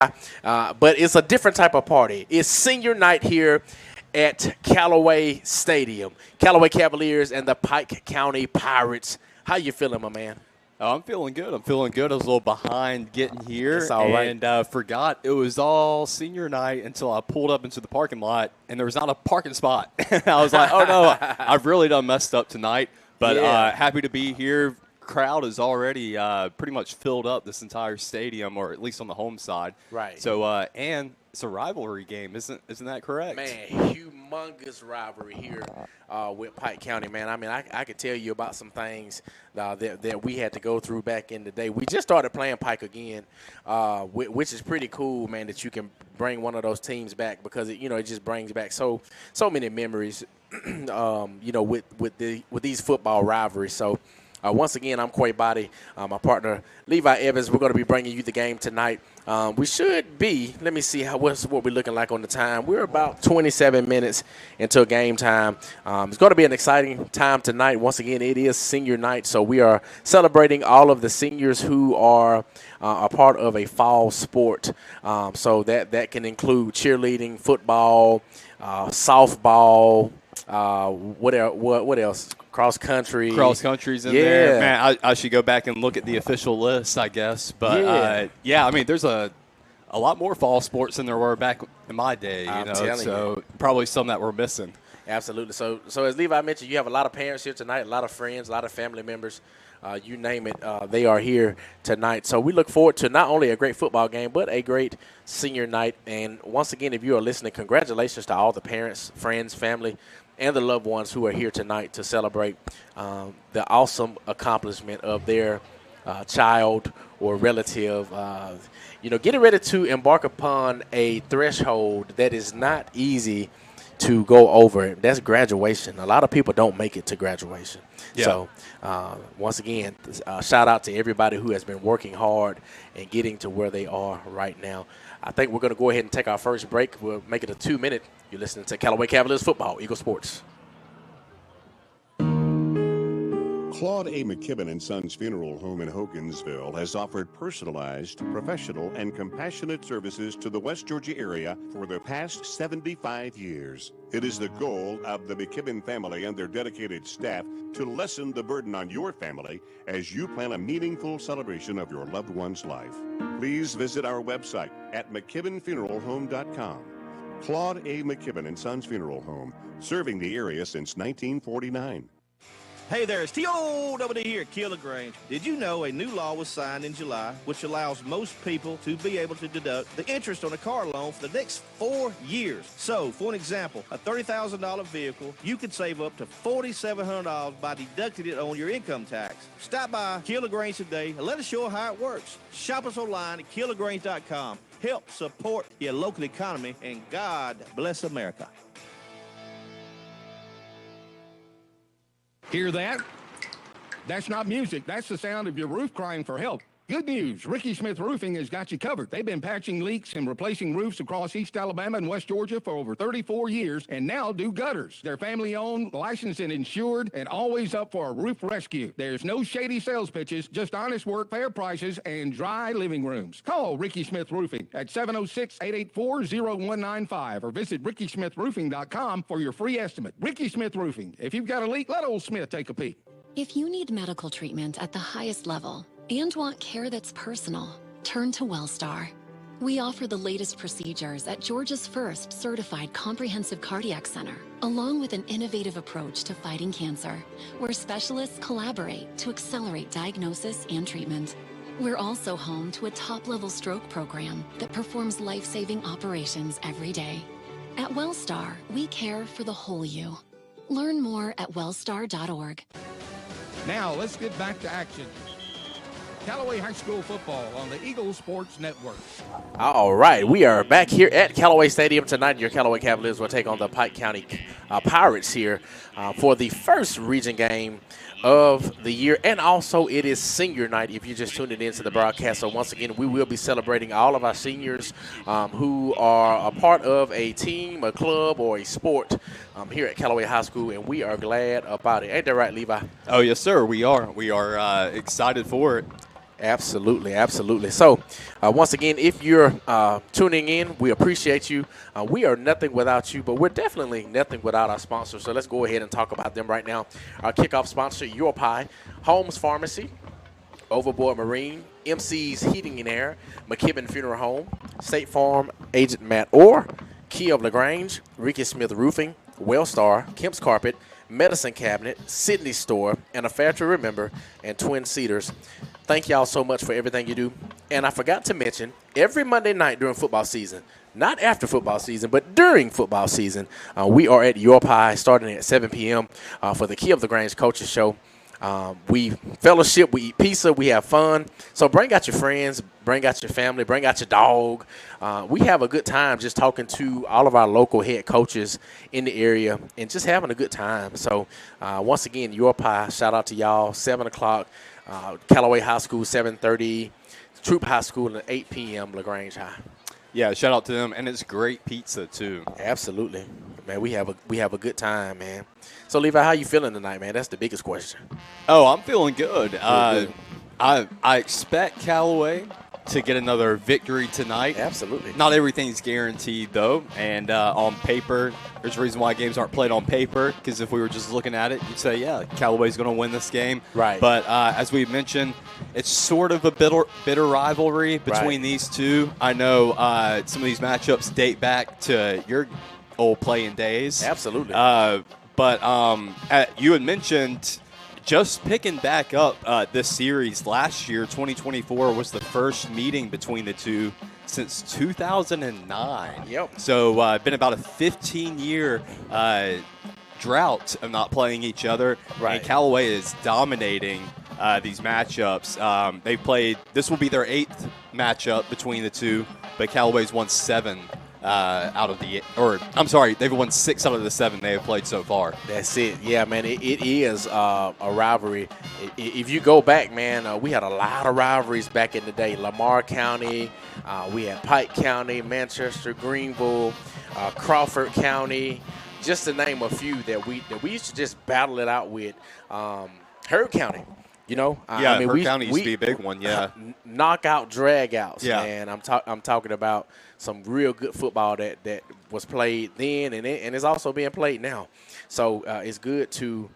but it's a different type of party. It's senior night here at Callaway Stadium. Callaway Cavaliers and the Pike County Pirates. How you feeling, my man? Oh, I'm feeling good. I was a little behind getting here. It's all right. And forgot it was all senior night until I pulled up into the parking lot, and there was not a parking spot. I was like, oh, no, I've really done messed up tonight. But happy to be here. Crowd is already pretty much filled up this entire stadium, or at least on the home side. Right. So, and it's a rivalry game, isn't that correct? Man, humongous rivalry here with Pike County, man. I mean, I could tell you about some things that we had to go through back in the day. We just started playing Pike again, which is pretty cool, man, that you can bring one of those teams back because, it just brings back so many memories, with these football rivalries. So, once again, I'm Quay Body. My partner, Levi Evans. We're going to be bringing you the game tonight. We should be, let me see what we're looking like on the time. We're about 27 minutes until game time. It's going to be an exciting time tonight. Once again, it is senior night, so we are celebrating all of the seniors who are a part of a fall sport. So that can include cheerleading, football, softball, what else? Cross country's in there. Man, I should go back and look at the official list, I guess. But I mean, there's a lot more fall sports than there were back in my day. Probably some that we're missing. Absolutely. So as Levi mentioned, you have a lot of parents here tonight, a lot of friends, a lot of family members. You name it, they are here tonight. So we look forward to not only a great football game, but a great senior night. And once again, if you are listening, congratulations to all the parents, friends, family, and the loved ones who are here tonight to celebrate the awesome accomplishment of their child or relative. Getting ready to embark upon a threshold that is not easy to go over. That's graduation. A lot of people don't make it to graduation. Yeah. So, once again, shout out to everybody who has been working hard and getting to where they are right now. I think we're going to go ahead and take our first break. We'll make it a 2-minute. You're listening to Callaway Cavaliers Football, Eagle Sports. Claude A. McKibben & Sons Funeral Home in Hogansville has offered personalized, professional, and compassionate services to the West Georgia area for the past 75 years. It is the goal of the McKibben family and their dedicated staff to lessen the burden on your family as you plan a meaningful celebration of your loved one's life. Please visit our website at McKibbenFuneralHome.com. Claude A. McKibben & Sons Funeral Home, serving the area since 1949. Hey there, it's T.O.W. here at Keeler Grange. Did you know a new law was signed in July which allows most people to be able to deduct the interest on a car loan for the next 4 years? So, for an example, a $30,000 vehicle, you could save up to $4,700 by deducting it on your income tax. Stop by Keeler Grange today and let us show you how it works. Shop us online at KeelerGrange.com. Help support your local economy, and God bless America. Hear that? That's not music. That's the sound of your roof crying for help. Good news. Ricky Smith Roofing has got you covered. They've been patching leaks and replacing roofs across East Alabama and West Georgia for over 34 years and now do gutters. They're family-owned, licensed, and insured, and always up for a roof rescue. There's no shady sales pitches, just honest work, fair prices, and dry living rooms. Call Ricky Smith Roofing at 706-884-0195 or visit rickysmithroofing.com for your free estimate. Ricky Smith Roofing. If you've got a leak, let old Smith take a peek. If you need medical treatment at the highest level and want care that's personal, turn to WellStar. We offer the latest procedures at Georgia's first certified comprehensive cardiac center, along with an innovative approach to fighting cancer, where specialists collaborate to accelerate diagnosis and treatment. We're also home to a top-level stroke program that performs life-saving operations every day. At WellStar, we care for the whole you. Learn more at wellstar.org. Now, let's get back to action. Callaway High School football on the Eagle Sports Network. All right, we are back here at Callaway Stadium tonight. Your Callaway Cavaliers will take on the Pike County Pirates here for the first region game of the year. And also, it is senior night if you're just tuning into the broadcast. So once again, we will be celebrating all of our seniors who are a part of a team, a club, or a sport here at Callaway High School, and we are glad about it. Ain't that right, Levi? Oh, yes, sir. We are. We are excited for it. Absolutely, absolutely. So, once again, if you're tuning in, we appreciate you. We are nothing without you, but we're definitely nothing without our sponsors. So let's go ahead and talk about them right now. Our kickoff sponsor, Your Pie, Holmes Pharmacy, Overboard Marine, MC's Heating and Air, McKibben Funeral Home, State Farm Agent Matt Orr, Key of LaGrange, Ricky Smith Roofing, Wellstar, Kemp's Carpet, Medicine Cabinet, Sydney Store, and A Fair to Remember, and Twin Cedars. Thank y'all so much for everything you do. And I forgot to mention, every Monday night during football season, not after football season, but during football season, we are at Your Pie starting at 7 p.m. For the Key of LaGrange Coaches Show. We fellowship, we eat pizza, we have fun. So bring out your friends, bring out your family, bring out your dog. We have a good time just talking to all of our local head coaches in the area and just having a good time. So once again, Your Pie, shout out to y'all, 7 o'clock. Callaway High School, 7:30. Troop High School at 8 p.m. LaGrange High. Yeah, shout out to them, and it's great pizza too. Absolutely, man. We have a good time, man. So, Levi, how you feeling tonight, man? That's the biggest question. Oh, I'm feeling good. Good. I expect Callaway to get another victory tonight. Absolutely. Not everything's guaranteed, though. And on paper, there's a reason why games aren't played on paper, because if we were just looking at it, you'd say, yeah, Callaway's going to win this game. Right. But as we mentioned, it's sort of a bitter rivalry between these two. I know some of these matchups date back to your old playing days. Absolutely. But you had mentioned just picking back up this series last year, 2024 was the first meeting between the two since 2009. Yep. So been about a 15-year drought of not playing each other. Right. And Callaway is dominating these matchups. They played. This will be their 8th matchup between the two, but Callaway's won 7. They've won 6 out of the 7 they have played so far. That's it. Yeah, man, it is a rivalry. If you go back, man, we had a lot of rivalries back in the day. Lamar County, we had Pike County, Manchester, Greenville, Crawford County, just to name a few that we used to just battle it out with. Heard County. You know, yeah, Heard County used to be a big one. Yeah, knockout dragouts. Yeah, man. I'm talking about some real good football that was played then, and it's also being played now. So it's good to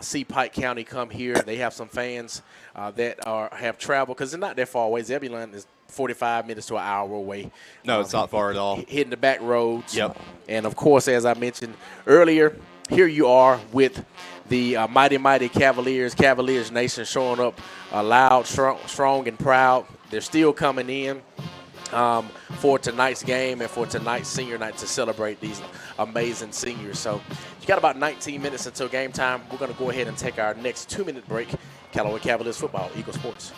see Pike County come here. They have some fans that have traveled because they're not that far away. Zebulon is 45 minutes to an hour away. No, it's not far at all. Hitting the back roads. Yep. And of course, as I mentioned earlier, here you are with the mighty Cavaliers Nation showing up loud, strong, and proud. They're still coming in for tonight's game and for tonight's senior night to celebrate these amazing seniors. So you got about 19 minutes until game time. We're going to go ahead and take our next 2-minute break. Callaway Cavaliers football, Eagle Sports.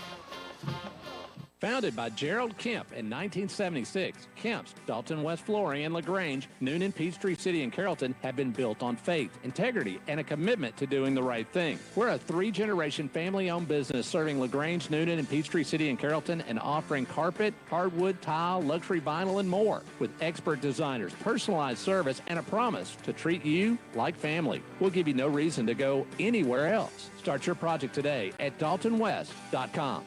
Founded by Gerald Kemp in 1976, Kemp's, Dalton West Flooring, and LaGrange, Noonan, Peachtree City, and Carrollton have been built on faith, integrity, and a commitment to doing the right thing. We're a 3-generation family-owned business serving LaGrange, Noonan, and Peachtree City, and Carrollton, and offering carpet, hardwood, tile, luxury vinyl, and more. With expert designers, personalized service, and a promise to treat you like family. We'll give you no reason to go anywhere else. Start your project today at daltonwest.com.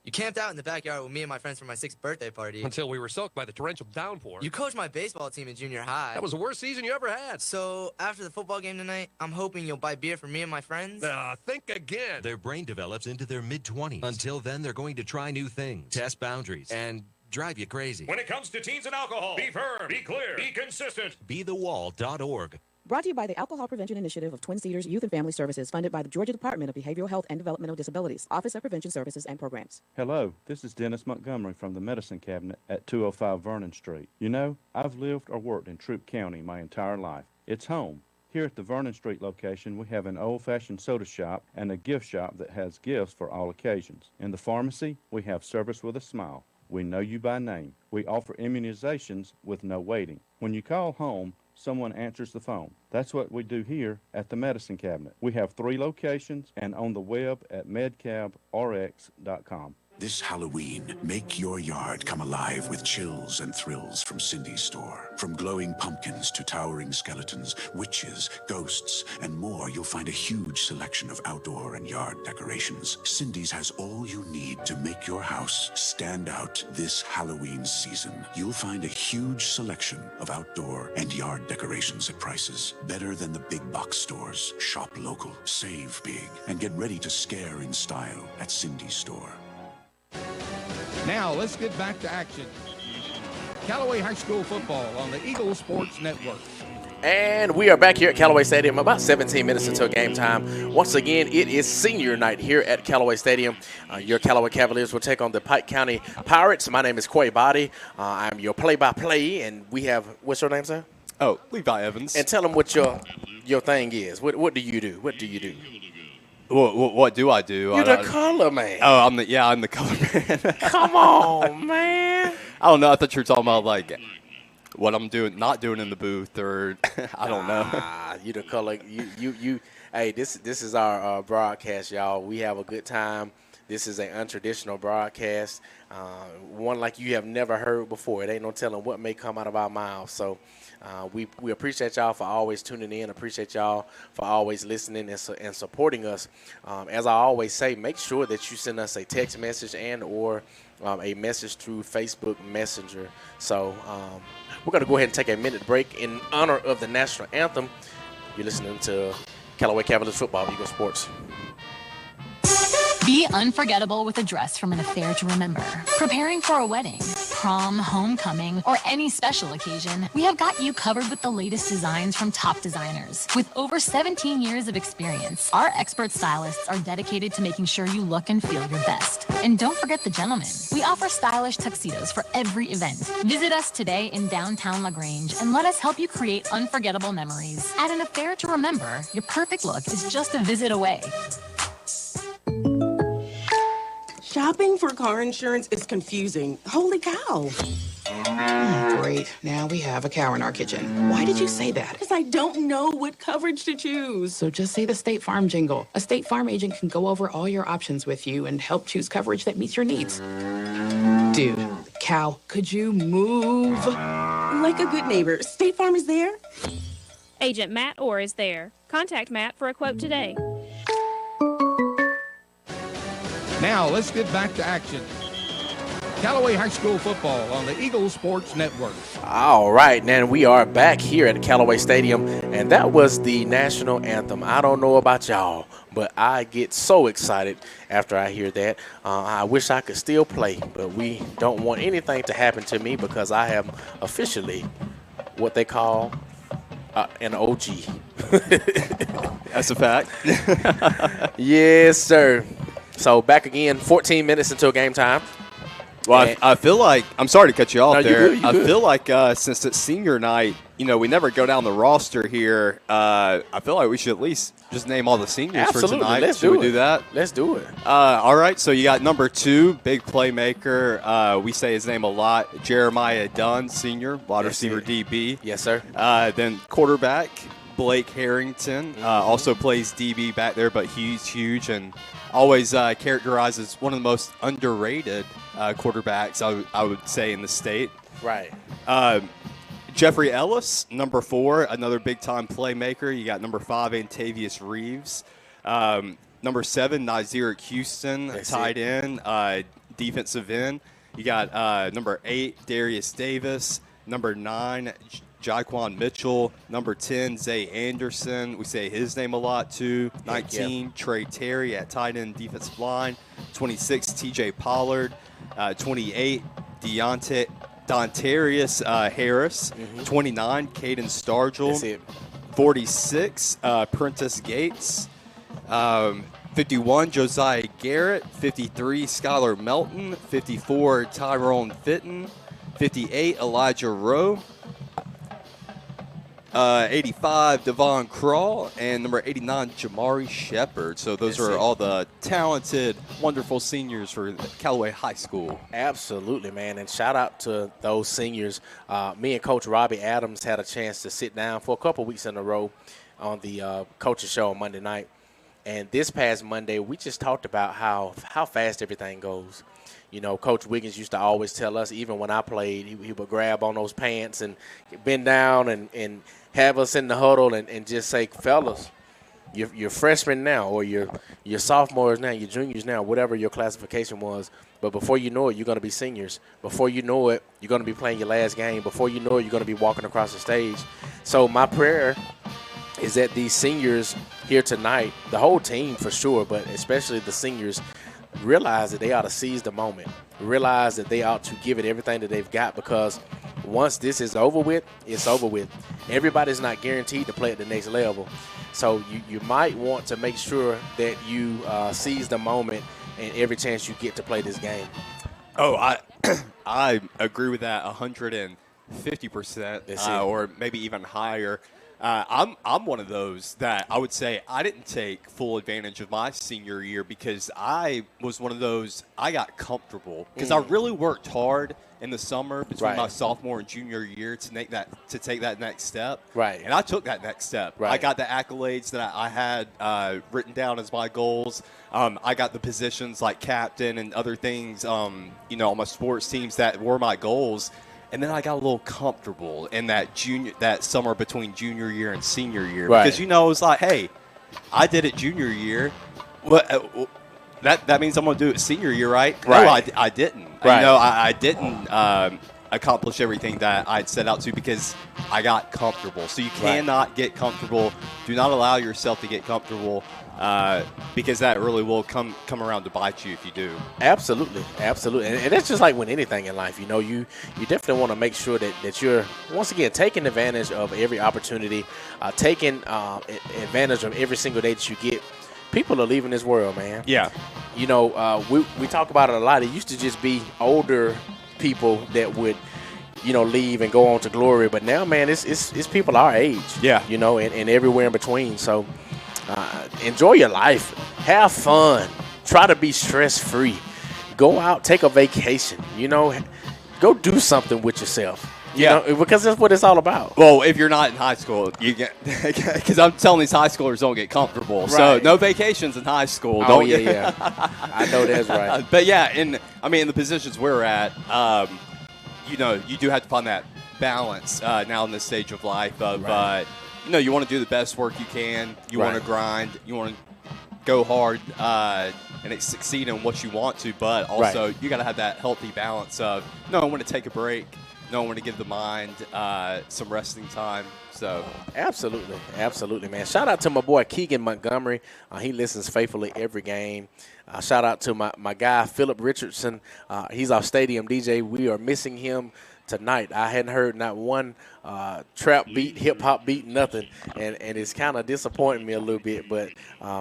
You camped out in the backyard with me and my friends for my 6th birthday party. Until we were soaked by the torrential downpour. You coached my baseball team in junior high. That was the worst season you ever had. So, after the football game tonight, I'm hoping you'll buy beer for me and my friends. Think again. Their brain develops into their mid-20s. Until then, they're going to try new things, test boundaries, and drive you crazy. When it comes to teens and alcohol, be firm, be clear, be consistent. BeTheWall.org. Brought to you by the Alcohol Prevention Initiative of Twin Cedars Youth and Family Services, funded by the Georgia Department of Behavioral Health and Developmental Disabilities, Office of Prevention Services and Programs. Hello, this is Dennis Montgomery from the Medicine Cabinet at 205 Vernon Street. You know, I've lived or worked in Troup County my entire life. It's home. Here at the Vernon Street location, we have an old-fashioned soda shop and a gift shop that has gifts for all occasions. In the pharmacy, we have service with a smile. We know you by name. We offer immunizations with no waiting. When you call home, someone answers the phone. That's what we do here at the Medicine Cabinet. We have 3 locations and on the web at medcabrx.com. This Halloween, make your yard come alive with chills and thrills from Cindy's store. From glowing pumpkins to towering skeletons, witches, ghosts, and more, you'll find a huge selection of outdoor and yard decorations. Cindy's has all you need to make your house stand out this Halloween season. You'll find a huge selection of outdoor and yard decorations at prices better than the big box stores. Shop local, save big, and get ready to scare in style at Cindy's store. Now, let's get back to action. Callaway High School football on the Eagle Sports Network. And we are back here at Callaway Stadium about 17 minutes until game time. Once again, it is senior night here at Callaway Stadium. Your Callaway Cavaliers will take on the Pike County Pirates. My name is Quay Body. I'm your play-by-play, and we have – what's your name, sir? Oh, Levi Evans. And tell them what your thing is. What do you do? What do you do? What do I do? You're the color man. Oh, I'm the color man. Come on, man. I don't know. I thought you were talking about like what I'm not doing in the booth, or I don't know. You the color. You. Hey, this is our broadcast, y'all. We have a good time. This is an untraditional broadcast, one like you have never heard before. It ain't no telling what may come out of our mouths. So we appreciate y'all for always tuning in. Appreciate y'all for always listening and supporting us. As I always say, make sure that you send us a text message and or a message through Facebook Messenger. So we're going to go ahead and take a minute break in honor of the national anthem. You're listening to Callaway Cavaliers Football, Eagle Sports. Be unforgettable with a dress from an affair to remember. Preparing for a wedding, prom, homecoming, or any special occasion, we have got you covered with the latest designs from top designers. With over 17 years of experience, our expert stylists are dedicated to making sure you look and feel your best. And don't forget the gentlemen. We offer stylish tuxedos for every event. Visit us today in downtown LaGrange and let us help you create unforgettable memories. At an affair to remember, your perfect look is just a visit away. Shopping for car insurance is confusing. Holy cow. Great. Now we have a cow in our kitchen. Why did you say that? Because I don't know what coverage to choose. So just say the State Farm jingle. A State Farm agent can go over all your options with you and help choose coverage that meets your needs. Dude, cow, could you move? Like a good neighbor, State Farm is there. Agent Matt Orr is there. Contact Matt for a quote today. Now, let's get back to action. Callaway High School football on the Eagle Sports Network. All right, now we are back here at Callaway Stadium, and that was the national anthem. I don't know about y'all, but I get so excited after I hear that. I wish I could still play, but we don't want anything to happen to me because I am officially what they call an OG. That's a fact. Yes, sir. So back again, 14 minutes until game time. Well, I feel like – I'm sorry to cut you off there. You I good. feel like since it's senior night, we never go down the roster here. I feel like we should at least just name all the seniors for tonight. Should we do that? Let's do it. All right, so you got number 2, big playmaker. We say his name a lot, Jeremiah Dunn, senior, wide receiver DB. Yes, sir. Then quarterback, Blake Harrington, also plays DB back there, but he's huge and always characterized as one of the most underrated quarterbacks, I would say, in the state. Right. Jeffrey Ellis, number 4, another big-time playmaker. You got number 5, Antavius Reeves. Number 7, Nazir Houston, tight end, defensive end. You got number 8, Darius Davis. Number 9, Jaquan Mitchell. Number 10, Zay Anderson. We say his name a lot, too. 19, Trey Terry at tight end defensive line. 26, TJ Pollard. 28, Dontarius Harris. 29, Caden Stargell. 46, Prentice Gates. 51, Josiah Garrett. 53, Skylar Melton. 54, Tyrone Fitton. 58, Elijah Rowe. 85, Devon Crawl, and number 89, Jamari Shepard. So those are all the talented, wonderful seniors for Callaway High School. Absolutely, man, and shout out to those seniors. Me and Coach Robbie Adams had a chance to sit down for a couple weeks in a row on the coaches show on Monday night. And this past Monday, we just talked about how fast everything goes. You know, Coach Wiggins used to always tell us, even when I played, he would grab on those pants and bend down and have us in the huddle and just say, fellas, you're freshmen now, or you're sophomores now, you're juniors now, whatever your classification was. But before you know it, you're going to be seniors. Before you know it, you're going to be playing your last game. Before you know it, you're going to be walking across the stage. So my prayer is that these seniors here tonight, the whole team for sure, but especially the seniors, realize that they ought to seize the moment. Realize that they ought to give it everything that they've got, because once this is over with, it's over with. Everybody's not guaranteed to play at the next level. So you might want to make sure that you seize the moment and every chance you get to play this game. Oh, I agree with that 150%, or maybe even higher. I'm one of those that I would say I didn't take full advantage of my senior year because I was one of those, I got comfortable because I really worked hard in the summer between my sophomore and junior year to take that next step. Right. And I took that next step. Right. I got the accolades that I had written down as my goals. I got the positions like captain and other things, on my sports teams that were my goals. And then I got a little comfortable in that summer between junior year and senior year. Right. Because, it was like, hey, I did it junior year. Well, that means I'm going to do it senior year, right? Right. No, I didn't. Right. I didn't accomplish everything that I'd set out to because I got comfortable. So you cannot get comfortable. Do not allow yourself to get comfortable. Because that really will come around to bite you if you do. Absolutely. And it's just like with anything in life, you definitely want to make sure that you're, once again, taking advantage of every opportunity, taking advantage of every single day that you get. People are leaving this world, man. Yeah. We talk about it a lot. It used to just be older people that would, leave and go on to glory. But now, man, it's people our age. Yeah. And everywhere in between. So, enjoy your life. Have fun. Try to be stress-free. Go out, take a vacation. Go do something with yourself. Because that's what it's all about. Well, if you're not in high school, you get because I'm telling these high schoolers don't get comfortable. Right. So no vacations in high school. I know that's right. But yeah, in the positions we're at, you do have to find that balance now in this stage of life of. Right. You want to do the best work you can. You want to grind. You want to go hard and succeed in what you want to. But also, you got to have that healthy balance of knowing when to take a break, knowing when to give the mind some resting time. So absolutely, man. Shout out to my boy Keegan Montgomery. He listens faithfully every game. Shout out to my guy Philip Richardson. He's our stadium DJ. We are missing him tonight. I hadn't heard not one trap beat, hip hop beat, nothing, and it's kind of disappointing me a little bit. But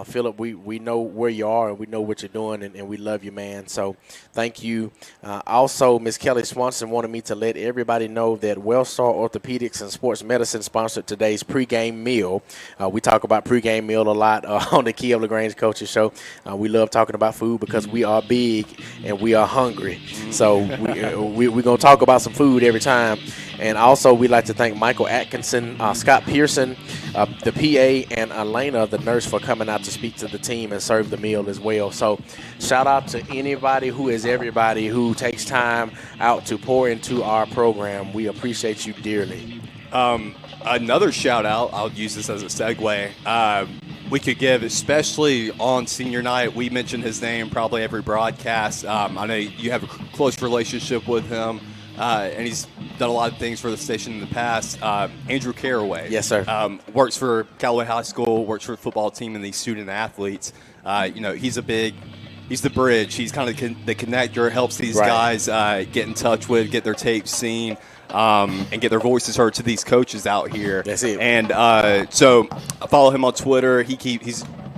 Philip, we know where you are and we know what you're doing, and we love you, man. So thank you. Also, Miss Kelly Swanson wanted me to let everybody know that Wellstar Orthopedics and Sports Medicine sponsored today's pregame meal. We talk about pregame meal a lot on the Key of LaGrange Coaches Show. We love talking about food because we are big and we are hungry. So we're gonna talk about some food every time. And also, we'd like to thank Michael Atkinson, Scott Pearson, the PA, and Elena, the nurse, for coming out to speak to the team and serve the meal as well. So shout out to anybody who is everybody who takes time out to pour into our program. We appreciate you dearly. Another shout out, I'll use this as a segue, we could give, especially on senior night. We mention his name probably every broadcast. I know you have a close relationship with him. And he's done a lot of things for the station in the past. Andrew Caraway. Yes, sir. Works for Callaway High School, works for the football team and these student athletes. He's the bridge. He's kind of the connector, helps these guys get in touch with, get their tapes seen, and get their voices heard to these coaches out here. That's it. And so I follow him on Twitter. He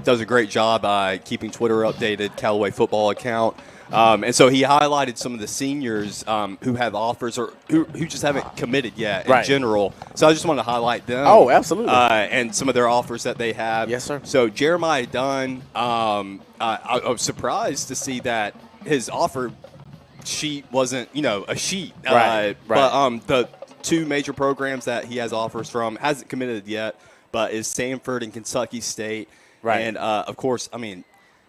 does a great job keeping Twitter updated, Callaway football account. And so he highlighted some of the seniors who have offers or who just haven't committed yet in general. So I just want to highlight them. Oh, absolutely. And some of their offers that they have. Yes, sir. So Jeremiah Dunn, I was surprised to see that his offer sheet wasn't, a sheet. Right. But the two major programs that he has offers from, hasn't committed yet, but is Samford and Kentucky State. Right. And, of course,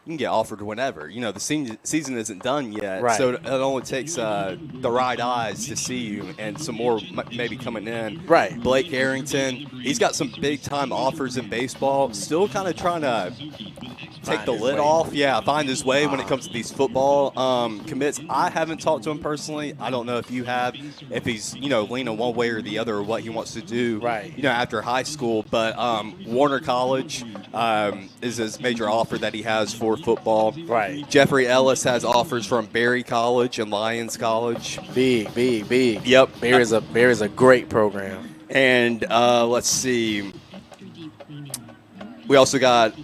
you can get offered whenever. The season isn't done yet, Right. so it only takes the right eyes to see you, and some more maybe coming in. Right. Blake Harrington, he's got some big-time offers in baseball, still kind of trying to take the lid off. Yeah, find his way when it comes to these football commits. I haven't talked to him personally. I don't know if you have, if he's, leaning one way or the other or what he wants to do, after high school. But Warner College is his major offer that he has for football. Right. Jeffrey Ellis has offers from Berry College and Lyons College. Big. Yep. Berry is a great program. And let's see. We also got,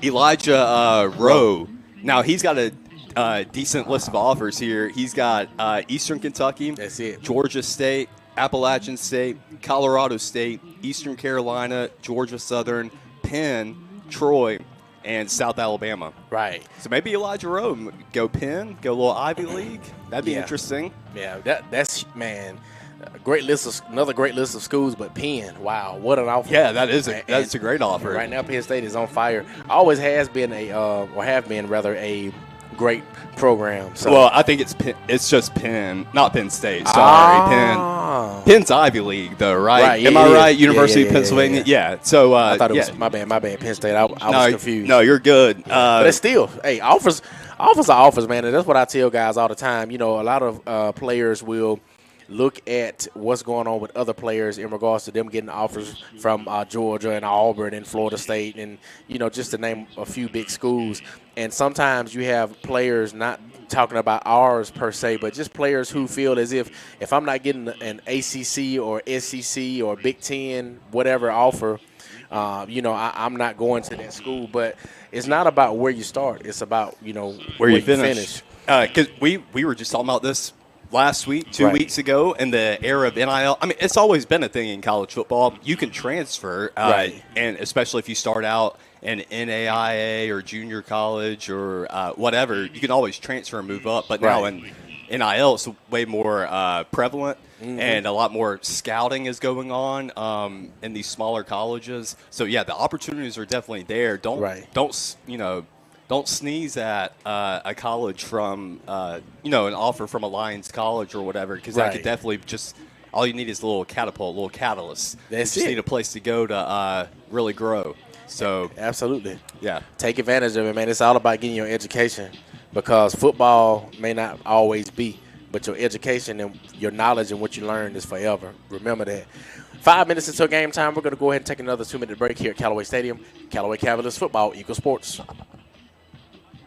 Elijah Rowe. Now, he's got a decent list of offers here. He's got Eastern Kentucky. That's it. Georgia State, Appalachian State, Colorado State, Eastern Carolina, Georgia Southern, Penn, Troy, and South Alabama. Right. So maybe Elijah Rowe, go Penn, go a little Ivy League. That'd be interesting. Yeah, that's, man, another great list of schools, but Penn, wow, what an offer. Yeah, that's a great offer. Right now, Penn State is on fire. Always has been a great program. So. Well, I think it's just Penn, not Penn State. Sorry, Penn's Ivy League, though, right? Am I right? University of Pennsylvania. Yeah. So I thought it was my bad. Penn State. I was confused. No, you're good. But it's still, hey, offers are offers, man. And that's what I tell guys all the time. A lot of players will look at what's going on with other players in regards to them getting offers from Georgia and Auburn and Florida State and, just to name a few big schools. And sometimes you have players, not talking about ours per se, but just players who feel as if I'm not getting an ACC or SEC or Big Ten, whatever offer, I'm not going to that school. But it's not about where you start. It's about, where you finish. Because we were just talking about this last week, 2 weeks ago, in the era of NIL. I mean, it's always been a thing in college football. You can transfer, and especially if you start out in NAIA or junior college or whatever, you can always transfer and move up. But now in NIL, it's way more prevalent, and a lot more scouting is going on in these smaller colleges. So, yeah, the opportunities are definitely there. Don't sneeze at a college from, an offer from a Lions college or whatever, because that could definitely just – all you need is a little catapult, a little catalyst. You just need a place to go to really grow. So absolutely. Yeah. Take advantage of it, man. It's all about getting your education, because football may not always be, but your education and your knowledge and what you learn is forever. Remember that. 5 minutes until game time. We're going to go ahead and take another 2-minute break here at Callaway Stadium. Callaway Cavaliers football equals sports.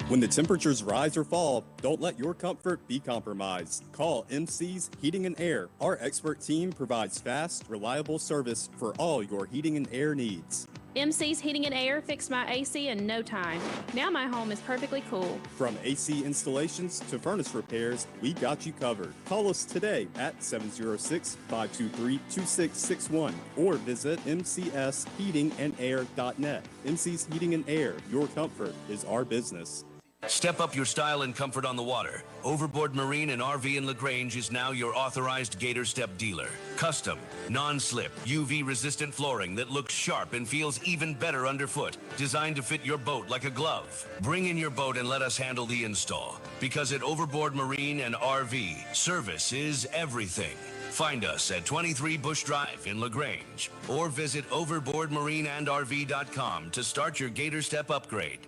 When the temperatures rise or fall, don't let your comfort be compromised. Call MC's Heating and Air. Our expert team provides fast, reliable service for all your heating and air needs. MC's Heating and Air fixed my AC in no time. Now my home is perfectly cool. From AC installations to furnace repairs, we got you covered. Call us today at 706-523-2661 or visit mcsheatingandair.net. MC's Heating and Air, your comfort is our business. Step up your style and comfort on the water. Overboard Marine and RV in LaGrange is now your authorized Gator Step dealer. Custom, non-slip, UV-resistant flooring that looks sharp and feels even better underfoot. Designed to fit your boat like a glove. Bring in your boat and let us handle the install. Because at Overboard Marine and RV, service is everything. Find us at 23 Bush Drive in LaGrange or visit overboardmarineandrv.com to start your Gator Step upgrade.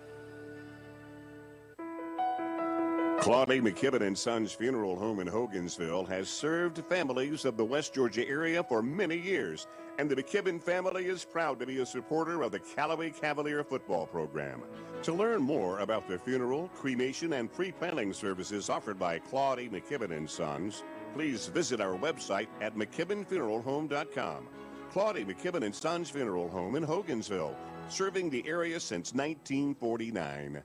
Claude A. McKibben & Sons Funeral Home in Hogansville has served families of the West Georgia area for many years, and the McKibben family is proud to be a supporter of the Callaway Cavalier football program. To learn more about the funeral, cremation, and pre-planning services offered by Claude A. McKibben & Sons, please visit our website at McKibbenFuneralHome.com. Claude A. McKibben & Sons Funeral Home in Hogansville, serving the area since 1949.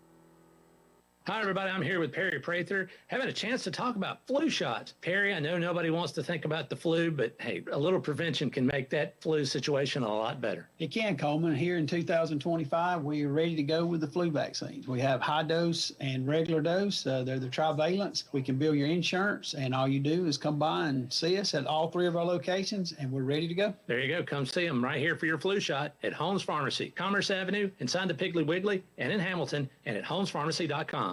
Hi, everybody. I'm here with Perry Prather, having a chance to talk about flu shots. Perry, I know nobody wants to think about the flu, but hey, a little prevention can make that flu situation a lot better. It can, Coleman. Here in 2025, we are ready to go with the flu vaccines. We have high dose and regular dose. They're the trivalents. We can bill your insurance, and all you do is come by and see us at all 3 of our locations, and we're ready to go. There you go. Come see them right here for your flu shot at Holmes Pharmacy, Commerce Avenue, inside the Piggly Wiggly, and in Hamilton, and at holmespharmacy.com.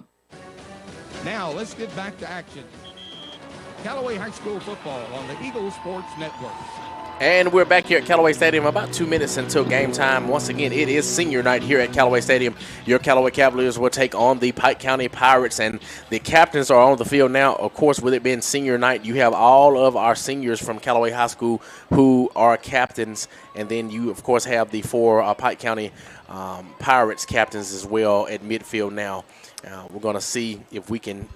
Now, let's get back to action. Callaway High School football on the Eagle Sports Network. And we're back here at Callaway Stadium, about 2 minutes until game time. Once again, it is senior night here at Callaway Stadium. Your Callaway Cavaliers will take on the Pike County Pirates, and the captains are on the field now. Of course, with it being senior night, you have all of our seniors from Callaway High School who are captains, and then you, of course, have the 4 Pike County Pirates captains as well at midfield now. We're going to see if we can.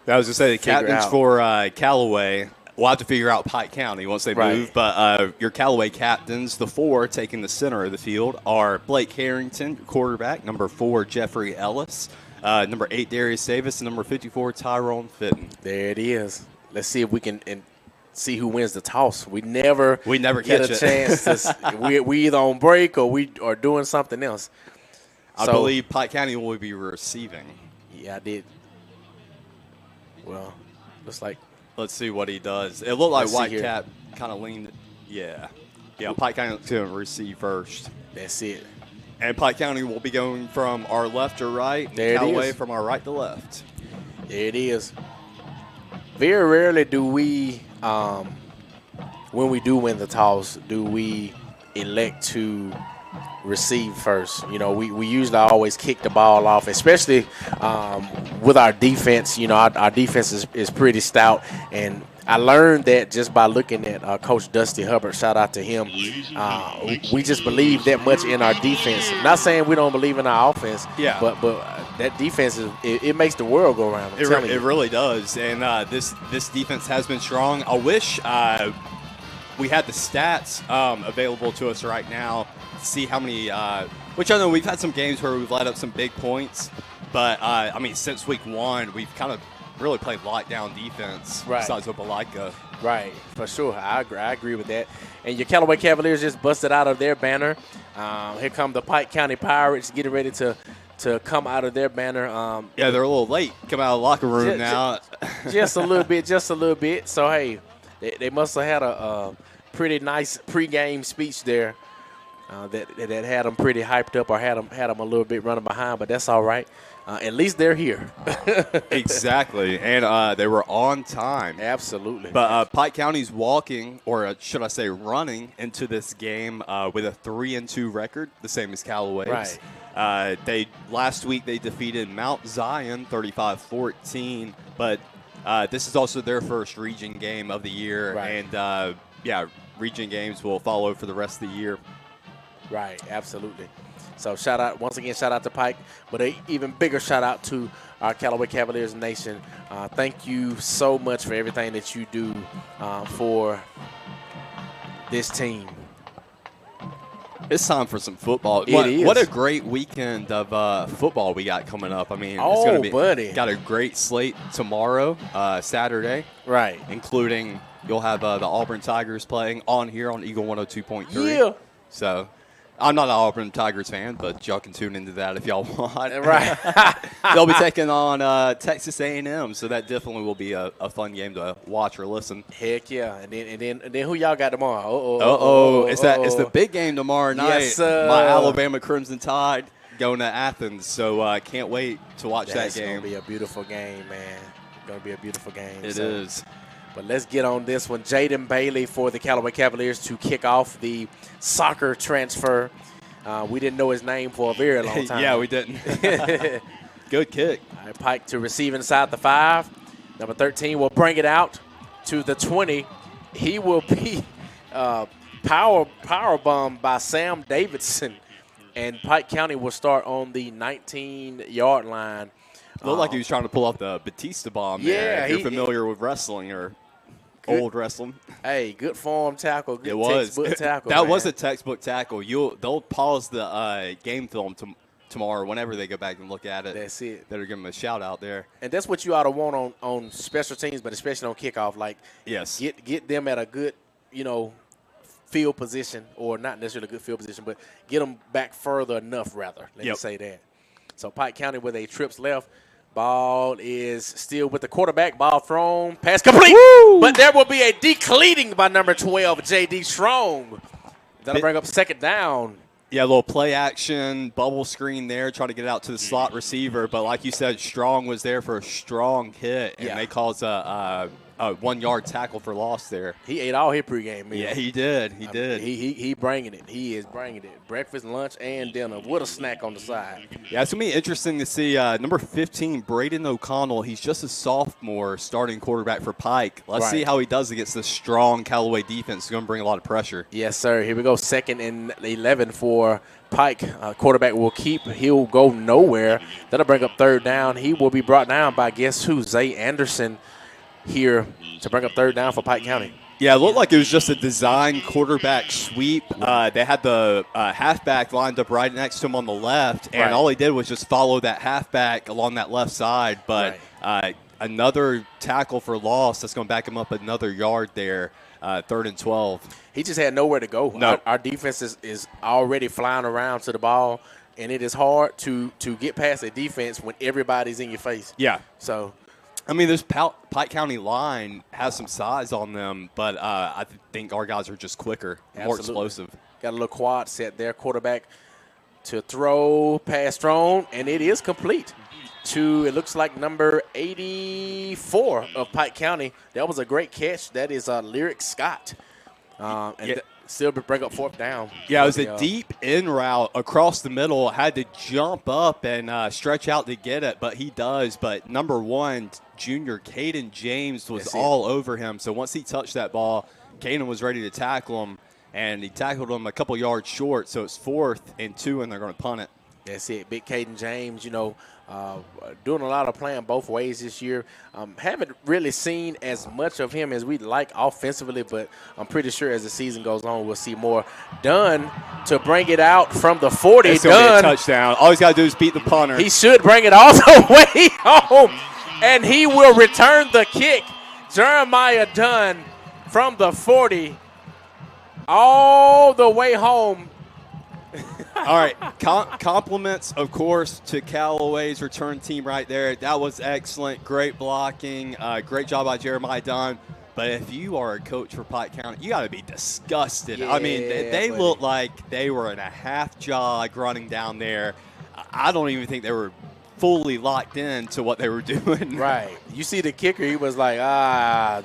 I was going to say the captains for Callaway. We'll have to figure out Pike County once they move. But your Callaway captains, the 4 taking the center of the field, are Blake Harrington, quarterback, number 4, Jeffrey Ellis, number 8, Darius Davis, and number 54, Tyrone Fitton. There it is. Let's see if we can see who wins the toss. We never get a chance to. we either on break or we are doing something else. I believe Pike County will be receiving. Yeah, I did. Well, looks like. Let's see what he does. It looked like Whitecap kind of leaned. Yeah, Pike County going to receive first. That's it. And Pike County will be going from our left to right. There Callaway it is. From our right to left. There it is. Very rarely do we, when we do win the toss, do we elect to receive first. You know, we usually always kick the ball off, especially with our defense. You know, our defense is pretty stout, and I learned that just by looking at Coach Dusty Hubbard. Shout out to him. We just believe that much in our defense. I'm not saying we don't believe in our offense, but that defense it makes the world go around. It really does, and this defense has been strong. I wish we had the stats available to us right now. See how many, which I know we've had some games where we've let up some big points, but I mean, since week 1, we've kind of really played lockdown defense besides Opelika. Right, for sure. I agree with that. And your Callaway Cavaliers just busted out of their banner. Here come the Pike County Pirates getting ready to come out of their banner. Yeah, they're a little late. Come out of the locker room now. Just a little bit. So, hey, they must have had a pretty nice pregame speech there. That had them pretty hyped up or had them a little bit running behind, but that's all right. At least they're here. Exactly, and they were on time. Absolutely. But Pike County's walking, or should I say running, into this game with a 3-2 record, the same as Callaway's. Right. Last week they defeated Mount Zion 35-14, but this is also their first region game of the year, and region games will follow for the rest of the year. Right, absolutely. So shout out to Pike, but an even bigger shout out to our Callaway Cavaliers Nation. Thank you so much for everything that you do for this team. It's time for some football. It What is. a great weekend of football we got coming up. I mean, it's going to be buddy. Got a great slate tomorrow, Saturday. Right. Including you'll have the Auburn Tigers playing on here on Eagle 102.3. Yeah. So I'm not an Auburn Tigers fan, but y'all can tune into that if y'all want. Right. They'll be taking on Texas A&M, so that definitely will be a fun game to watch or listen. Heck yeah! And then who y'all got tomorrow? It's the big game tomorrow night. Yes, sir. My Alabama Crimson Tide going to Athens, so I can't wait to watch that game. It's gonna be a beautiful game, man. Gonna be a beautiful game. It is. But let's get on this one. Jaden Bailey for the Callaway Cavaliers to kick off the soccer transfer. We didn't know his name for a very long time. Yeah, we didn't. Good kick. All right, Pike to receive inside the 5. Number 13 will bring it out to the 20. He will be power bombed by Sam Davidson, and Pike County will start on the 19-yard line. Looked like he was trying to pull off the Batista bomb there. If you're familiar with wrestling or old wrestling. Hey, good form tackle. Good textbook tackle. That was a textbook tackle. They'll pause the game film tomorrow, whenever they go back and look at it. That's it. They'll give them a shout-out there. And that's what you ought to want on special teams, but especially on kickoff. Like, yes, get them at a good, field position, or not necessarily a good field position, but get them back further enough, rather. Let me say that. So Pike County with a trips left. Ball is still with the quarterback. Ball thrown. Pass complete. Woo! But there will be a decleating by number 12, J.D. Strong. That'll bring up second down. Yeah, a little play action, bubble screen there, trying to get it out to the slot receiver. But like you said, Strong was there for a strong hit, and they caused a 1-yard tackle for loss there. He ate all his pregame meal. Yeah, he did. He did. He bringing it. He is bringing it. Breakfast, lunch, and dinner with a snack on the side. Yeah, it's going to be interesting to see number 15, Braden O'Connell. He's just a sophomore starting quarterback for Pike. Let's see how he does against the strong Callaway defense. It's going to bring a lot of pressure. Yes, sir. Here we go. 2nd and 11 for Pike. Quarterback will keep. He'll go nowhere. That'll bring up third down. He will be brought down by guess who? Zay Anderson here to bring up third down for Pike County. Yeah, it looked like it was just a design quarterback sweep. They had the halfback lined up right next to him on the left, and all he did was just follow that halfback along that left side. But another tackle for loss that's going to back him up another yard there, 3rd and 12. He just had nowhere to go. No. Our defense is already flying around to the ball, and it is hard to get past a defense when everybody's in your face. Yeah. So – I mean, this Pike County line has some size on them, but I think our guys are just quicker, more explosive. Got a little quad set there. Quarterback to throw, pass thrown, and it is complete to, it looks like, number 84 of Pike County. That was a great catch. That is Lyric Scott. Still bring up 4th down. Yeah, it was a deep in route across the middle. Had to jump up and stretch out to get it, but he does. But number 1, junior Caden James was all over him. So once he touched that ball, Caden was ready to tackle him, and he tackled him a couple yards short. So it's 4th and 2, and they're going to punt it. That's it. Big Caden James, doing a lot of playing both ways this year. Haven't really seen as much of him as we'd like offensively, but I'm pretty sure as the season goes on, we'll see more. Dunn to bring it out from the 40. It's going to be a touchdown. All he's got to do is beat the punter. He should bring it all the way home, and he will return the kick. Jeremiah Dunn from the 40 all the way home. All right, compliments, of course, to Callaway's return team right there. That was excellent. Great blocking. Great job by Jeremiah Dunn. But if you are a coach for Pike County, you got to be disgusted. Yeah, I mean, they looked like they were in a half jog running down there. I don't even think they were fully locked in to what they were doing. Right. You see the kicker, he was like,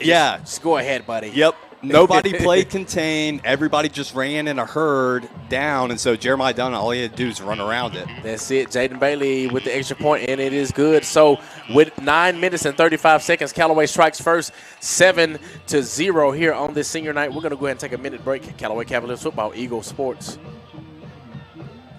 just go ahead, buddy. Yep. Nobody played contain. Everybody just ran in a herd down, and so Jeremiah Dunn, all he had to do is run around it. That's it. Jaden Bailey with the extra point, and it is good. So with 9 minutes and 35 seconds, Callaway strikes first, 7-0 here on this senior night. We're going to go ahead and take a minute break. Callaway Cavaliers football, Eagle Sports.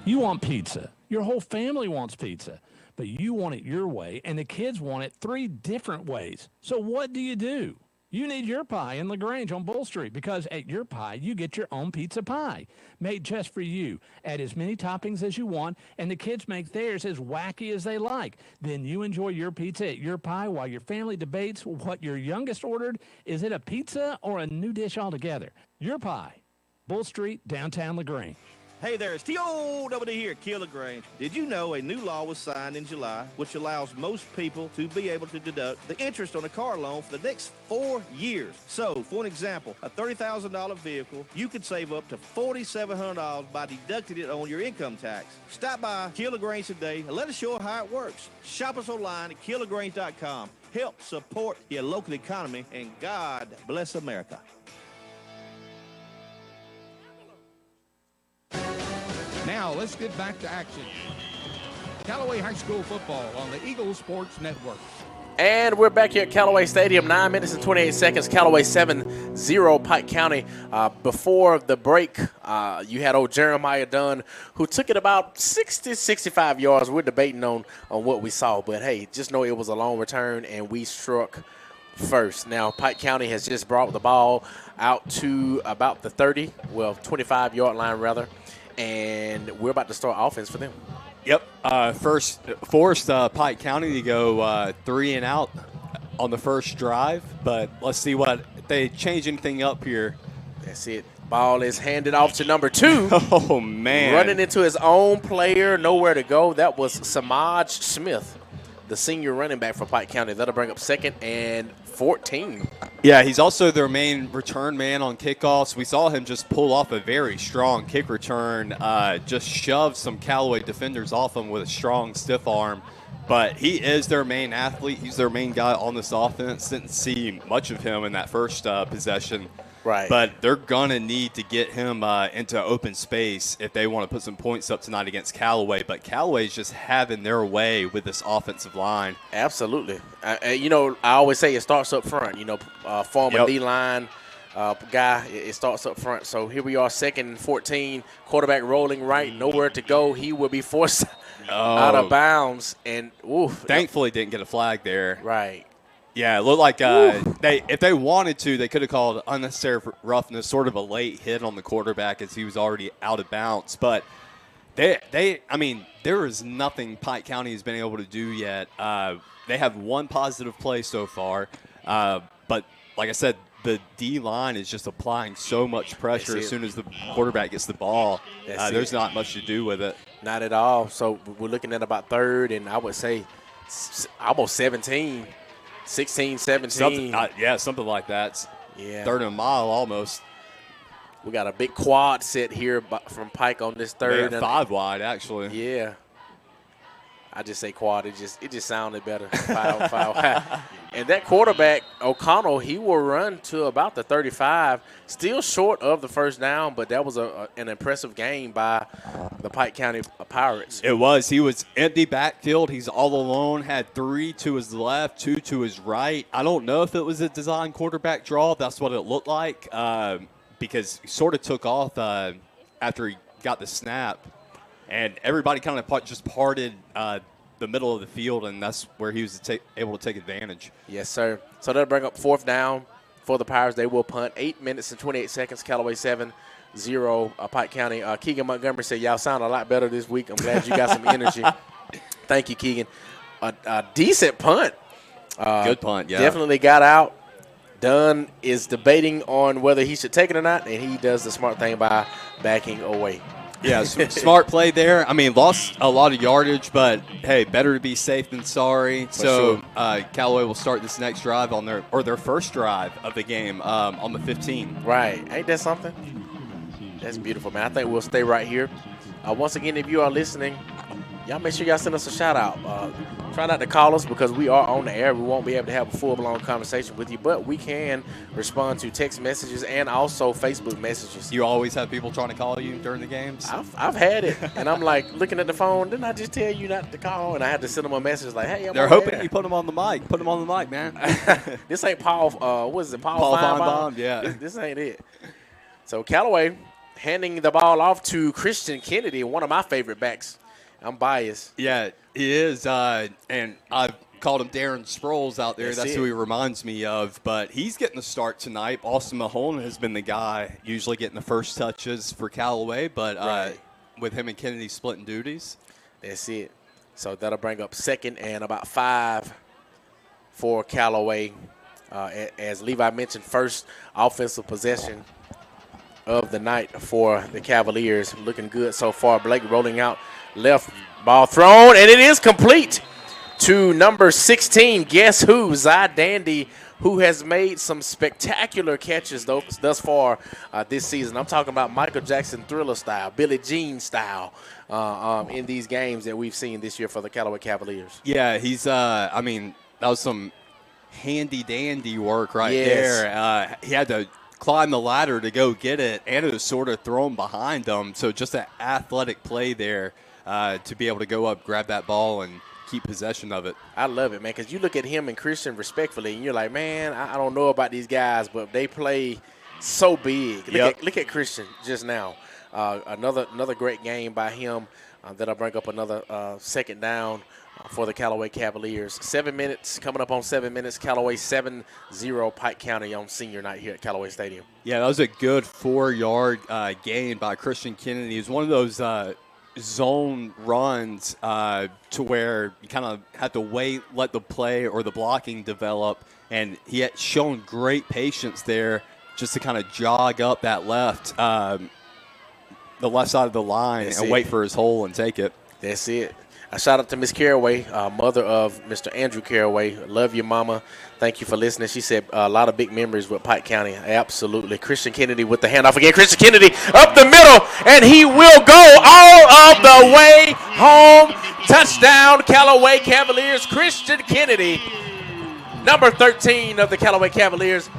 You want pizza. Your whole family wants pizza, but you want it your way, and the kids want it 3 different ways. So what do? You need Your Pie in LaGrange on Bull Street, because at Your Pie, you get your own pizza pie made just for you. Add as many toppings as you want, and the kids make theirs as wacky as they like. Then you enjoy your pizza at Your Pie while your family debates what your youngest ordered. Is it a pizza or a new dish altogether? Your Pie, Bull Street, downtown LaGrange. Hey there, it's T.O.W. here, Kill LaGrange. Did you know a new law was signed in July which allows most people to be able to deduct the interest on a car loan for the next 4 years? So, for an example, a $30,000 vehicle, you could save up to $4,700 by deducting it on your income tax. Stop by Kill LaGrange today and let us show you how it works. Shop us online at killlagrange.com. Help support your local economy, and God bless America. Now, let's get back to action. Callaway High School football on the Eagle Sports Network. And we're back here at Callaway Stadium, 9 minutes and 28 seconds. Callaway 7-0 Pike County. Before the break, you had old Jeremiah Dunn, who took it about 60, 65 yards. We're debating on what we saw. But, hey, just know it was a long return, and we struck first. Now, Pike County has just brought the ball out to about the 25-yard line, rather. And we're about to start offense for them. Yep. Forced Pike County to go 3 and out on the first drive, but let's see what if they change anything up here. That's it. Ball is handed off to number 2. Oh, man. Running into his own player, nowhere to go. That was Samaj Smith, the senior running back for Pike County. That'll bring up 2nd and 14. Yeah, he's also their main return man on kickoffs. We saw him just pull off a very strong kick return, just shove some Callaway defenders off him with a strong, stiff arm. But he is their main athlete. He's their main guy on this offense. Didn't see much of him in that first possession. Right. But they're going to need to get him into open space if they want to put some points up tonight against Callaway. But Callaway's just having their way with this offensive line. Absolutely. I always say it starts up front. Former D-line guy, it starts up front. So here we are, 2nd and 14. Quarterback rolling right, nowhere to go. He will be forced out of bounds. And thankfully didn't get a flag there. Right. Yeah, it looked like if they wanted to, they could have called unnecessary roughness, sort of a late hit on the quarterback as he was already out of bounds. But there is nothing Pike County has been able to do yet. They have one positive play so far, but like I said, the D-line is just applying so much pressure as soon as the quarterback gets the ball. There's not much to do with it. Not at all. So we're looking at about 3rd, and I would say almost 17. 16, 17. Something like that. Yeah. 3rd and a mile almost. We got a big quad set here from Pike on this 3rd. And 5 wide, actually. Yeah. I just say quad. It just sounded better. 5 wide. And that quarterback, O'Connell, he will run to about the 35. Still short of the first down, but that was an impressive game by the Pike County Pirates. It was. He was empty backfield. He's all alone, had 3 to his left, 2 to his right. I don't know if it was a design quarterback draw. That's what it looked like because he sort of took off after he got the snap. And everybody kind of just parted the middle of the field, and that's where he was able to take advantage. Yes, sir. So that'll bring up 4th down for the Pirates. They will punt. 8 minutes and 28 seconds. Callaway 7-0. Pike County. Keegan Montgomery said, y'all sound a lot better this week. I'm glad you got some energy. Thank you, Keegan. A decent punt. Good punt, yeah. Definitely got out. Dunn is debating on whether he should take it or not, and he does the smart thing by backing away. Yeah, smart play there. I mean, lost a lot of yardage, but, hey, better to be safe than sorry. So Callaway will start this next drive on their first drive of the game on the 15. Right. Ain't that something? That's beautiful, man. I think we'll stay right here. Once again, if you are listening, y'all make sure y'all send us a shout-out. Try not to call us because we are on the air. We won't be able to have a full-blown conversation with you, but we can respond to text messages and also Facebook messages. You always have people trying to call you during the games? I've had it, and I'm like looking at the phone. Didn't I just tell you not to call? And I had to send them a message like, hey, they're hoping you put them on the mic. Put them on the mic, man. This ain't Paul, what is it, Paul Feinbaum? Yeah. This ain't it. So Callaway handing the ball off to Christian Kennedy, one of my favorite backs. I'm biased. Yeah, he is, and I've called him Darren Sproles out there. That's who he reminds me of. But he's getting the start tonight. Austin Mahone has been the guy usually getting the first touches for Callaway, but with him and Kennedy splitting duties. That's it. So that'll bring up 2nd and about 5 for Callaway. As Levi mentioned, first offensive possession of the night for the Cavaliers. Looking good so far. Blake rolling out left, ball thrown, and it is complete to number 16. Guess who? Zy Dandy, who has made some spectacular catches thus far this season. I'm talking about Michael Jackson Thriller style, Billie Jean style in these games that we've seen this year for the Callaway Cavaliers. Yeah, he's, that was some handy-dandy work there. He had to climb the ladder to go get it, and it was sort of thrown behind him. So just an athletic play there to be able to go up, grab that ball, and keep possession of it. I love it, man, because you look at him and Christian respectfully, and you're like, man, I don't know about these guys, but they play so big. Look at Christian just now. Another great game by him. That'll bring up another 2nd down for the Callaway Cavaliers. 7 minutes, coming up on 7 minutes. Callaway 7-0 Pike County on senior night here at Callaway Stadium. Yeah, that was a good 4-yard gain by Christian Kennedy. It was one of those zone runs to where you kind of have to wait, let the play or the blocking develop. And he had shown great patience there just to kind of jog up that the left side of the line and wait for his hole and take it. That's it. A shout out to Miss Caraway, mother of Mr. Andrew Caraway. Love you, Mama. Thank you for listening. She said a lot of big memories with Pike County. Absolutely. Christian Kennedy with the handoff again. Christian Kennedy up the middle, and he will go all of the way home. Touchdown, Callaway Cavaliers. Christian Kennedy, number 13 of the Callaway Cavaliers.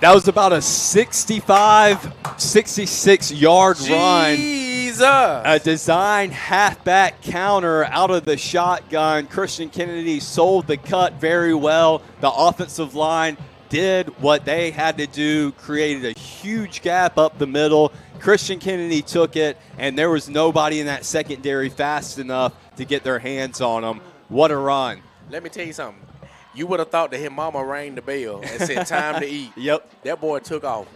That was about a 65, 66-yard run. Jesus. A design halfback counter out of the shotgun. Christian Kennedy sold the cut very well. The offensive line did what they had to do, created a huge gap up the middle. Christian Kennedy took it, and there was nobody in that secondary fast enough to get their hands on him. What a run. Let me tell you something. You would have thought that his mama rang the bell and said, time to eat. Yep. That boy took off.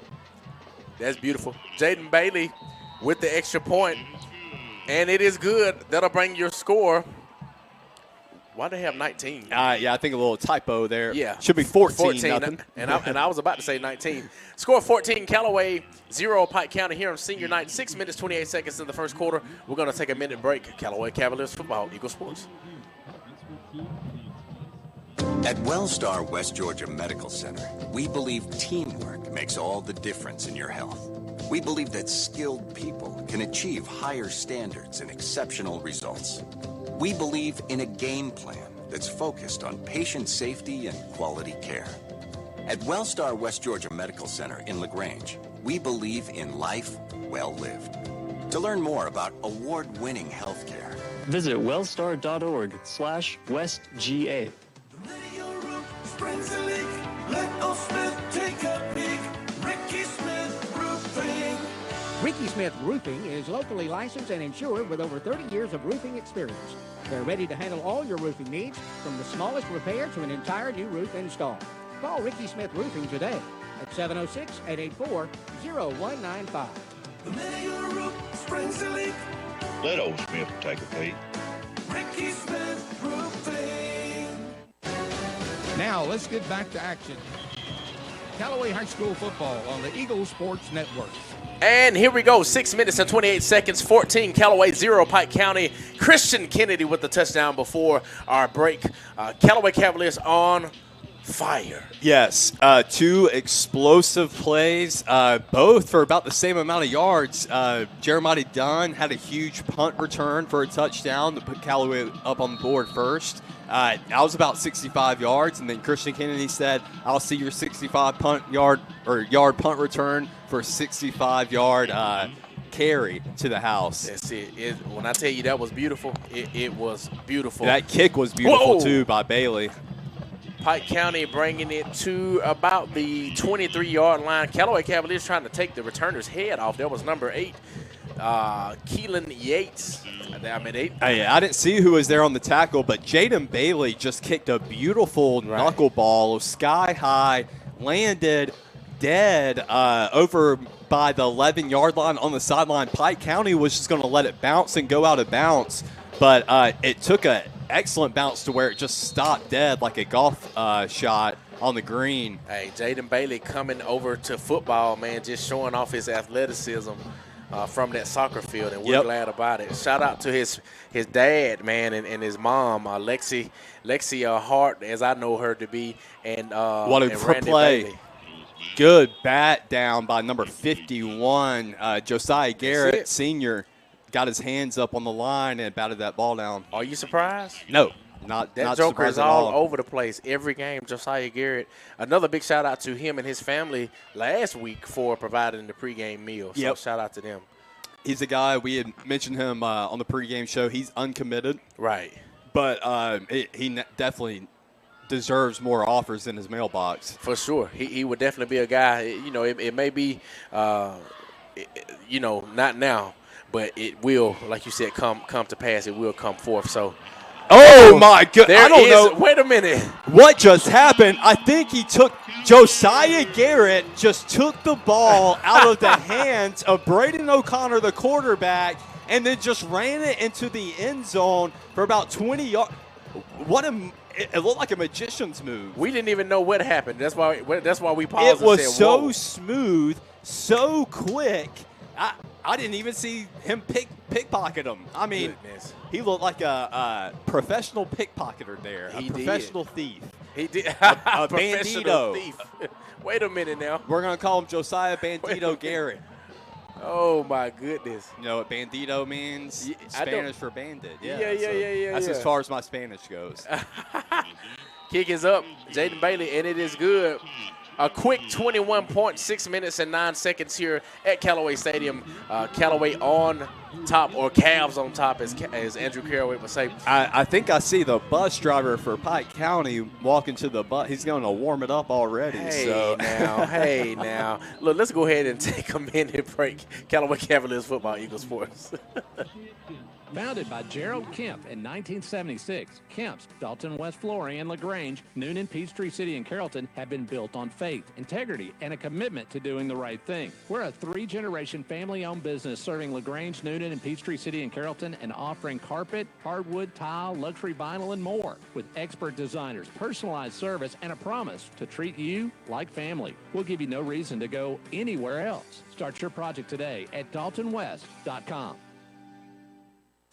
That's beautiful. Jaden Bailey with the extra point, and it is good. That'll bring your score. Why do they have 19? Yeah, I think a little typo there. Yeah. Should be 14 nothing. And I was about to say 19. Score 14, Callaway 0, Pike County here on senior night. 6 minutes, 28 seconds in the first quarter. We're going to take a minute break. Callaway Cavaliers football, Eagle Sports. At Wellstar West Georgia Medical Center, we believe teamwork makes all the difference in your health. We believe that skilled people can achieve higher standards and exceptional results. We believe in a game plan that's focused on patient safety and quality care. At Wellstar West Georgia Medical Center in LaGrange, we believe in life well lived. To learn more about award-winning healthcare, visit wellstar.org/westga. Springs a leak. Let O. Smith take a peek. Ricky Smith Roofing. Ricky Smith Roofing is locally licensed and insured with over 30 years of roofing experience. They're ready to handle all your roofing needs, from the smallest repair to an entire new roof install. Call Ricky Smith Roofing today at 706-884-0195. The minute your roof springs a leak. Let O. Smith take a peek. Ricky Smith Roofing. Now, let's get back to action. Callaway High School football on the Eagle Sports Network. And here we go, 6 minutes and 28 seconds, 14, Callaway 0, Pike County. Christian Kennedy with the touchdown before our break. Callaway Cavaliers on fire. Yes, two explosive plays, both for about the same amount of yards. Jeremiah Dunn had a huge punt return for a touchdown to put Callaway up on the board first. I was about 65 yards, and then Christian Kennedy said, I'll see your 65 yard punt return for 65-yard carry to the house. That's it. When I tell you that was beautiful, it was beautiful. That kick was beautiful, too, by Bailey. Pike County bringing it to about the 23-yard line. Callaway Cavaliers trying to take the returner's head off. That was number 8, Keelan Yates. I didn't see who was there on the tackle, but Jaden Bailey just kicked a beautiful knuckleball sky high, landed dead over by the 11-yard line on the sideline. Pike County was just going to let it bounce and go out of bounds, but it took an excellent bounce to where it just stopped dead like a golf shot on the green. Hey, Jaden Bailey coming over to football, man, just showing off his athleticism from that soccer field, and we're glad about it. Shout out to his dad, man, and his mom, Lexi Hart, as I know her to be, and what a Randy play. Bailey. Good bat down by number 51, Josiah Garrett, senior. Got his hands up on the line and batted that ball down. Are you surprised? No, not That not joker is surprised at all over the place every game. Josiah Garrett. Another big shout out to him and his family last week for providing the pregame meal. So shout out to them. He's a guy, we had mentioned him on the pregame show. He's uncommitted. Right. But he definitely deserves more offers in his mailbox. For sure. He would definitely be a guy, it may be, not now, but it will, like you said, come to pass. It will come forth. So, my goodness. I don't know. Wait a minute. What just happened? I think Josiah Garrett just took the ball out of the hands of Braden O'Connor, the quarterback, and then just ran it into the end zone for about 20 yards. It looked like a magician's move. We didn't even know what happened. That's why we paused. It was and said, so whoa. smooth, so quick. I didn't even see him pickpocket him. I mean, he looked like a professional pickpocketer there, a professional thief. He did. A Professional bandito. thief. Wait a minute now. We're going to call him Josiah Bandito Garrett. Oh, my goodness. You know what bandito means? Spanish for bandit. Yeah, Yeah. That's as far as my Spanish goes. Kick is up. Jaden Bailey, and it is good. A quick 21.6 minutes and 9 seconds here at Callaway Stadium. Callaway on top, or Cavs on top, as Andrew Carraway would say. I think I see the bus driver for Pike County walking to the bus. He's going to warm it up already. Hey now. Look, let's go ahead and take a minute break. Callaway Cavaliers football, Eagle Sports. Founded by Gerald Kemp in 1976, Kemp's, Dalton West Flooring, and LaGrange, Noonan, Peachtree City, and Carrollton have been built on faith, integrity, and a commitment to doing the right thing. We're a 3-generation family-owned business serving LaGrange, Noonan, and Peachtree City, and Carrollton, and offering carpet, hardwood, tile, luxury vinyl, and more. With expert designers, personalized service, and a promise to treat you like family. We'll give you no reason to go anywhere else. Start your project today at daltonwest.com.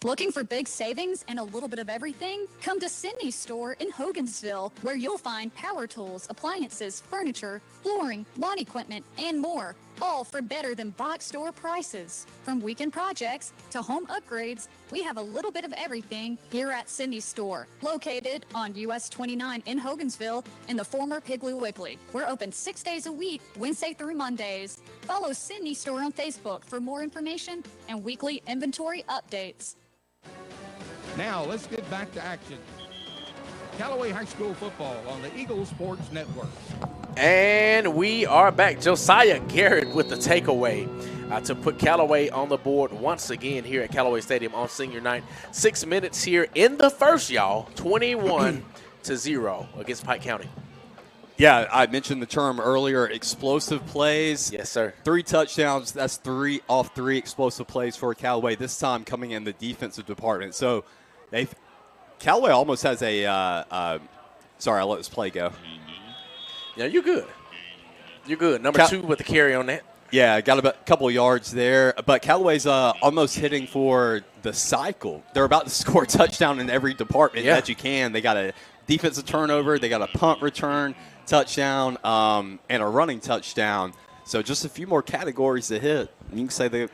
Looking for big savings and a little bit of everything? Come to Sydney's store in Hogansville, where you'll find power tools, appliances, furniture, flooring, lawn equipment, and more, all for better than box store prices. From weekend projects to home upgrades, we have a little bit of everything here at Sydney's store, located on US 29 in Hogansville in the former Piggly Wiggly. We're open 6 days a week, Wednesday through Mondays. Follow Sydney Store on Facebook for more information and weekly inventory updates. Now, let's get back to action. Callaway High School football on the Eagle Sports Network. And we are back. Josiah Garrett with the takeaway to put Callaway on the board once again here at Callaway Stadium on senior night. 6 minutes here in the first, y'all. 21-0 against Pike County. Yeah, I mentioned the term earlier, explosive plays. Yes, sir. 3 touchdowns. That's 3 off 3 explosive plays for Callaway, this time coming in the defensive department. So Callaway almost has a sorry, I'll let this play go. Yeah, you're good. You're good. Number 2 with the carry on that. Yeah, got a couple of yards there. But Callaway's almost hitting for the cycle. They're about to score a touchdown in every department that you can. They got a defensive turnover. They got a punt return touchdown and a running touchdown. So just a few more categories to hit. You can say they've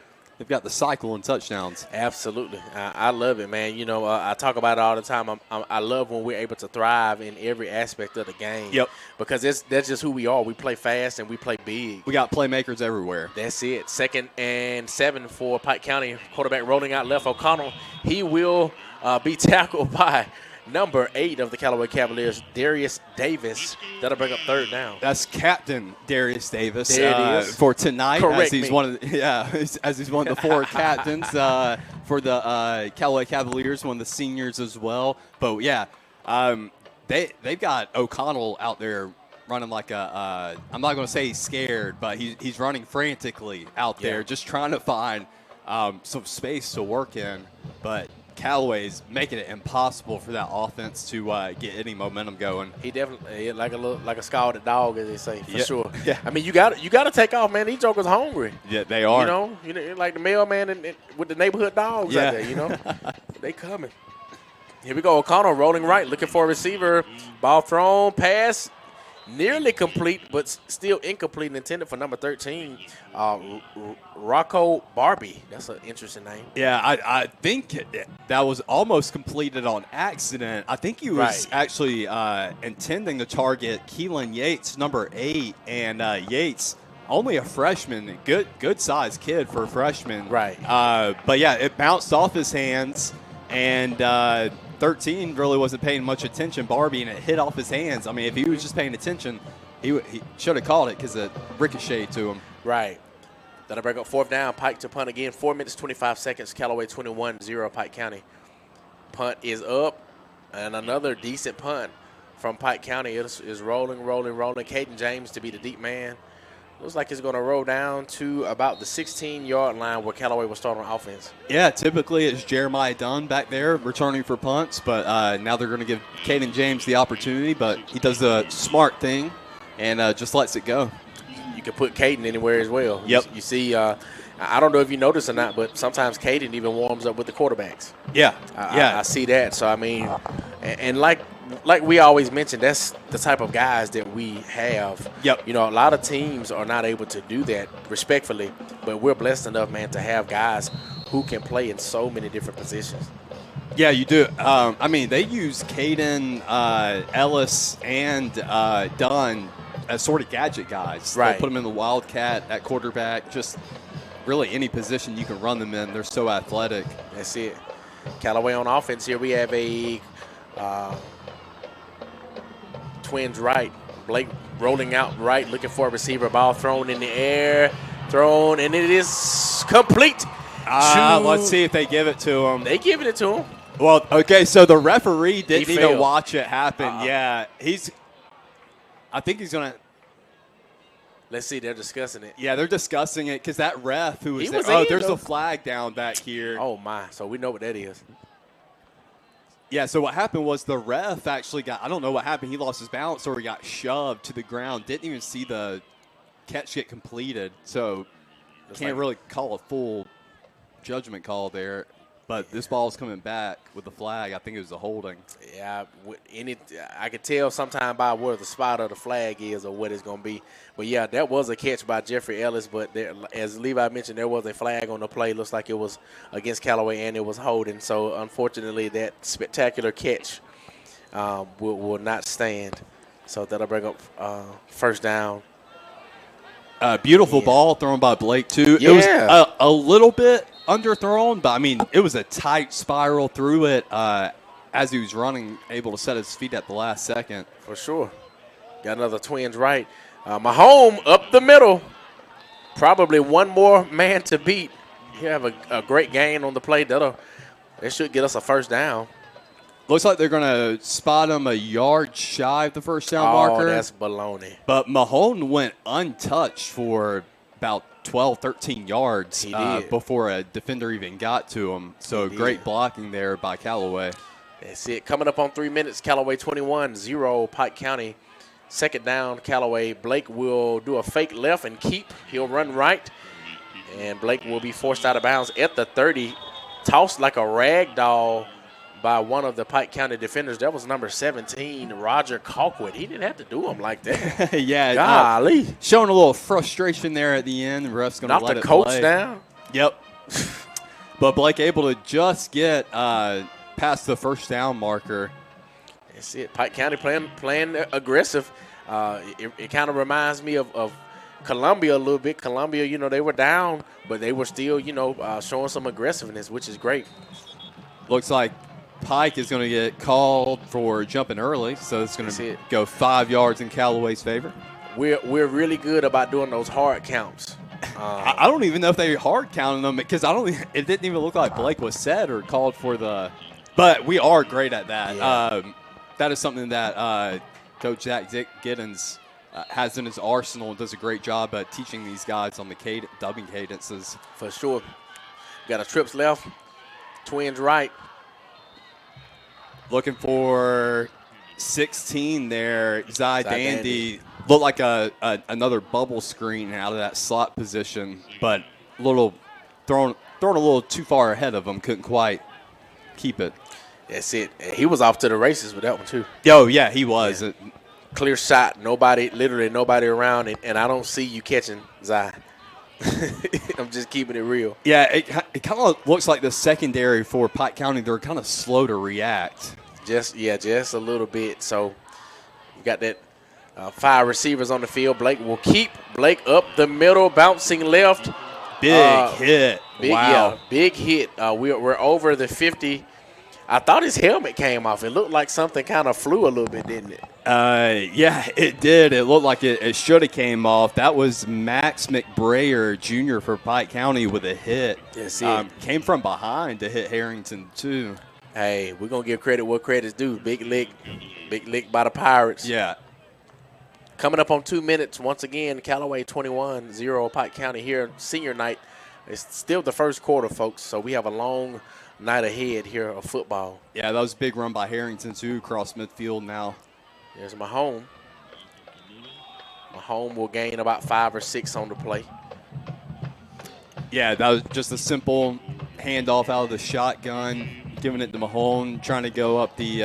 got the cycle and touchdowns. Absolutely. I love it, man. You know, I talk about it all the time. I love when we're able to thrive in every aspect of the game. Yep. Because that's just who we are. We play fast and we play big. We got playmakers everywhere. That's it. 2nd and 7 for Pike County. Quarterback rolling out left. O'Connell, he will be tackled by number 8 of the Callaway Cavaliers, Darius Davis. That'll bring up 3rd down. That's Captain Darius Davis There it is. for tonight. Correct as he's me. one of as he's one of the 4 captains for the Callaway Cavaliers, one of the seniors as well. But yeah, they've got O'Connell out there running like I'm not going to say he's scared, but he's running frantically out there, just trying to find some space to work in. But Callaway's making it impossible for that offense to get any momentum going. He definitely like a scalded dog, as they say, for sure. Yeah. I mean, you got to take off, man. These jokers hungry. Yeah, they are. You know, like the mailman and with the neighborhood dogs out there. You know, they coming. Here we go. O'Connell rolling right, looking for a receiver. Ball thrown, pass. Nearly complete, but still incomplete, intended for number 13, Rocco Barbie. That's an interesting name. Yeah, I think that was almost completed on accident. I think he was actually intending to target Keelan Yates, number 8, and Yates, only a freshman, good-sized kid for a freshman. Right. But, yeah, it bounced off his hands, and 13 really wasn't paying much attention, Barbie, and it hit off his hands. I mean, if he was just paying attention, he should have caught it because it ricocheted to him. Right. That'll break up 4th down. Pike to punt again. 4 minutes, 25 seconds. Callaway 21-0, Pike County. Punt is up, and another decent punt from Pike County. It is rolling. Caden James to be the deep man. Looks like it's going to roll down to about the 16-yard line where Callaway will start on offense. Yeah, typically it's Jeremiah Dunn back there returning for punts, but now they're going to give Caden James the opportunity, but he does the smart thing and just lets it go. You can put Caden anywhere as well. Yep. You see, I don't know if you notice or not, but sometimes Caden even warms up with the quarterbacks. Yeah, I see that. So, I mean, and like we always mention, that's the type of guys that we have. Yep. You know, a lot of teams are not able to do that respectfully, but we're blessed enough, man, to have guys who can play in so many different positions. Yeah, you do. I mean, they use Caden, Ellis, and Dunn as sort of gadget guys. Right. They put them in the Wildcat at quarterback, just really any position you can run them in. They're so athletic. That's it. Callaway on offense here. We have a Twins right. Blake rolling out right, looking for a receiver. Ball thrown in the air. Thrown, and it is complete. Let's see if they give it to him. They giving it to him. Well, okay, so the referee didn't even failed. watch it happen. Yeah, I think he's going to. Let's see, they're discussing it. Yeah, they're discussing it because that ref who was He there. was in, There's though. a flag down back here. Oh, my. So we know what that is. Yeah, so what happened was the ref actually I don't know what happened. He lost his balance or he got shoved to the ground. Didn't even see the catch get completed. So can't really call a full judgment call there. But this ball's coming back with the flag. I think it was a holding. Yeah, I could tell sometime by where the spot of the flag is or what it's going to be. But, yeah, that was a catch by Jeffrey Ellis. But as Levi mentioned, there was a flag on the play. Looks like it was against Callaway, and it was holding. So, unfortunately, that spectacular catch will not stand. So, that'll bring up first down. Beautiful ball thrown by Blake, too. Yeah. It was a little bit underthrown, but, I mean, it was a tight spiral through it as he was running, able to set his feet at the last second. For sure. Got another Twins right. Mahomes up the middle. Probably one more man to beat. You have a great gain on the play. That should get us a first down. Looks like they're going to spot him a yard shy of the first down marker. Oh, that's baloney. But Mahone went untouched for about 12, 13 yards before a defender even got to him. So great blocking there by Callaway. That's it. Coming up on 3 minutes, Callaway 21-0, Pike County. Second down, Callaway. Blake will do a fake left and keep. He'll run right. And Blake will be forced out of bounds at the 30. Tossed like a rag doll by one of the Pike County defenders. That was number 17, Roger Colquitt. He didn't have to do him like that. Yeah. Golly. Showing a little frustration there at the end. The ref's going to let it play. Knocked the coach down? Yep. But Blake able to just get past the first down marker. That's it. Pike County playing aggressive. It kind of reminds me of Columbia a little bit. Columbia, they were down, but they were still, showing some aggressiveness, which is great. Looks like Pike is going to get called for jumping early, so it's going to go 5 yards in Callaway's favor. We're really good about doing those hard counts. I don't even know if they hard counted them because it didn't even look like Blake was set or called for the. But we are great at that. Yeah. That is something that Coach Zach Giddens has in his arsenal and does a great job at teaching these guys on the dubbing cadences. For sure. Got a trips left. Twins right. Looking for 16 there. Zai Dandy looked like another bubble screen out of that slot position, but thrown a little too far ahead of him. Couldn't quite keep it. That's it. He was off to the races with that one, too. Oh, yeah, he was. Yeah. Clear shot. Literally nobody around, and I don't see you catching Zai. I'm just keeping it real. Yeah, it kind of looks like the secondary for Pike County, they're kind of slow to react. Just a little bit. So you got that 5 receivers on the field. Blake will keep. Blake up the middle, bouncing left. Big hit. Wow. Yeah, big hit. We're over the 50. I thought his helmet came off. It looked like something kind of flew a little bit, didn't it? Yeah, it did. It looked like it should have came off. That was Max McBrayer Jr. for Pike County with a hit. Yes, it came from behind to hit Harrington, too. Hey, we're going to give credit what credit's due. Big lick by the Pirates. Yeah. Coming up on 2 minutes, once again, Callaway 21-0, Pike County here, senior night. It's still the first quarter, folks, so we have a long night ahead here of football. Yeah, that was a big run by Harrington, too, across midfield now. There's Mahone. Mahone will gain about 5 or 6 on the play. Yeah, that was just a simple handoff out of the shotgun, giving it to Mahone, trying to go up the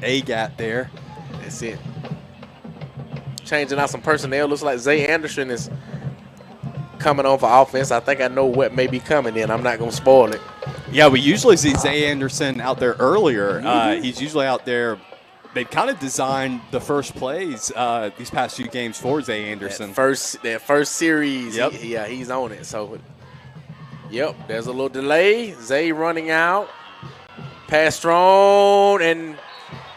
A-gap there. That's it. Changing out some personnel. Looks like Zay Anderson is coming on for offense. I think I know what may be coming in. I'm not going to spoil it. Yeah, we usually see Zay Anderson out there earlier. He's usually out there. They've kind of designed the first plays these past few games for Zay Anderson. That first series, yep. He's on it. So, yep, there's a little delay. Zay running out. Pass thrown and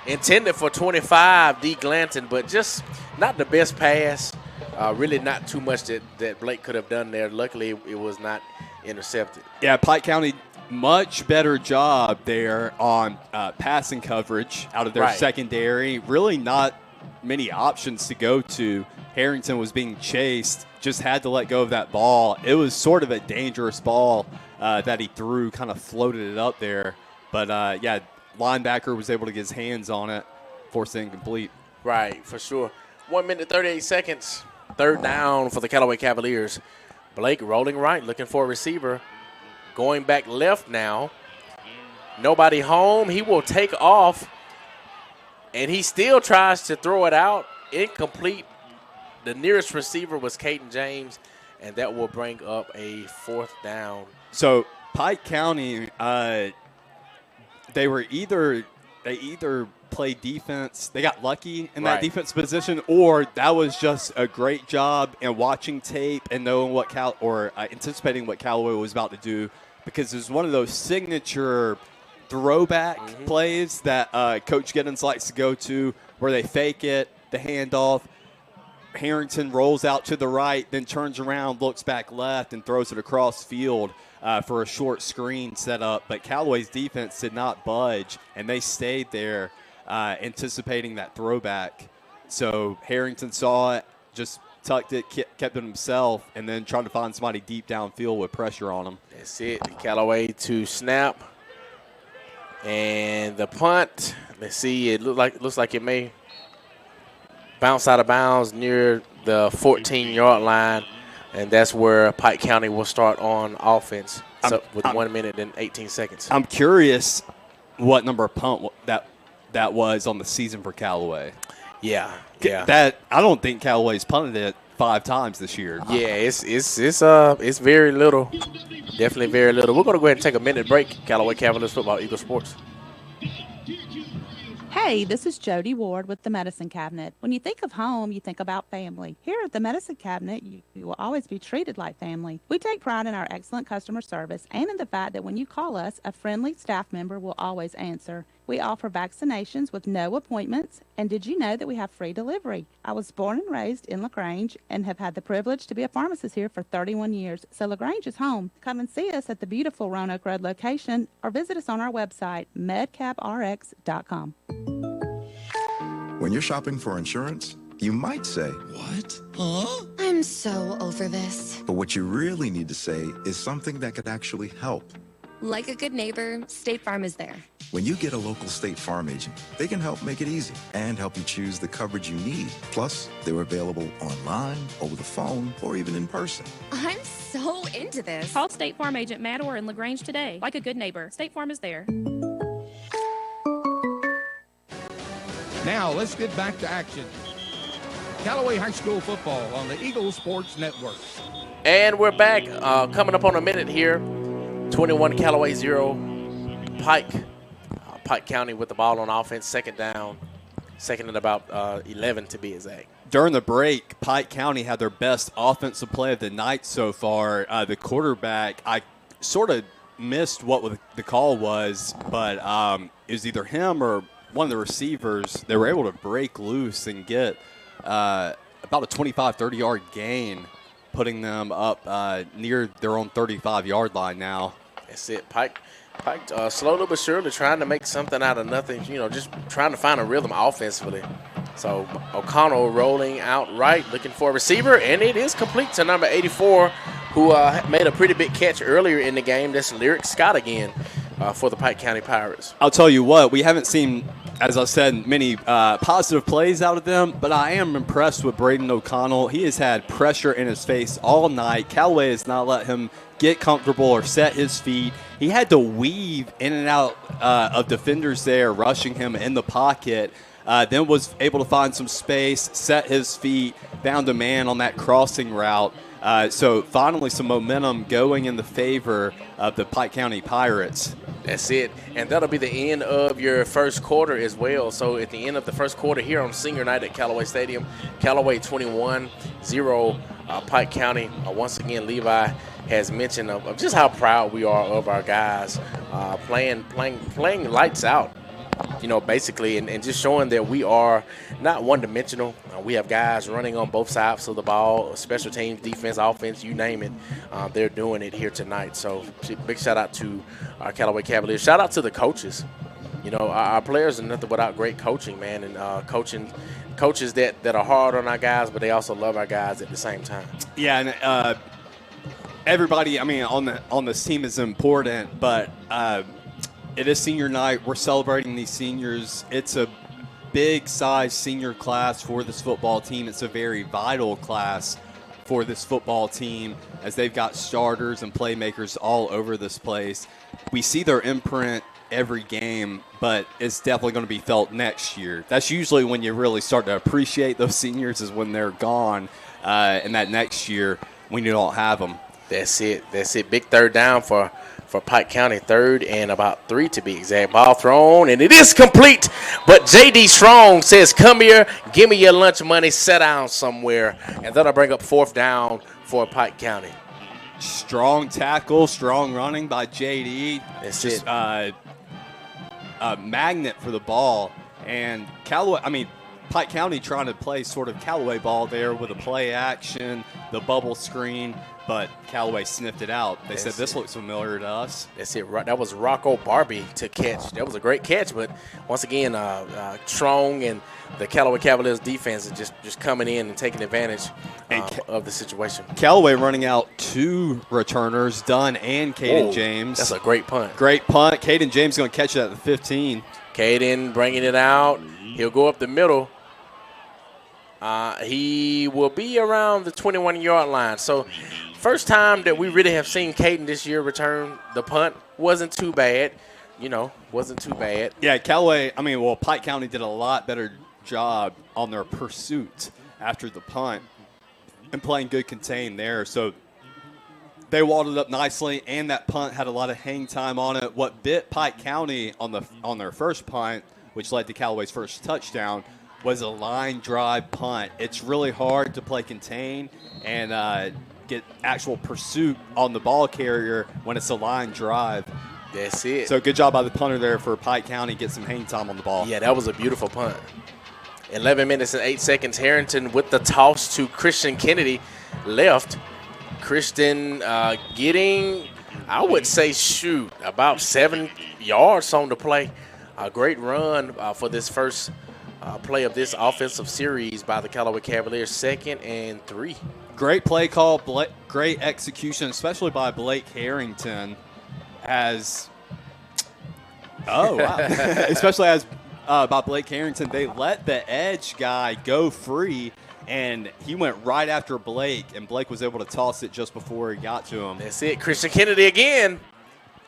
intended for 25, D. Glanton, but just not the best pass. Really not too much that Blake could have done there. Luckily, it was not intercepted. Yeah, Pike County, much better job there on passing coverage out of their secondary. Really not many options to go to. Harrington was being chased, just had to let go of that ball. It was sort of a dangerous ball that he threw, kind of floated it up there. But, yeah, linebacker was able to get his hands on it, forced it incomplete. Right, for sure. 1 minute, 38 seconds. Third down for the Callaway Cavaliers. Blake rolling right, looking for a receiver. Going back left now. Nobody home. He will take off. And he still tries to throw it out. Incomplete. The nearest receiver was Caden James, and that will bring up a 4th down. So Pike County, they either played defense, they got lucky in that defense position, or that was just a great job in watching tape and knowing what anticipating what Callaway was about to do, because it was one of those signature throwback plays that Coach Giddens likes to go to, where they fake it, the handoff. Harrington rolls out to the right, then turns around, looks back left, and throws it across field for a short screen setup. But Callaway's defense did not budge, and they stayed there anticipating that throwback. So Harrington saw it, just tucked it, kept it himself, and then trying to find somebody deep downfield with pressure on him. That's it. Callaway to snap. And the punt, let's see, it looks like it may bounce out of bounds near the 14-yard line, and that's where Pike County will start on offense with 1 minute and 18 seconds. I'm curious what number of punt that was on the season for Callaway. Yeah. That I don't think Callaway's punted it 5 times this year. Yeah, it's very little. Definitely very little. We're going to go ahead and take a minute break. Callaway Cavaliers Football, Eagle Sports. Hey, this is Jody Ward with the Medicine Cabinet. When you think of home, you think about family. Here at the Medicine Cabinet, you will always be treated like family. We take pride in our excellent customer service and in the fact that when you call us, a friendly staff member will always answer. We offer vaccinations with no appointments, and did you know that we have free delivery? I was born and raised in LaGrange and have had the privilege to be a pharmacist here for 31 years, so LaGrange is home. Come and see us at the beautiful Roanoke Road location or visit us on our website, medcaprx.com. When you're shopping for insurance, you might say, "What? Huh?" I'm so over this. But what you really need to say is something that could actually help. Like a good neighbor, State Farm is there. When you get a local State Farm agent, they can help make it easy and help you choose the coverage you need. Plus, they're available online, over the phone, or even in person. I'm so into this. Call State Farm agent Matt Orr in LaGrange today. Like a good neighbor, State Farm is there. Now, let's get back to action. Callaway High School football on the Eagle Sports Network. And we're back. Coming up on a minute here. 21 Callaway 0 Pike. Pike County with the ball on offense. Second down. Second and about 11 to be exact. During the break, Pike County had their best offensive play of the night so far. The quarterback, I sort of missed what the call was, but it was either him or one of the receivers. They were able to break loose and get about a 25, 30-yard gain, putting them up near their own 35-yard line now. That's it. Pike slowly but surely trying to make something out of nothing, just trying to find a rhythm offensively. So O'Connell rolling out right, looking for a receiver, and it is complete to number 84, who made a pretty big catch earlier in the game. That's Lyric Scott again for the Pike County Pirates. I'll tell you what, we haven't seen, as I said, many positive plays out of them, but I am impressed with Braden O'Connell. He has had pressure in his face all night. Callaway has not let him get comfortable or set his feet. He had to weave in and out of defenders there, rushing him in the pocket. Then was able to find some space, set his feet, found a man on that crossing route. So finally some momentum going in the favor of the Pike County Pirates. That's it. And that'll be the end of your first quarter as well. So at the end of the first quarter here on senior night at Callaway Stadium, Callaway 21-0, Pike County. Once again, Levi has mentioned of just how proud we are of our guys playing lights out. Basically, and just showing that we are not one-dimensional. We have guys running on both sides of the ball, special teams, defense, offense, you name it. They're doing it here tonight. So big shout-out to our Callaway Cavaliers. Shout-out to the coaches. Our players are nothing without great coaching, man, and coaches that are hard on our guys, but they also love our guys at the same time. Yeah, and everybody, on this team is important, but it is senior night. We're celebrating these seniors. It's a big-size senior class for this football team. It's a very vital class for this football team as they've got starters and playmakers all over this place. We see their imprint every game, but it's definitely going to be felt next year. That's usually when you really start to appreciate those seniors, is when they're gone, and that next year when you don't have them. That's it. Big third down for Pike County, 3rd and about 3 to be exact. Ball thrown, and it is complete. But J.D. Strong says, come here, give me your lunch money, sit down somewhere. And that'll bring up 4th down for Pike County. Strong tackle, strong running by J.D. That's just it. A magnet for the ball. And Pike County trying to play sort of Callaway ball there with a play action, the bubble screen, but Callaway sniffed it out. They said, this looks familiar to us. That's it. That was Rocco Barbie to catch. That was a great catch, but once again, Strong and the Callaway Cavaliers defense is just coming in and taking advantage of the situation. Callaway running out 2 returners, Dunn and Caden James. That's a great punt. Great punt. Caden James going to catch it at the 15. Caden bringing it out. He'll go up the middle. He will be around the 21-yard line. So first time that we really have seen Caden this year return the punt. Wasn't too bad. Wasn't too bad. Yeah, Callaway, Pike County did a lot better job on their pursuit after the punt and playing good contain there. So they walled it up nicely, and that punt had a lot of hang time on it. What bit Pike County on their first punt, which led to Callaway's first touchdown, was a line drive punt. It's really hard to play contain and get actual pursuit on the ball carrier when it's a line drive. That's it. So good job by the punter there for Pike County, get some hang time on the ball. Yeah, that was a beautiful punt. 11 minutes and 8 seconds. Harrington with the toss to Christian Kennedy left. Christian getting, I would say, about 7 yards on the play. A great run for this first play of this offensive series by the Callaway Cavaliers, 2nd and 3. Great play call, great execution, especially by Blake Harrington. Especially as by Blake Harrington, they let the edge guy go free, and he went right after Blake, and Blake was able to toss it just before he got to him. That's it. Christian Kennedy again.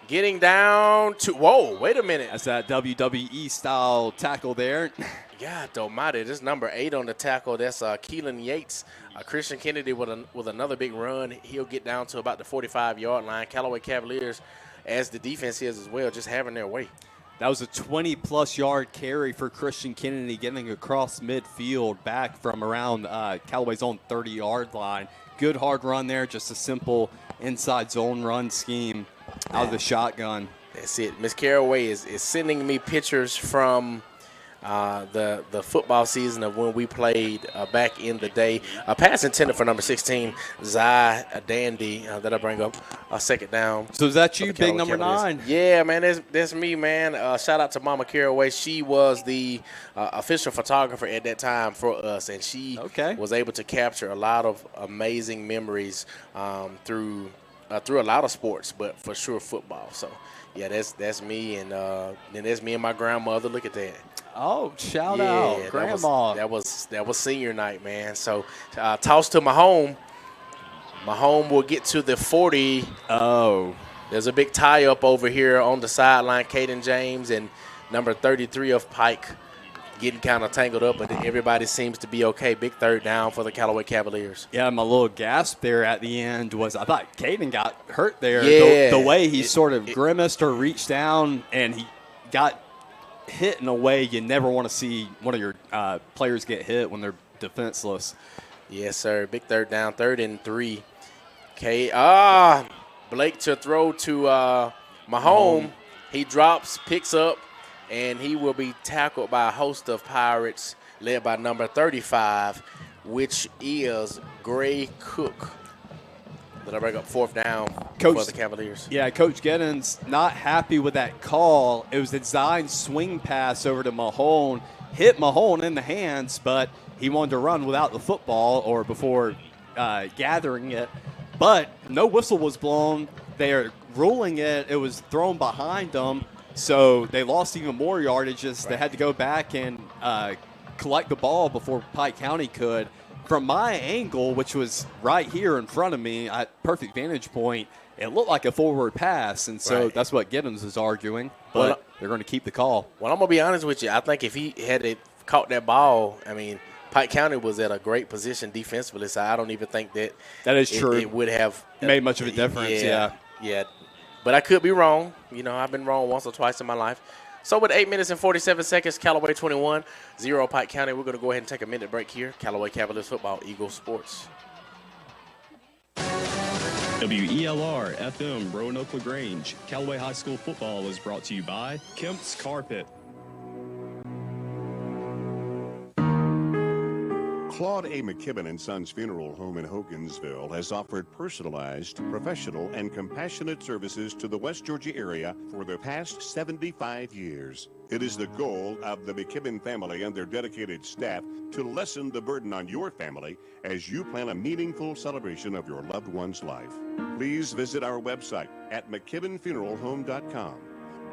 Getting down to, whoa, wait a minute. That's that WWE-style tackle there. God almighty, this number 8 on the tackle, that's Keelan Yates. Christian Kennedy with another big run. He'll get down to about the 45-yard line. Callaway Cavaliers, as the defense is as well, just having their way. That was a 20-plus yard carry for Christian Kennedy, getting across midfield back from around Callaway's own 30-yard line. Good hard run there, just a simple inside zone run scheme out of the shotgun. That's it. Miss Caraway is sending me pictures from the football season of when we played back in the day. A pass intended for number 16, Zai Dandy. That'll bring up a second down. So is that you, big number 9? Yeah, man, that's me, man. Shout out to Mama Caraway. She was the official photographer at that time for us, and she was able to capture a lot of amazing memories through a lot of sports, but for sure football. So, yeah, that's me, and then that's me and my grandmother. Look at that. Oh, shout out, Grandma. That was senior night, man. So, toss to Mahomes. Mahomes will get to the 40. Oh. There's a big tie-up over here on the sideline. Caden James and number 33 of Pike getting kind of tangled up, but everybody seems to be okay. Big third down for the Callaway Cavaliers. Yeah, my little gasp there at the end was I thought Caden got hurt there. Yeah. The way he sort of grimaced or reached down, and he got hit in a way you never want to see one of your players get hit when they're defenseless. Yes, sir. Big third down, 3rd and 3. Blake to throw to Mahomes. He drops, picks up, and he will be tackled by a host of Pirates led by number 35, which is Gray Cook. That'll bring up 4th down for the Cavaliers. Yeah, Coach Giddens not happy with that call. It was a design swing pass over to Mahone. Hit Mahone in the hands, but he wanted to run without the football or before gathering it. But no whistle was blown. They are ruling it. It was thrown behind them. So they lost even more yardages. They had to go back and collect the ball before Pike County could. From my angle, which was right here in front of me at perfect vantage point, it looked like a forward pass, and so that's what Giddens is arguing. But they're going to keep the call. Well, I'm going to be honest with you. I think if he had caught that ball, I mean, Pike County was at a great position defensively, so I don't even think that is true. It would have made much of a difference. Yeah. But I could be wrong. You know, I've been wrong once or twice in my life. So with 8 minutes and 47 seconds, Callaway 21, 0 Pike County. We're going to go ahead and take a minute break here. Callaway Cavaliers football, Eagle Sports. WELR FM Roanoke LaGrange. Callaway High School football is brought to you by Kemp's Carpet. Claude A. McKibben and Sons Funeral Home in Hogansville has offered personalized, professional, and compassionate services to the West Georgia area for the past 75 years. It is the goal of the McKibben family and their dedicated staff to lessen the burden on your family as you plan a meaningful celebration of your loved one's life. Please visit our website at McKibbenFuneralHome.com.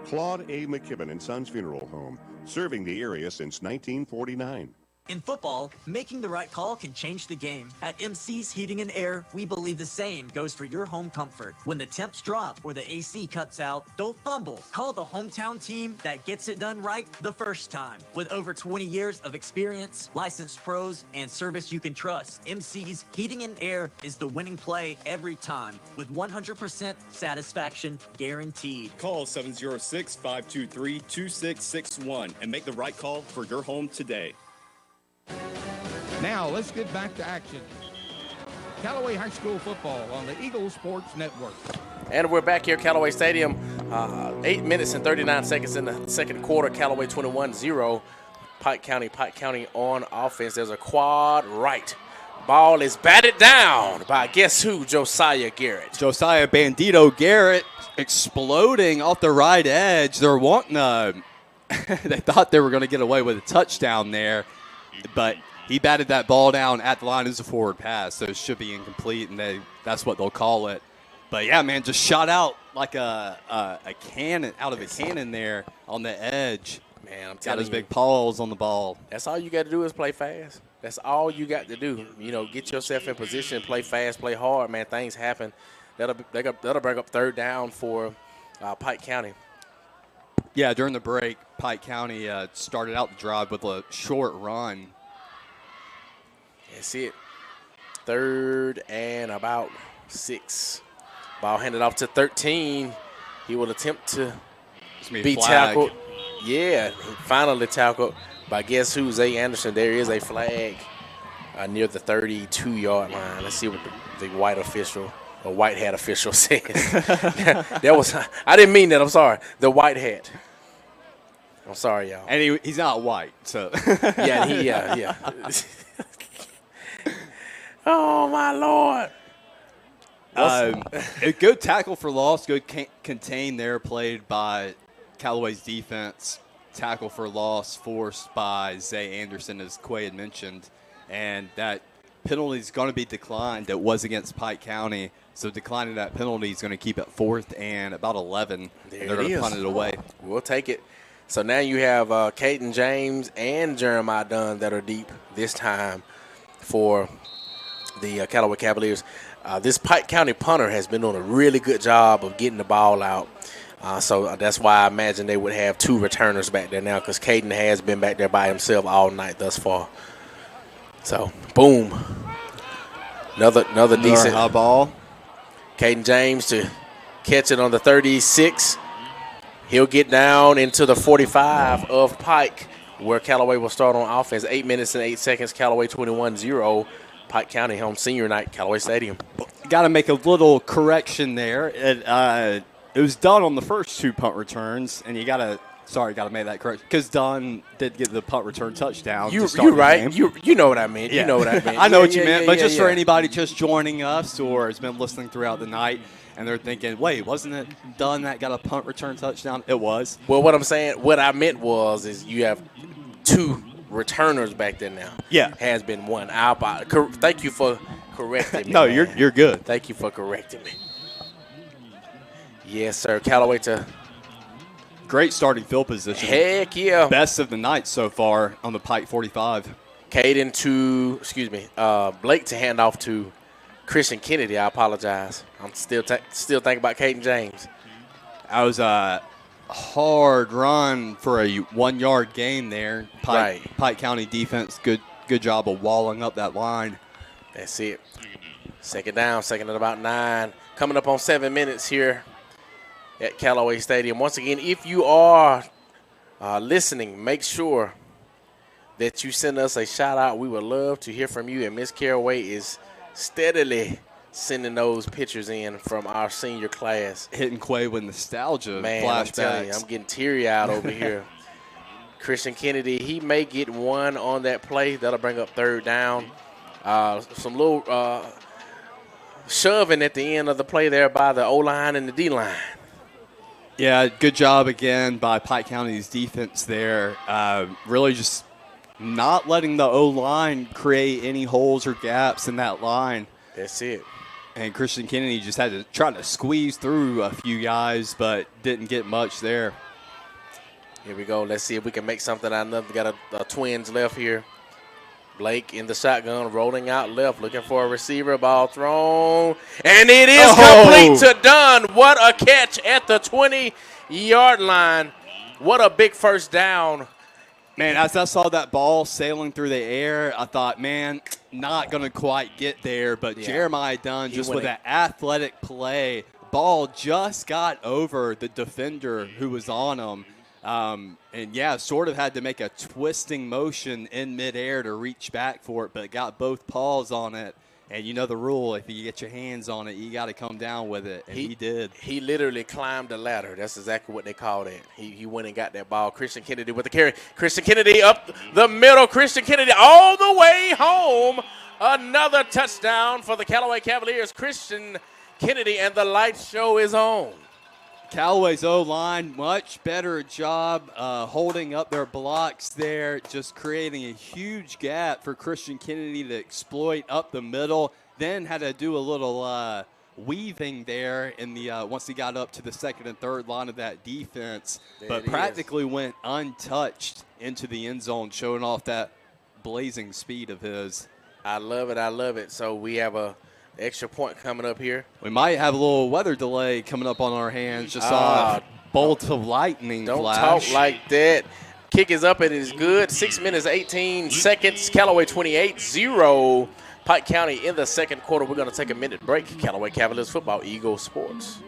Claude A. McKibben and Sons Funeral Home, serving the area since 1949. In football, making the right call can change the game. At MC's Heating and Air, we believe the same goes for your home comfort. When the temps drop or the AC cuts out, don't fumble. Call the hometown team that gets it done right the first time. With over 20 years of experience, licensed pros, and service you can trust, MC's Heating and Air is the winning play every time, with 100% satisfaction guaranteed. Call 706-523-2661 and make the right call for your home today. Now, let's get back to action. Callaway High School football on the Eagle Sports Network. And we're back here at Callaway Stadium. 8 minutes and 39 seconds in the second quarter. Callaway 21-0. Pike County on offense. There's a quad right. Ball is batted down by guess who? Josiah Garrett. Josiah Bandito Garrett exploding off the right edge. They're wanting they thought they were going to get away with a touchdown there, but he batted that ball down at the line as a forward pass, so it should be incomplete, and that's what they'll call it. But, yeah, man, just shot out like a cannon, out of a cannon there on the edge. Man, I'm telling you. Got his big paws on the ball. That's all you got to do is play fast. That's all you got to do. You know, get yourself in position, play fast, play hard, man. Things happen. That'll bring up third down for Pike County. Yeah, during the break, Pike County started out the drive with a short run. That's it. 3rd and about 6. Ball handed off to 13. He will attempt to be tackled. Yeah, he finally tackled by guess who? Zay Anderson. There is a flag near the 32-yard line. Let's see what the white official or white hat official said. I didn't mean that. I'm sorry. The white hat. I'm sorry, y'all. And he's not white, so. yeah. Oh, my Lord. A good tackle for loss, good contain there played by Callaway's defense. Tackle for loss forced by Zay Anderson, as Quay had mentioned. And that penalty is going to be declined. It was against Pike County. So declining that penalty is going to keep it 4th and about 11. There they're going to punt it away. We'll take it. So now you have Caden James and Jeremiah Dunn that are deep this time for the Callaway Cavaliers. This Pike County punter has been doing a really good job of getting the ball out. So that's why I imagine they would have 2 returners back there now, because Caden has been back there by himself all night thus far. So, boom. Another decent high ball. Caden James to catch it on the 36. He'll get down into the 45 of Pike, where Callaway will start on offense. 8 minutes and 8 seconds. Callaway 21-0. Pike County home senior night, Callaway Stadium. Got to make a little correction there. It was done on the first 2 punt returns, and got to make that correction, because Dunn did get the punt return touchdown. You're right. You know what I mean. Yeah. You know what I mean. I know what you meant, but just for anybody just joining us or has been listening throughout the night, and they're thinking, wait, wasn't it Dunn that got a punt return touchdown? It was. Well, what I meant is you have 2 returners back there now. Yeah. Has been 1. Thank you for correcting me. No, man. you're good. Thank you for correcting me. Yes, sir. Callaway to great starting field position. Heck yeah. Best of the night so far on the Pike 45. Blake to hand off to Christian Kennedy. I apologize. I'm still thinking about Caden James. That was a hard run for a 1-yard gain there. Pike County defense, good job of walling up that line. That's it. Second down, second at about 9. Coming up on 7 minutes here at Callaway Stadium. Once again, if you are listening, make sure that you send us a shout-out. We would love to hear from you, and Miss Caraway is steadily sending those pictures in from our senior class. Hitting Quay with nostalgia Man, flashbacks. I'm telling you, I'm getting teary-eyed over here. Christian Kennedy, he may get 1 on that play. That'll bring up 3rd down. Some little shoving at the end of the play there by the O-line and the D-line. Yeah, good job again by Pike County's defense there. Really just not letting the O-line create any holes or gaps in that line. That's it. And Christian Kennedy just had to try to squeeze through a few guys, but didn't get much there. Here we go. Let's see if we can make something out of it. We got a twins left here. Blake in the shotgun, rolling out left, looking for a receiver. Ball thrown. And it is complete to Dunn. What a catch at the 20-yard line. What a big first down. Man, as I saw that ball sailing through the air, I thought, man, not going to quite get there. But Jeremiah Dunn, just with an athletic play, ball just got over the defender who was on him. Sort of had to make a twisting motion in midair to reach back for it, but got both paws on it. And you know the rule, if you get your hands on it, you got to come down with it, and he did. He literally climbed the ladder. That's exactly what they call it. He went and got that ball. Christian Kennedy with the carry. Christian Kennedy up the middle. Christian Kennedy all the way home. Another touchdown for the Callaway Cavaliers. Christian Kennedy, and the light show is on. Callaway's O-line, much better job holding up their blocks there, just creating a huge gap for Christian Kennedy to exploit up the middle. Then had to do a little weaving there in the once he got up to the second and third line of that defense, but practically went untouched into the end zone, showing off that blazing speed of his. I love it. I love it. So we have a extra point coming up here. We might have a little weather delay coming up on our hands. Just saw a bolt of lightning flash. Don't talk like that. Kick is up. It is good. 6 minutes, 18 seconds. Callaway 28-0. Pike County in the second quarter. We're going to take a minute break. Callaway Cavaliers football, Eagle Sports.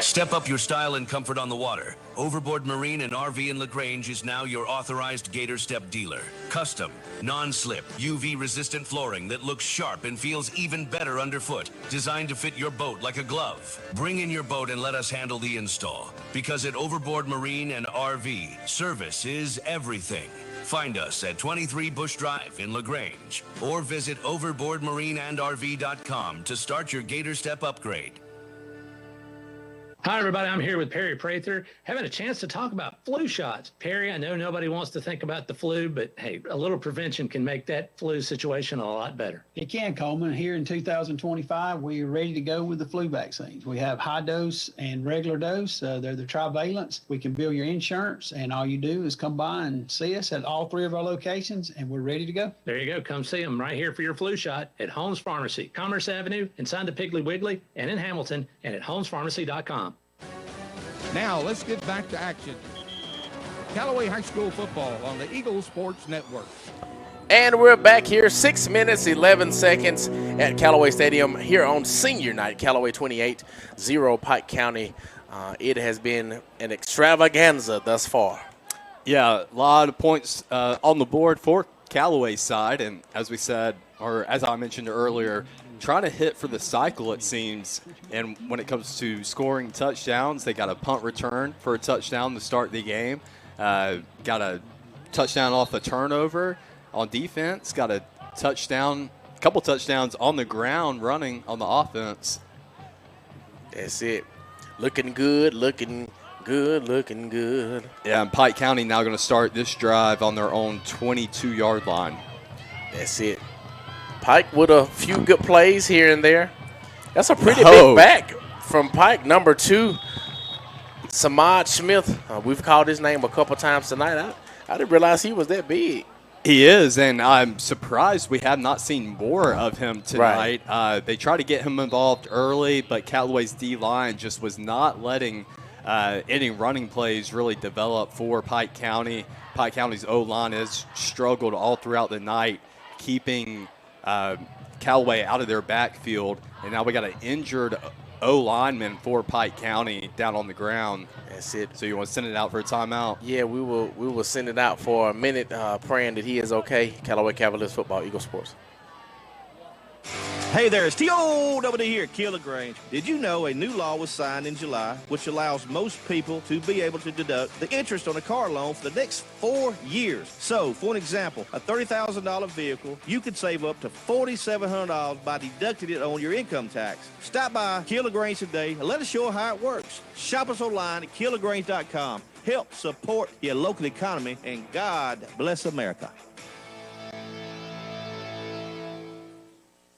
Step up your style and comfort on the water. Overboard Marine and RV in LaGrange is now your authorized Gator Step dealer. Custom, non-slip, UV-resistant flooring that looks sharp and feels even better underfoot. Designed to fit your boat like a glove. Bring in your boat and let us handle the install. Because at Overboard Marine and RV, service is everything. Find us at 23 Bush Drive in LaGrange. Or visit overboardmarineandrv.com to start your Gator Step upgrade. Hi, everybody. I'm here with Perry Prather, having a chance to talk about flu shots. Perry, I know nobody wants to think about the flu, but hey, a little prevention can make that flu situation a lot better. It can, Coleman. Here in 2025, we are ready to go with the flu vaccines. We have high dose and regular dose. They're the trivalents. We can bill your insurance, and all you do is come by and see us at all 3 of our locations, and we're ready to go. There you go. Come see them right here for your flu shot at Holmes Pharmacy, Commerce Avenue, inside the Piggly Wiggly, and in Hamilton, and at holmespharmacy.com. Now, let's get back to action. Callaway High School football on the Eagle Sports Network. And we're back here, 6 minutes, 11 seconds at Callaway Stadium here on senior night, Callaway 28-0 Pike County. It has been an extravaganza thus far. Yeah, a lot of points on the board for Callaway's side. And as we said, or as I mentioned earlier, trying to hit for the cycle, it seems. And when it comes to scoring touchdowns, they got a punt return for a touchdown to start the game. Got a touchdown off a turnover on defense. Got a touchdown, a couple touchdowns on the ground running on the offense. That's it. Looking good, looking good, looking good. Yeah, and Pike County now going to start this drive on their own 22-yard line. That's it. Pike with a few good plays here and there. That's a pretty big back from Pike. Number 2, Samad Smith. We've called his name a couple times tonight. I didn't realize he was that big. He is, and I'm surprised we have not seen more of him tonight. Right. They tried to get him involved early, but Callaway's D-line just was not letting any running plays really develop for Pike County. Pike County's O-line has struggled all throughout the night, keeping Callaway out of their backfield, and now we got an injured O-lineman for Pike County down on the ground. That's it. So you want to send it out for a timeout? Yeah, we will send it out for a minute, praying that he is okay. Callaway Cavaliers football, Eagle Sports. Hey there, it's T.O.W. here at Kill LaGrange. Did you know a new law was signed in July which allows most people to be able to deduct the interest on a car loan for the next 4 years? So, for an example, a $30,000 vehicle, you could save up to $4,700 by deducting it on your income tax. Stop by Kill LaGrange today and let us show you how it works. Shop us online at killlagrange.com. Help support your local economy, and God bless America.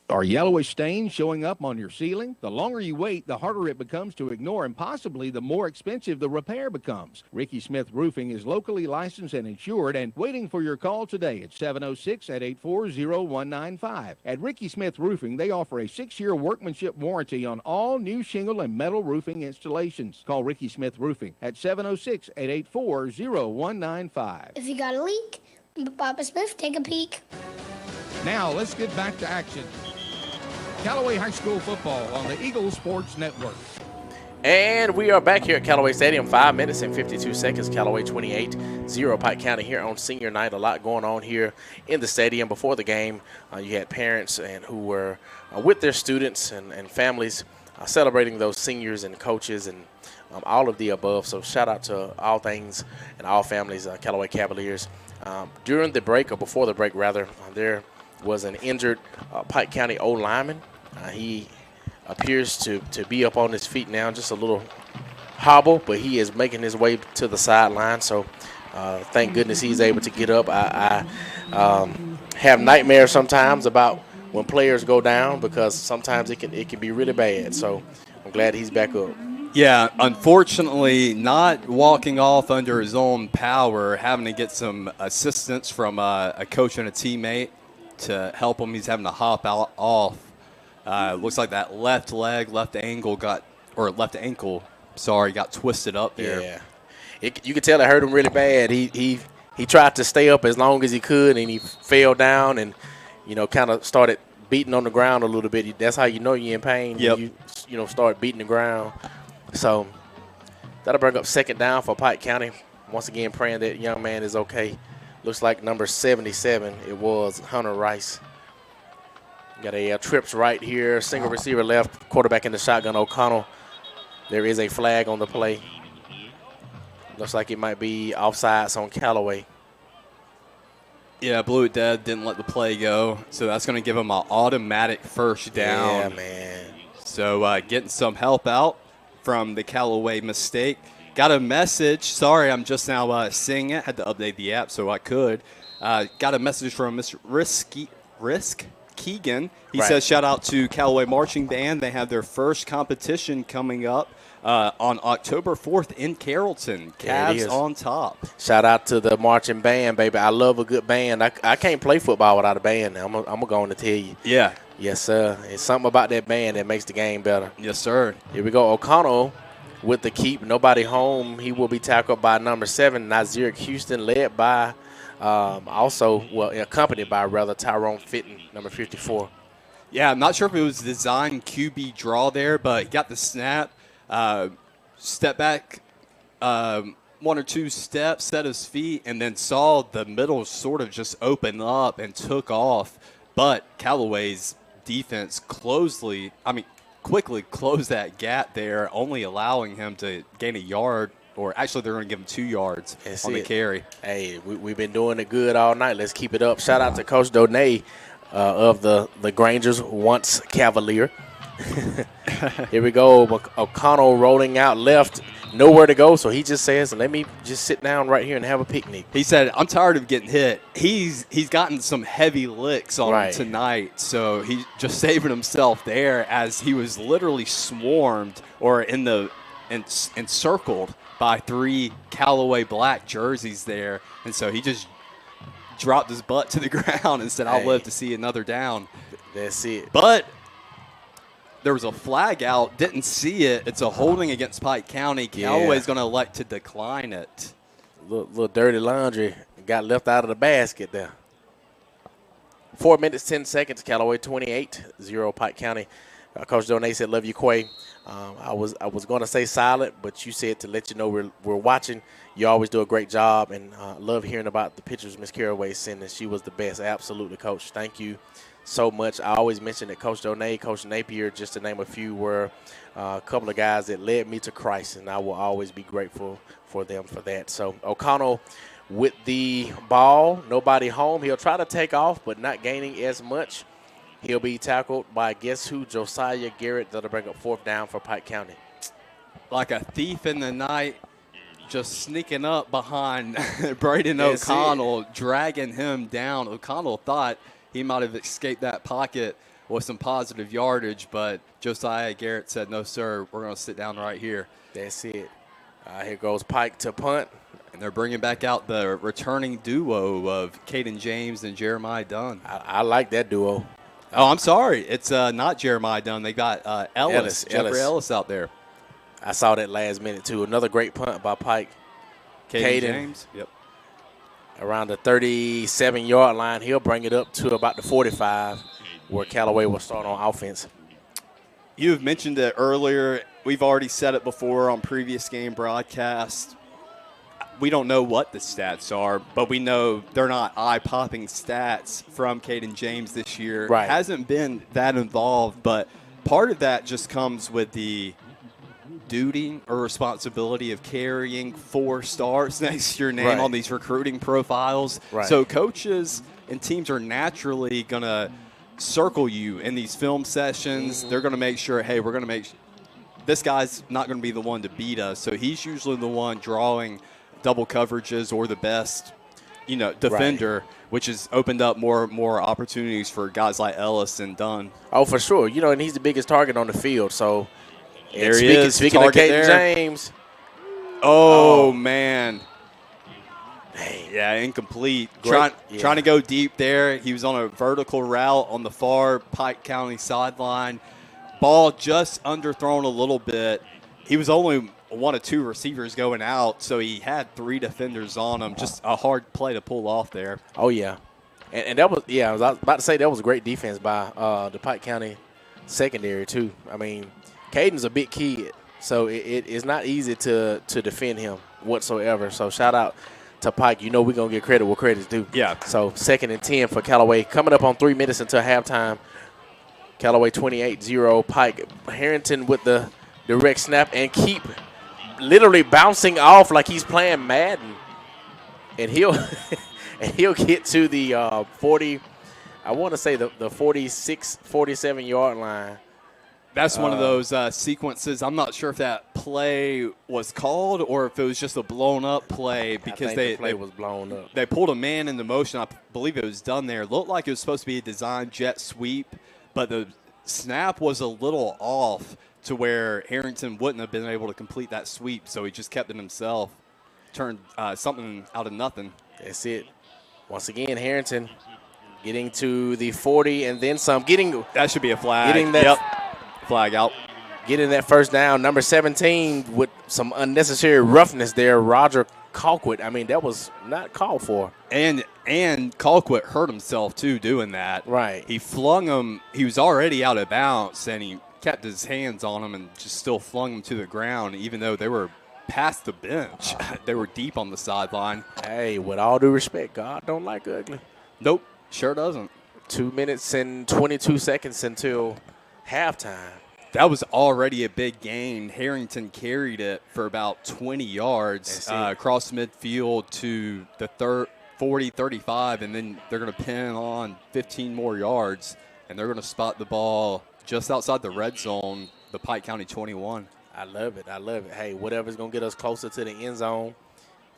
Are yellowish stains showing up on your ceiling? The longer you wait, the harder it becomes to ignore, and possibly the more expensive the repair becomes. Ricky Smith Roofing is locally licensed and insured and waiting for your call today at 706-884-0195. At Ricky Smith Roofing, they offer a 6-year workmanship warranty on all new shingle and metal roofing installations. Call Ricky Smith Roofing at 706-884-0195. If you got a leak, Papa Smith, take a peek. Now, let's get back to action. Callaway High School football on the Eagle Sports Network. And we are back here at Callaway Stadium, 5 minutes and 52 seconds. Callaway 28-0 Pike County here on senior night. A lot going on here in the stadium. Before the game, you had parents and who were with their students and families celebrating those seniors and coaches and all of the above. So shout out to all things and all families, Callaway Cavaliers. During the break, or before the break rather, there was an injured Pike County O-lineman. He appears to be up on his feet now, just a little hobble, but he is making his way to the sideline. So thank goodness he's able to get up. I have nightmares sometimes about when players go down, because sometimes it can be really bad. So I'm glad he's back up. Yeah, unfortunately, not walking off under his own power, having to get some assistance from a coach and a teammate to help him. He's having to hop off. Looks like that left ankle got twisted up there. Yeah, you could tell it hurt him really bad. He tried to stay up as long as he could, and he fell down and kind of started beating on the ground a little bit. That's how you know you're in pain. Yep. When you start beating the ground. So that'll bring up second down for Pike County. Once again, praying that young man is okay. Looks like number 77. It was Hunter Rice. Got a trips right here. Single receiver left. Quarterback in the shotgun, O'Connell. There is a flag on the play. Looks like it might be offsides on Callaway. Yeah, blew it dead, didn't let the play go. So that's going to give him an automatic first down. Yeah, man. So getting some help out from the Callaway mistake. Got a message. Sorry, I'm just now seeing it. Had to update the app so I could. Got a message from Mr. Risk Keegan. He says, shout out to Callaway Marching Band. They have their first competition coming up on October 4th in Carrollton. Cavs on top. Shout out to the marching band, baby. I love a good band. I can't play football without a band now. I'm going to tell you. Yeah. Yes, sir. It's something about that band that makes the game better. Yes, sir. Here we go. O'Connell with the keep. Nobody home. He will be tackled by number 7, Nazir Houston, led by accompanied by Tyrone Fitton, number 54. Yeah, I'm not sure if it was designed QB draw there, but he got the snap, step back 1 or 2 steps, set his feet, and then saw the middle sort of just open up and took off. But Callaway's defense quickly closed that gap there, only allowing him to gain a yard. Or actually, they're going to give him 2 yards on the carry. Hey, we've been doing it good all night. Let's keep it up. Shout out to Coach Donay of the Grangers, once Cavalier. Here we go. O'Connell rolling out left. Nowhere to go, so he just says, let me just sit down right here and have a picnic. He said, I'm tired of getting hit. He's gotten some heavy licks on him tonight, so he's just saving himself there as he was literally swarmed or encircled by 3 Callaway black jerseys there. And so he just dropped his butt to the ground and said, I'll live to see another down. That's it. But there was a flag out. Didn't see it. It's a holding against Pike County. Callaway's going to elect to decline it. Little dirty laundry got left out of the basket there. 4 minutes, 10 seconds. Callaway 28-0 Pike County. Coach Donay said, love you, Quay. I was going to say silent, but you said to let you know we're watching. You always do a great job, and love hearing about the pictures Miss Caraway sent, and she was the best. Absolutely, Coach. Thank you so much. I always mention that Coach Donay, Coach Napier, just to name a few, were a couple of guys that led me to Christ, and I will always be grateful for them for that. So O'Connell with the ball, nobody home. He'll try to take off, but not gaining as much. He'll be tackled by, guess who, Josiah Garrett. That'll bring up 4th down for Pike County. Like a thief in the night, just sneaking up behind Braden O'Connell, dragging him down. O'Connell thought he might have escaped that pocket with some positive yardage, but Josiah Garrett said, no, sir, we're going to sit down right here. That's it. Here goes Pike to punt. And they're bringing back out the returning duo of Caden James and Jeremiah Dunn. I like that duo. Oh, I'm sorry. It's not Jeremiah Dunn. They got Jeffrey Ellis out there. I saw that last minute, too. Another great punt by Pike. Caden James. Yep. Around the 37-yard line. He'll bring it up to about the 45, where Callaway will start on offense. You have mentioned it earlier. We've already said it before on previous game broadcasts. We don't know what the stats are, but we know they're not eye-popping stats from Caden James this year. Right. Hasn't been that involved, but part of that just comes with the duty or responsibility of carrying 4 stars next to your name on these recruiting profiles. Right. So coaches and teams are naturally going to circle you in these film sessions. They're going to make sure, hey, we're going to make this guy's not going to be the one to beat us. So he's usually the one drawing double coverages or the best, defender, which has opened up more opportunities for guys like Ellis and Dunn. Oh, for sure. And he's the biggest target on the field. So there he is. Speaking of Caden James. Oh, man. Dang. Yeah, incomplete. Trying to go deep there. He was on a vertical route on the far Pike County sideline. Ball just underthrown a little bit. He was only 1 of 2 receivers going out, so he had 3 defenders on him. Just a hard play to pull off there. Oh, yeah. And that was, I was about to say that was a great defense by the Pike County secondary, too. I mean, Caden's a big kid. So it is not easy to defend him whatsoever. So shout out to Pike. You know we're going to get credit where credit's due. Yeah. So 2nd and 10 for Callaway. Coming up on 3 minutes until halftime. Callaway 28-0. Pike. Harrington with the direct snap and keep literally bouncing off like he's playing Madden. And he'll get to the 40, I want to say the 46, 47-yard line. That's one of those sequences. I'm not sure if that play was called or if it was just a blown-up play because the play was blown up. They pulled a man into motion. I believe it was done there. It looked like it was supposed to be a design jet sweep, but the snap was a little off to where Harrington wouldn't have been able to complete that sweep, so he just kept it himself, turned something out of nothing. That's it. Once again, Harrington getting to the 40 and then some. That should be a flag. Getting that. Yep. Flag out. Getting that first down. Number 17 with some unnecessary roughness there, Roger Colquitt. I mean, that was not called for. And Colquitt hurt himself, too, doing that. Right. He flung him. He was already out of bounds, and he kept his hands on him and just still flung him to the ground, even though they were past the bench. They were deep on the sideline. Hey, with all due respect, God don't like ugly. Nope, sure doesn't. 2 minutes and 22 seconds until halftime. That was already a big gain. Harrington carried it for about 20 yards across midfield to the 40, 35, and then they're going to pin on 15 more yards, and they're going to spot the ball just outside the red zone, the Pike County 21. I love it. I love it. Hey, whatever's going to get us closer to the end zone.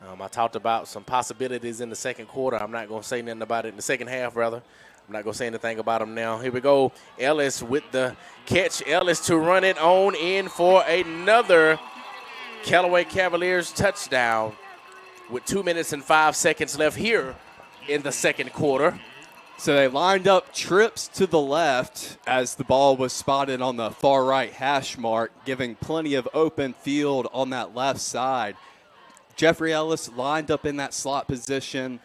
I talked about some possibilities in the second quarter. I'm not going to say nothing about it in the second half, rather. I'm not going to say anything about them now. Here we go. Ellis with the catch. Ellis to run it on in for another Callaway Cavaliers touchdown with 2 minutes and 5 seconds left here in the second quarter. So they lined up trips to the left as the ball was spotted on the far right hash mark, giving plenty of open field on that left side. Jeffrey Ellis lined up in that slot position,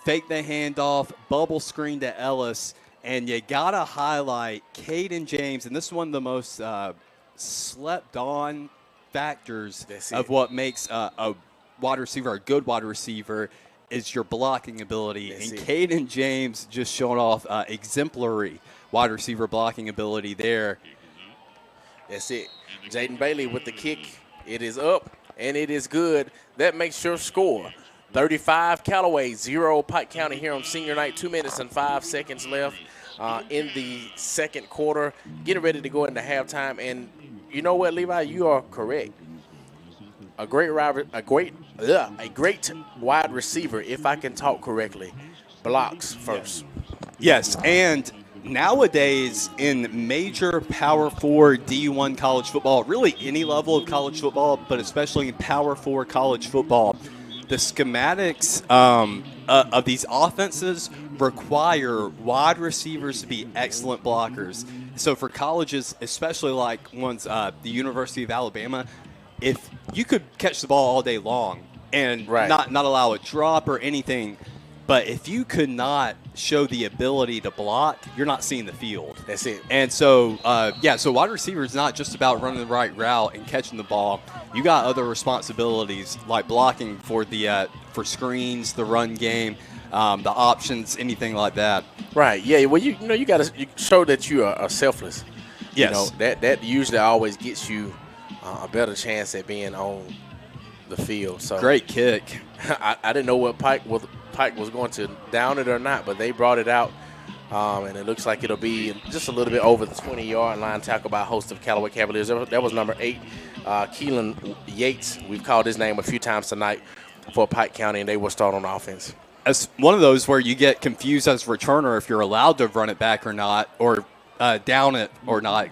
faked the handoff, bubble screen to Ellis, and you got to highlight Caden James, and this is one of the most slept-on factors of what makes a wide receiver, a good wide receiver, is your blocking ability. And Caden James just showing off exemplary wide receiver blocking ability there. That's it. Jaden Bailey with the kick. It is up, and it is good. That makes your score 35 Callaway, 0 Pike County here on senior night. 2 minutes and 5 seconds left in the second quarter. Getting ready to go into halftime. And you know what, Levi? You are correct. A great wide receiver, if I can talk correctly, blocks first. Yes, and nowadays in major Power 4 D1 college football, really any level of college football, but especially in Power 4 college football, the schematics of these offenses require wide receivers to be excellent blockers. So for colleges, especially like ones, the University of Alabama, if you could catch the ball all day long and not allow a drop or anything, but if you could not show the ability to block, you're not seeing the field. That's it. And so, so wide receiver is not just about running the right route and catching the ball. You got other responsibilities like blocking for the for screens, the run game, the options, anything like that. Right. Yeah. Well, you got to show that you are selfless. Yes. You know, that usually always gets you a better chance at being on the field. So great kick. I didn't know what Pike was going to down it or not, but they brought it out, and it looks like it'll be just a little bit over the 20-yard line. Tackle by a host of Callaway Cavaliers. That was number 8, Keelan Yates. We've called his name a few times tonight for Pike County, and they will start on offense. It's one of those where you get confused as a returner if you're allowed to run it back or not, or down it or not,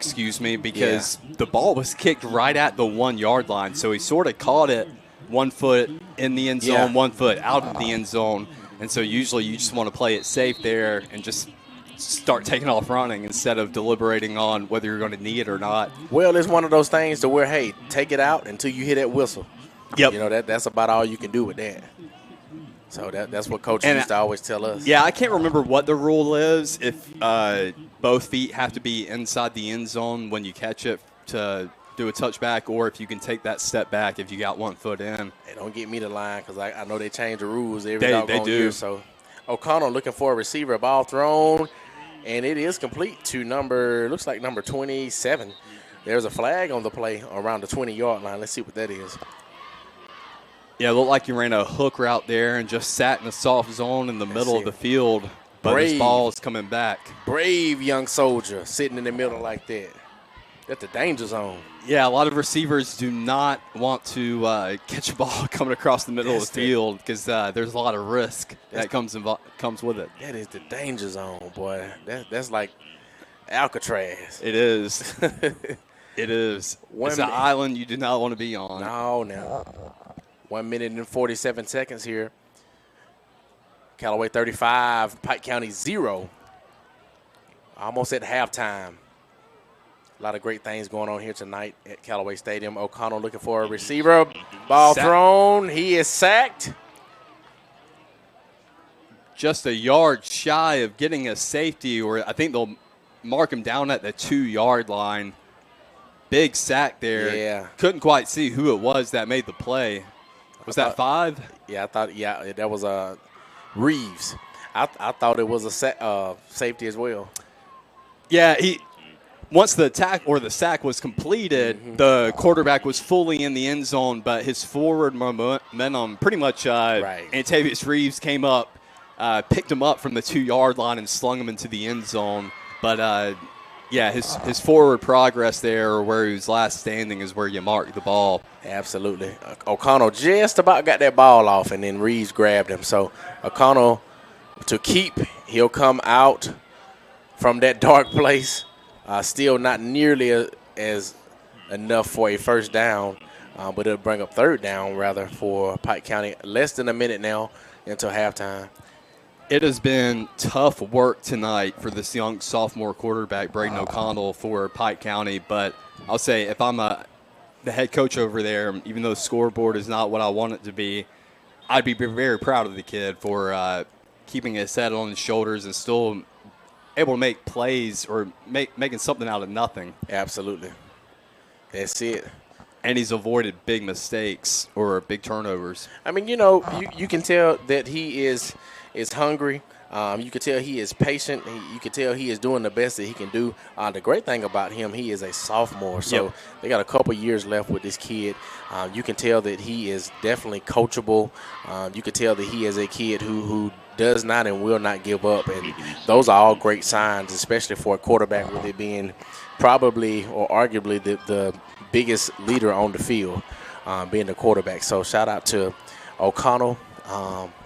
because the ball was kicked right at the 1-yard line. So he sort of caught it 1 foot in the end zone, 1 foot out of the end zone. And so usually you just want to play it safe there and just start taking off running instead of deliberating on whether you're going to knee it or not. Well, it's one of those things to where, hey, take it out until you hear that whistle. Yep. You know, that's about all you can do with that. So that's what coaches used to always tell us. Yeah, I can't remember what the rule is, if both feet have to be inside the end zone when you catch it to do a touchback or if you can take that step back if you got 1 foot in. Hey, don't get me the line because I know they change the rules every They doggone do. year. So O'Connell looking for a receiver, ball thrown, and it is complete to looks like number 27. There's a flag on the play around the 20-yard line. Let's see what that is. Yeah, it looked like you ran a hook route there and just sat in a soft zone in the middle of the field. But this ball is coming back. Brave young soldier sitting in the middle like that. That's the danger zone. Yeah, a lot of receivers do not want to catch a ball coming across the middle of the field because there's a lot of risk that comes with it. That is the danger zone, boy. That's like Alcatraz. It is. It is. It's an island you do not want to be on. No. 1 minute and 47 seconds here. Callaway 35, Pike County 0. Almost at halftime. A lot of great things going on here tonight at Callaway Stadium. O'Connell looking for a receiver. Ball thrown. He is sacked. Just a yard shy of getting a safety, or I think they'll mark him down at the 2-yard line. Big sack there. Yeah. Couldn't quite see who it was that made the play. Was that 5? Yeah, I thought, that was Reeves. I thought it was a safety as well. Yeah, once the sack was completed, the quarterback was fully in the end zone, but his forward momentum pretty much Antavius Reeves came up, picked him up from the 2-yard line and slung him into the end zone. But his forward progress there, or where he was last standing, is where you mark the ball. Absolutely. O'Connell just about got that ball off, and then Reeves grabbed him. So O'Connell to keep, he'll come out from that dark place. Still not nearly as enough for a first down, but it'll bring up third down, rather, for Pike County. Less than a minute now until halftime. It has been tough work tonight for this young sophomore quarterback, Braden O'Connell, for Pike County. But I'll say, if I'm the head coach over there, even though the scoreboard is not what I want it to be, I'd be very proud of the kid for keeping his head on his shoulders and still able to make plays or making something out of nothing. Absolutely. That's it. And he's avoided big mistakes or big turnovers. I mean, you can tell that he is hungry. You can tell he is patient. You can tell he is doing the best that he can do. The great thing about him, he is a sophomore, so they got a couple years left with this kid. You can tell that he is definitely coachable. You can tell that he is a kid who does not and will not give up, and those are all great signs, especially for a quarterback, with it being probably or arguably the biggest leader on the field, being the quarterback. So shout out to O'Connell.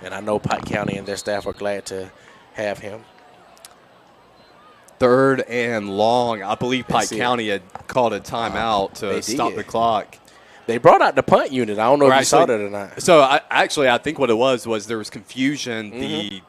And I know Pike County and their staff are glad to have him. 3rd and long. I believe Pike County had called a timeout to stop the clock. They brought out the punt unit. I don't know if you saw that or not. So, I think what it was there was confusion. The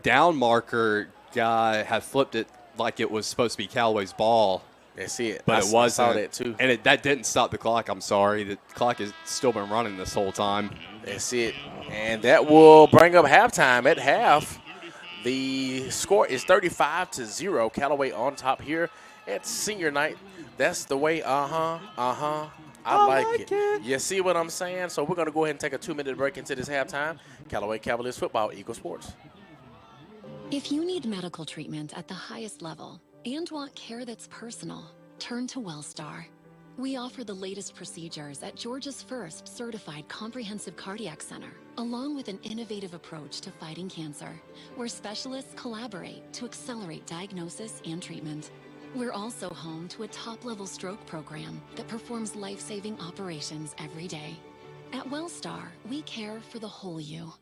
down marker guy had flipped it like it was supposed to be Callaway's ball. That's it. But it wasn't. I saw that too. And that didn't stop the clock. I'm sorry. The clock has still been running this whole time. That's it. And that will bring up halftime. At half, the score is 35-0. Callaway on top here at senior night. That's the way. I like it. You see what I'm saying? So we're going to go ahead and take a 2-minute break into this halftime. Callaway Cavaliers football, Eagle Sports. If you need medical treatment at the highest level and want care that's personal, turn to WellStar. We offer the latest procedures at Georgia's first certified comprehensive cardiac center, along with an innovative approach to fighting cancer, where specialists collaborate to accelerate diagnosis and treatment. We're also home to a top-level stroke program that performs life-saving operations every day. At WellStar, we care for the whole you.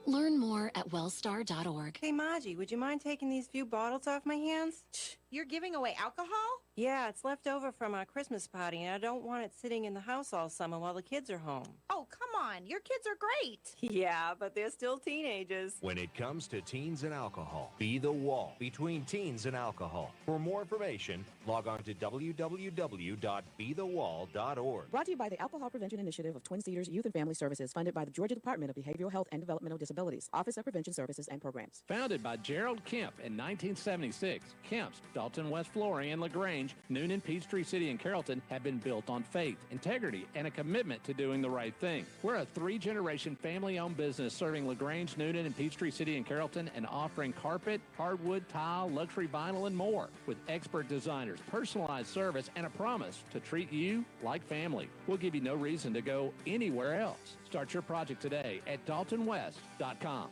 Learn more at wellstar.org. Hey, Maji, would you mind taking these few bottles off my hands? You're giving away alcohol? Yeah, it's left over from our Christmas party, and I don't want it sitting in the house all summer while the kids are home. Oh, come on. Your kids are great. Yeah, but they're still teenagers. When it comes to teens and alcohol, be the wall between teens and alcohol. For more information, log on to www.bethewall.org. Brought to you by the Alcohol Prevention Initiative of Twin Cedars Youth and Family Services, funded by the Georgia Department of Behavioral Health and Developmental Disabilities, Office of Prevention Services and Programs. Founded by Gerald Kemp in 1976, Kemp's Dalton West Flooring and LaGrange, Noonan, Peachtree City, and Carrollton have been built on faith, integrity, and a commitment to doing the right thing. We're a 3-generation family-owned business serving LaGrange, Noonan, and Peachtree City and Carrollton and offering carpet, hardwood, tile, luxury vinyl, and more. With expert designers, personalized service, and a promise to treat you like family. We'll give you no reason to go anywhere else. Start your project today at daltonwest.com.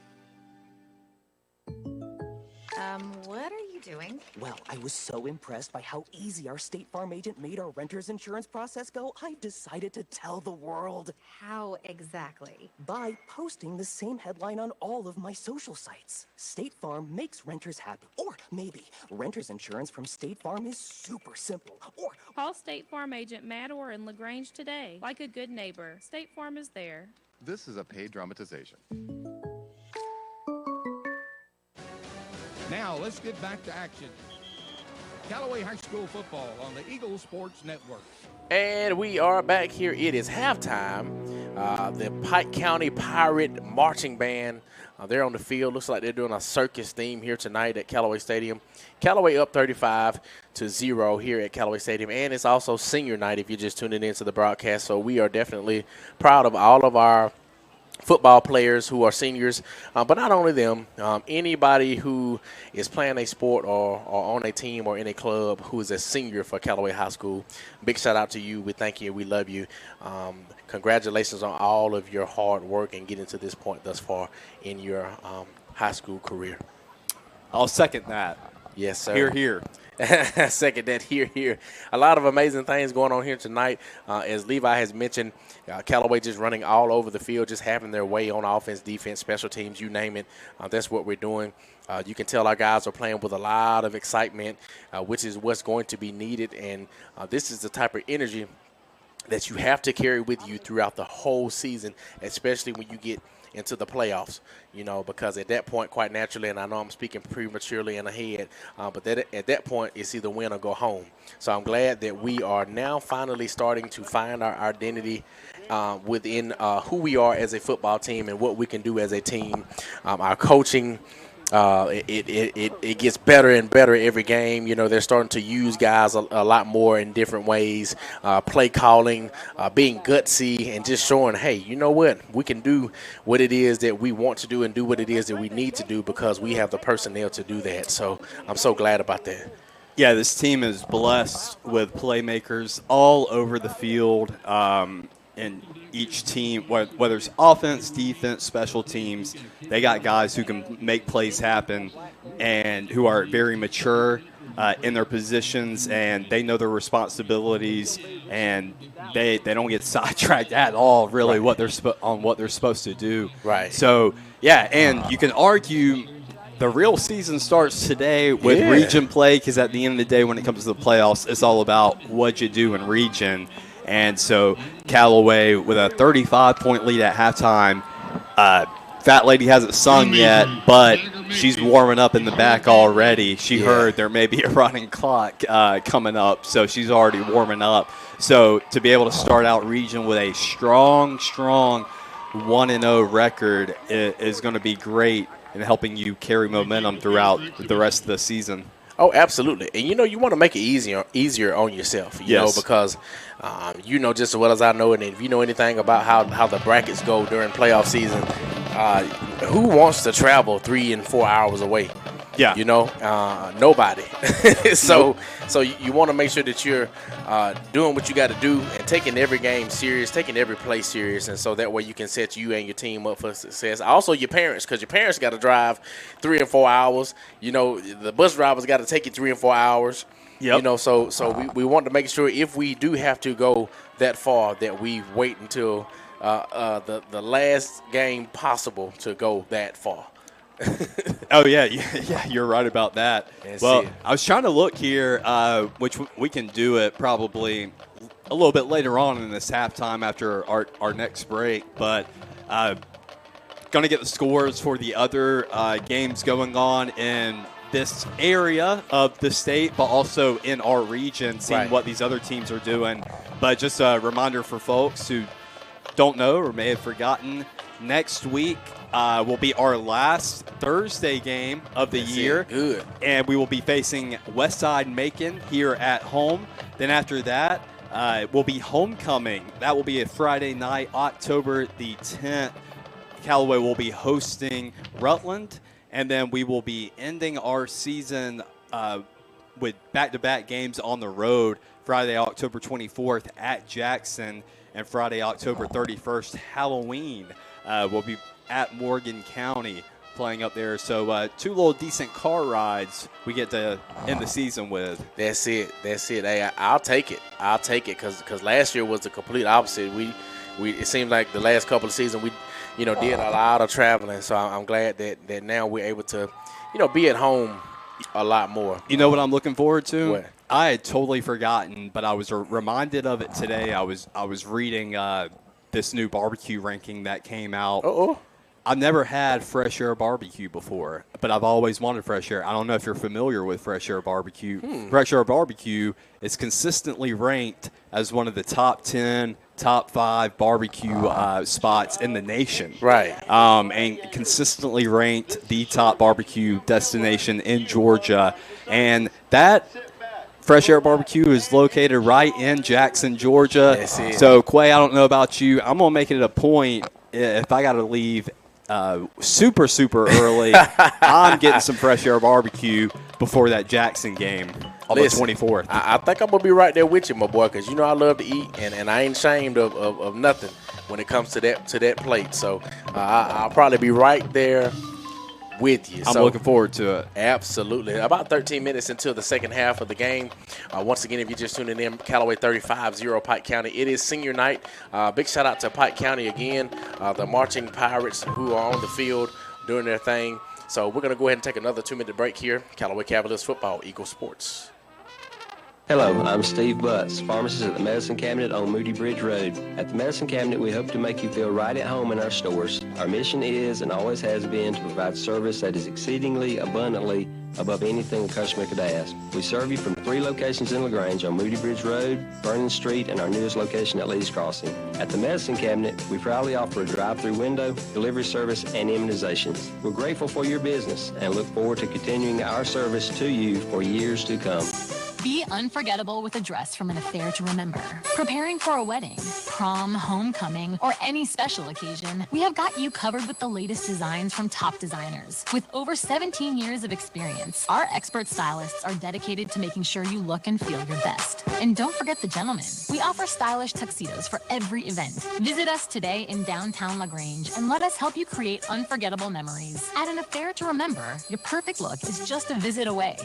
What are you doing? Well, I was so impressed by how easy our State Farm agent made our renter's insurance process go, I decided to tell the world. How exactly? By posting the same headline on all of my social sites. State Farm makes renters happy. Or maybe renter's insurance from State Farm is super simple. Or Call State Farm agent Matt Orr in LaGrange today. Like a good neighbor, State Farm is there. This is a paid dramatization. Now, let's get back to action. Callaway High School football on the Eagle Sports Network. And we are back here. It is halftime. The Pike County Pirate Marching Band, they're on the field. Looks like they're doing a circus theme here tonight at Callaway Stadium. Callaway up 35-0 here at Callaway Stadium. And it's also senior night if you're just tuning into the broadcast. So we are definitely proud of all of our football players who are seniors, but not only them, anybody who is playing a sport or on a team or in a club who is a senior for Callaway High School. Big shout out to you. We thank you. We love you. Congratulations on all of your hard work and getting to this point thus far in your high school career. I'll second that. Yes, sir. Hear, hear. Second that, here. A lot of amazing things going on here tonight. As Levi has mentioned, Callaway just running all over the field, just having their way on offense, defense, special teams, you name it. That's what we're doing. You can tell our guys are playing with a lot of excitement, which is what's going to be needed. And this is the type of energy that you have to carry with you throughout the whole season, especially when you get into the playoffs, because at that point, quite naturally, and I know I'm speaking prematurely and ahead, but at that point, it's either win or go home. So I'm glad that we are now finally starting to find our identity within who we are as a football team and what we can do as a team. Our coaching, it gets better and better every game. They're starting to use guys a lot more in different ways, play calling, being gutsy, and just showing, hey, you know what? We can do what it is that we want to do and do what it is that we need to do because we have the personnel to do that. So I'm so glad about that. Yeah, this team is blessed with playmakers all over the field. And each team, whether it's offense, defense, special teams, they got guys who can make plays happen and who are very mature in their positions, and they know their responsibilities, and they don't get sidetracked at all, really, what they're supposed to do. Right. So, yeah, and you can argue the real season starts today with region play because at the end of the day, when it comes to the playoffs, it's all about what you do in region. And so Callaway with a 35-point lead at halftime. Fat Lady hasn't sung yet, but she's warming up in the back already. She heard there may be a running clock coming up, so she's already warming up. So to be able to start out region with a strong 1-0 record is going to be great in helping you carry momentum throughout the rest of the season. Oh, absolutely. And, you want to make it easier on yourself, you know, because just as well as I know, and if you know anything about how the brackets go during playoff season, who wants to travel 3 and 4 hours away? Yeah. Nobody. So you want to make sure that you're doing what you got to do and taking every game serious, taking every play serious, and so that way you can set you and your team up for success. Also, your parents, because your parents got to drive 3 and 4 hours. The bus drivers got to take you 3 and 4 hours. Yep. So we want to make sure if we do have to go that far that we wait until the last game possible to go that far. Oh, yeah, you're right about that. Well, I was trying to look here, which we can do it probably a little bit later on in this halftime after our next break, but going to get the scores for the other games going on in this area of the state, but also in our region, seeing what these other teams are doing. But just a reminder for folks who don't know or may have forgotten, next week will be our last Thursday game of the year. Good. And we will be facing Westside Macon here at home. Then after that, it will be homecoming. That will be a Friday night, October the 10th. Callaway will be hosting Rutland. And then we will be ending our season with back-to-back games on the road. Friday, October 24th at Jackson, and Friday, October 31st, Halloween, will be at Morgan County playing up there. So 2 little decent car rides we get to end the season with. That's it. Hey, I'll take it. Because last year was the complete opposite. It seemed like the last couple of seasons we did a lot of traveling. So I'm glad that now we're able to be at home a lot more. You know what I'm looking forward to? What? I had totally forgotten, but I was reminded of it today. I was reading this new barbecue ranking that came out. I've never had Fresh Air Barbecue before, but I've always wanted Fresh Air. I don't know if you're familiar with Fresh Air Barbecue. Fresh Air Barbecue is consistently ranked as one of the top 10, top 5 barbecue spots in the nation. Right. And consistently ranked the top barbecue destination in Georgia. And that Fresh Air Barbecue is located right in Jackson, Georgia. So, Quay, I don't know about you. I'm going to make it a point, if I got to leave super early, I'm getting some Fresh Air Barbecue before that Jackson game on the 24th. I think I'm going to be right there with you, my boy, because I love to eat, and I ain't ashamed of nothing when it comes to that plate. So I'll probably be right there with you. I'm looking forward to it. Absolutely. About 13 minutes until the second half of the game. Once again, if you're just tuning in, Callaway 35-0 Pike County. It is senior night. Big shout out to Pike County again, the marching Pirates who are on the field doing their thing. So we're going to go ahead and take another 2-minute break here. Callaway Cavaliers football, Eagle Sports. Hello, I'm Steve Butts, pharmacist at the Medicine Cabinet on Moody Bridge Road. At the Medicine Cabinet, we hope to make you feel right at home in our stores. Our mission is and always has been to provide service that is exceedingly abundantly above anything a customer could ask. We serve you from 3 locations in LaGrange on Moody Bridge Road, Vernon Street, and our newest location at Lee's Crossing. At the Medicine Cabinet, we proudly offer a drive-through window, delivery service, and immunizations. We're grateful for your business and look forward to continuing our service to you for years to come. Be unforgettable with a dress from an affair to remember. Preparing for a wedding, prom, homecoming, or any special occasion, we have got you covered with the latest designs from top designers. With over 17 years of experience, our expert stylists are dedicated to making sure you look and feel your best. And don't forget the gentlemen. We offer stylish tuxedos for every event. Visit us today in downtown LaGrange and let us help you create unforgettable memories. At an affair to remember, your perfect look is just a visit away.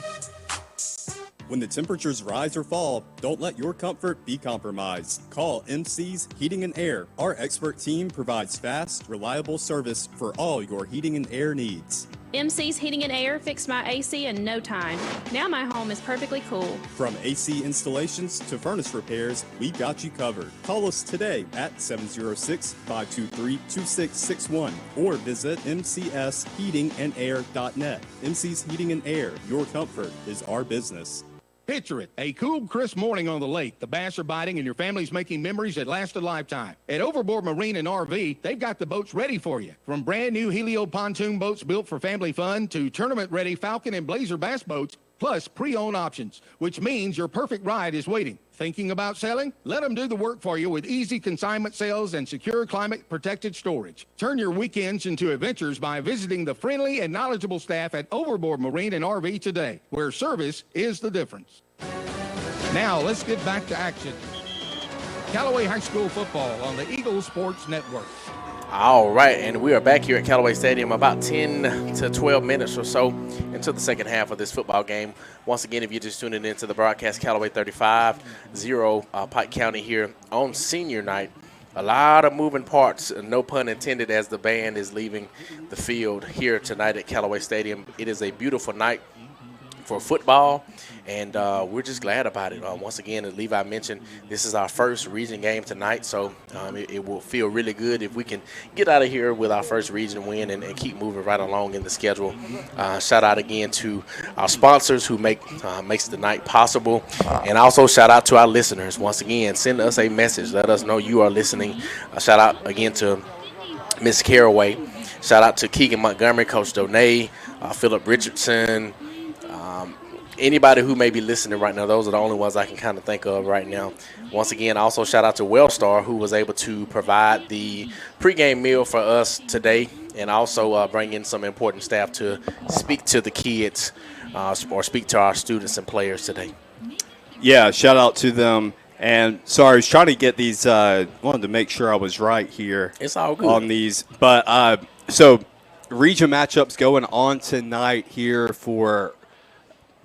When the temperatures rise or fall, don't let your comfort be compromised. Call MC's Heating and Air. Our expert team provides fast, reliable service for all your heating and air needs. MC's Heating and Air fixed my AC in no time. Now my home is perfectly cool. From AC installations to furnace repairs, we've got you covered. Call us today at 706-523-2661 or visit mcsheatingandair.net. MC's Heating and Air, your comfort is our business. Picture it, a cool, crisp morning on the lake. The bass are biting and your family's making memories that last a lifetime. At Overboard Marine and RV, they've got the boats ready for you. From brand new Helio pontoon boats built for family fun to tournament-ready Falcon and Blazer bass boats, plus pre-owned options, which means your perfect ride is waiting. Thinking about selling? Let them do the work for you with easy consignment sales and secure climate-protected storage. Turn your weekends into adventures by visiting the friendly and knowledgeable staff at Overboard Marine and RV today, where service is the difference. Now, let's get back to action. Callaway High School football on the Eagle Sports Network. All right, and we are back here at Callaway Stadium about 10 to 12 minutes or so into the second half of this football game. Once again, if you're just tuning into the broadcast, Callaway 35-0 Pike County here on senior night. A lot of moving parts, no pun intended, as the band is leaving the field here tonight at Callaway Stadium. It is a beautiful night for football, and we're just glad about it. Once again, as Levi mentioned, this is our first region game tonight, so it will feel really good if we can get out of here with our first region win and keep moving right along in the schedule. Shout out again to our sponsors who makes the night possible, and also shout out to our listeners. Once again, send us a message. Let us know you are listening. Shout out again to Miss Callaway. Shout out to Keegan Montgomery, Coach Donay, Philip Richardson. Anybody who may be listening right now, those are the only ones I can kind of think of right now. Once again, also shout out to Wellstar, who was able to provide the pregame meal for us today, and also bring in some important staff to speak to the kids or speak to our students and players today. Yeah, shout out to them. And sorry, I was trying to get these. Wanted to make sure I was right here. It's all good on these. But so region matchups going on tonight here for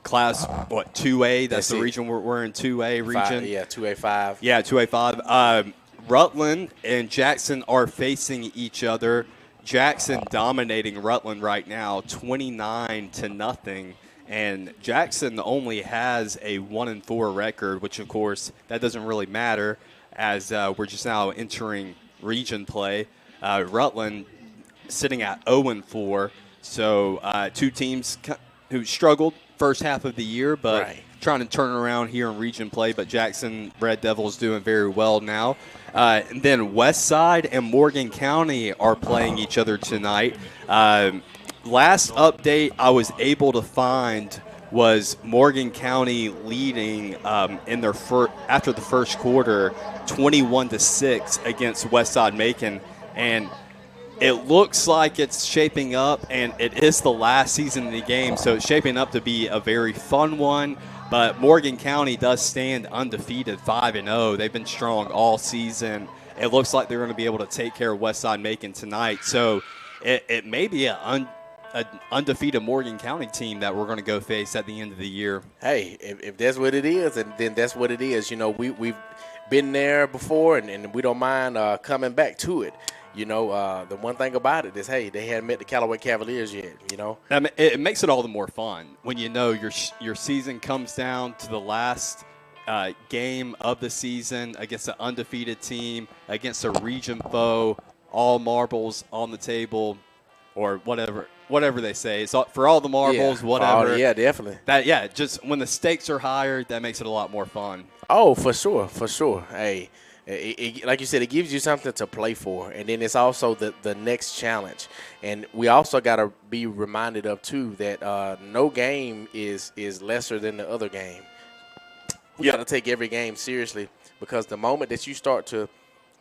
class 2A. That's the region we're in 2A region. 2A5. Yeah, 2A5. Rutland and Jackson are facing each other. Jackson dominating Rutland right now, 29-0. And Jackson only has a 1-4 record, which of course that doesn't really matter as we're just now entering region play. Rutland sitting at 0-4, so two teams who struggled first half of the year, but trying to turn around here in region play. But Jackson Red Devils doing very well now. And then Westside and Morgan County are playing each other tonight. Last update I was able to find was Morgan County leading in their after the first quarter, 21-6 against Westside Macon, and it looks like it's shaping up, and it is the last season of the game, so it's shaping up to be a very fun one. But Morgan County does stand undefeated, 5-0. They've been strong all season. It looks like they're going to be able to take care of Westside Macon tonight, so it may be an undefeated Morgan County team that we're going to go face at the end of the year. Hey, if that's what it is, and then that's what it is. You know, we've been there before, and we don't mind coming back to it. You know, the one thing about it is, hey, they hadn't met the Callaway Cavaliers yet, you know. I mean, it makes it all the more fun when you know your season comes down to the last game of the season against an undefeated team, against a region foe, all marbles on the table, or whatever they say. It's for all the marbles, whatever. Yeah, definitely. Just when the stakes are higher, that makes it a lot more fun. Oh, for sure. Hey, like you said, it gives you something to play for, and then it's also the next challenge. And we also got to be reminded of, too, that no game is lesser than the other game. We got to take every game seriously, because the moment that you start to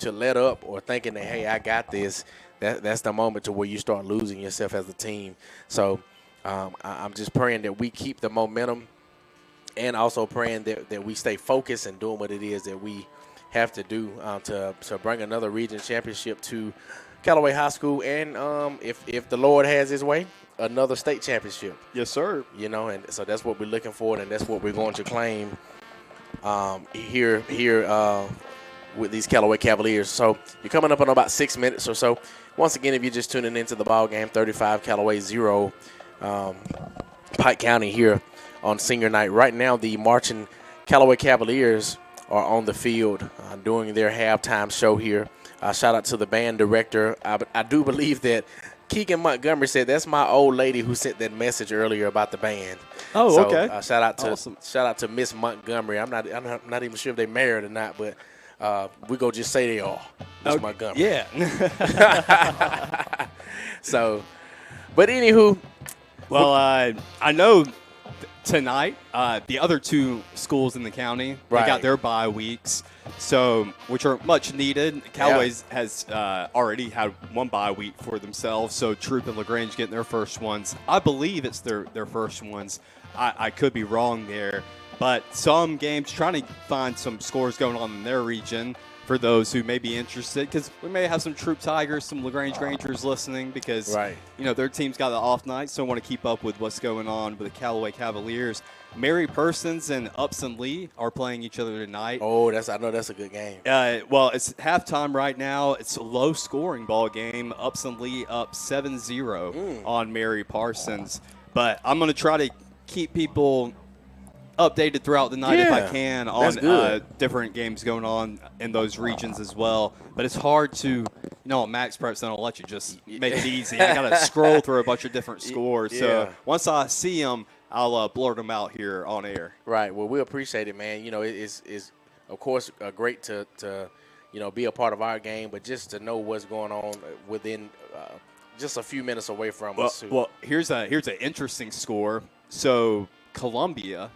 let up or thinking that, hey, I got this, that's the moment to where you start losing yourself as a team. So I'm just praying that we keep the momentum, and also praying that we stay focused and doing what it is that we have to do to bring another region championship to Callaway High School, and if the Lord has his way, another state championship. Yes, sir. You know, and so that's what we're looking for, and that's what we're going to claim here with these Callaway Cavaliers. So you're coming up on about 6 minutes or so. Once again, if you're just tuning into the ball game, 35 Callaway 0, Pike County here on senior night. Right now, the marching Callaway Cavaliers are on the field doing their halftime show here. Shout out to the band director. I do believe that Keegan Montgomery said that's my old lady who sent that message earlier about the band. Oh, so, okay. Shout out to Miss Montgomery. I'm not even sure if they married or not, but we go just say they are. Miss Montgomery. Yeah. So, but anywho. Well, I know tonight the other two schools in the county, they got their bye weeks, so which are much needed. Callaway's has already had one bye week for themselves, so Troop and LaGrange getting their first ones. I believe it's their first ones. I could be wrong there, but some games, trying to find some scores going on in their region for those who may be interested, because we may have some Troop Tigers, some LaGrange Rangers listening, because you know their team's got the off night, so I want to keep up with what's going on with the Callaway Cavaliers. Mary Persons and Upson Lee are playing each other tonight. Oh, I know that's a good game. Well, it's halftime right now. It's a low-scoring ball game. Upson Lee up 7-0 on Mary Parsons, but I'm going to try to keep people updated throughout the night if I can on different games going on in those regions as well. But it's hard to, Max Preps don't let you just make it easy. I got to scroll through a bunch of different scores. Yeah. So once I see them, I'll blurt them out here on air. Right. Well, we appreciate it, man. It's of course great to be a part of our game, but just to know what's going on within just a few minutes away from us. Well, here's an interesting score. So Columbia,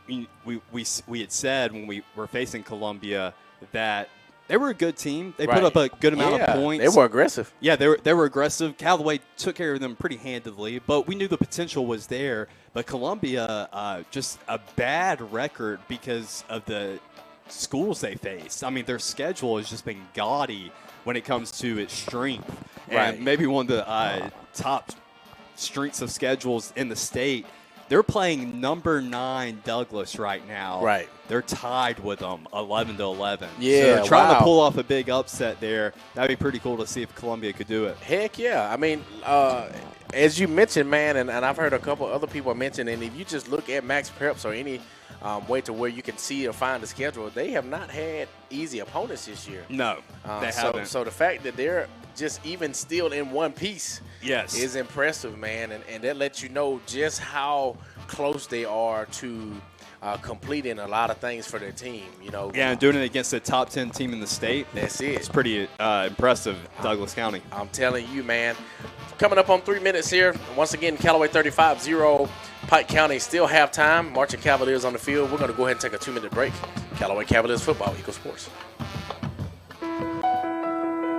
we had said when we were facing Columbia that they were a good team. They put up a good amount of points. They were aggressive. Yeah, they were aggressive. Callaway took care of them pretty handedly, but we knew the potential was there. But Columbia, just a bad record because of the schools they faced. I mean, their schedule has just been gaudy when it comes to its strength. And maybe one of the top strengths of schedules in the state. They're playing number 9 Douglas right now. Right. They're tied with them 11-11. Yeah, so they're trying to pull off a big upset there. That'd be pretty cool to see if Columbia could do it. Heck yeah. I mean, as you mentioned, man, and I've heard a couple other people mention, and if you just look at Max Preps or any way to where you can see or find the schedule, they have not had easy opponents this year. No, they haven't. So the fact that they're just even still in one piece is impressive, man, and that lets you know just how close they are to completing a lot of things for their team. Yeah, and doing it against the top 10 team in the state. That's it. It's pretty impressive, Douglas County. I'm telling you, man. Coming up on 3 minutes here. Once again, Callaway 35-0. Pike County still have time. Marching Cavaliers on the field. We're going to go ahead and take a 2-minute break. Callaway Cavaliers football, Eagle Sports.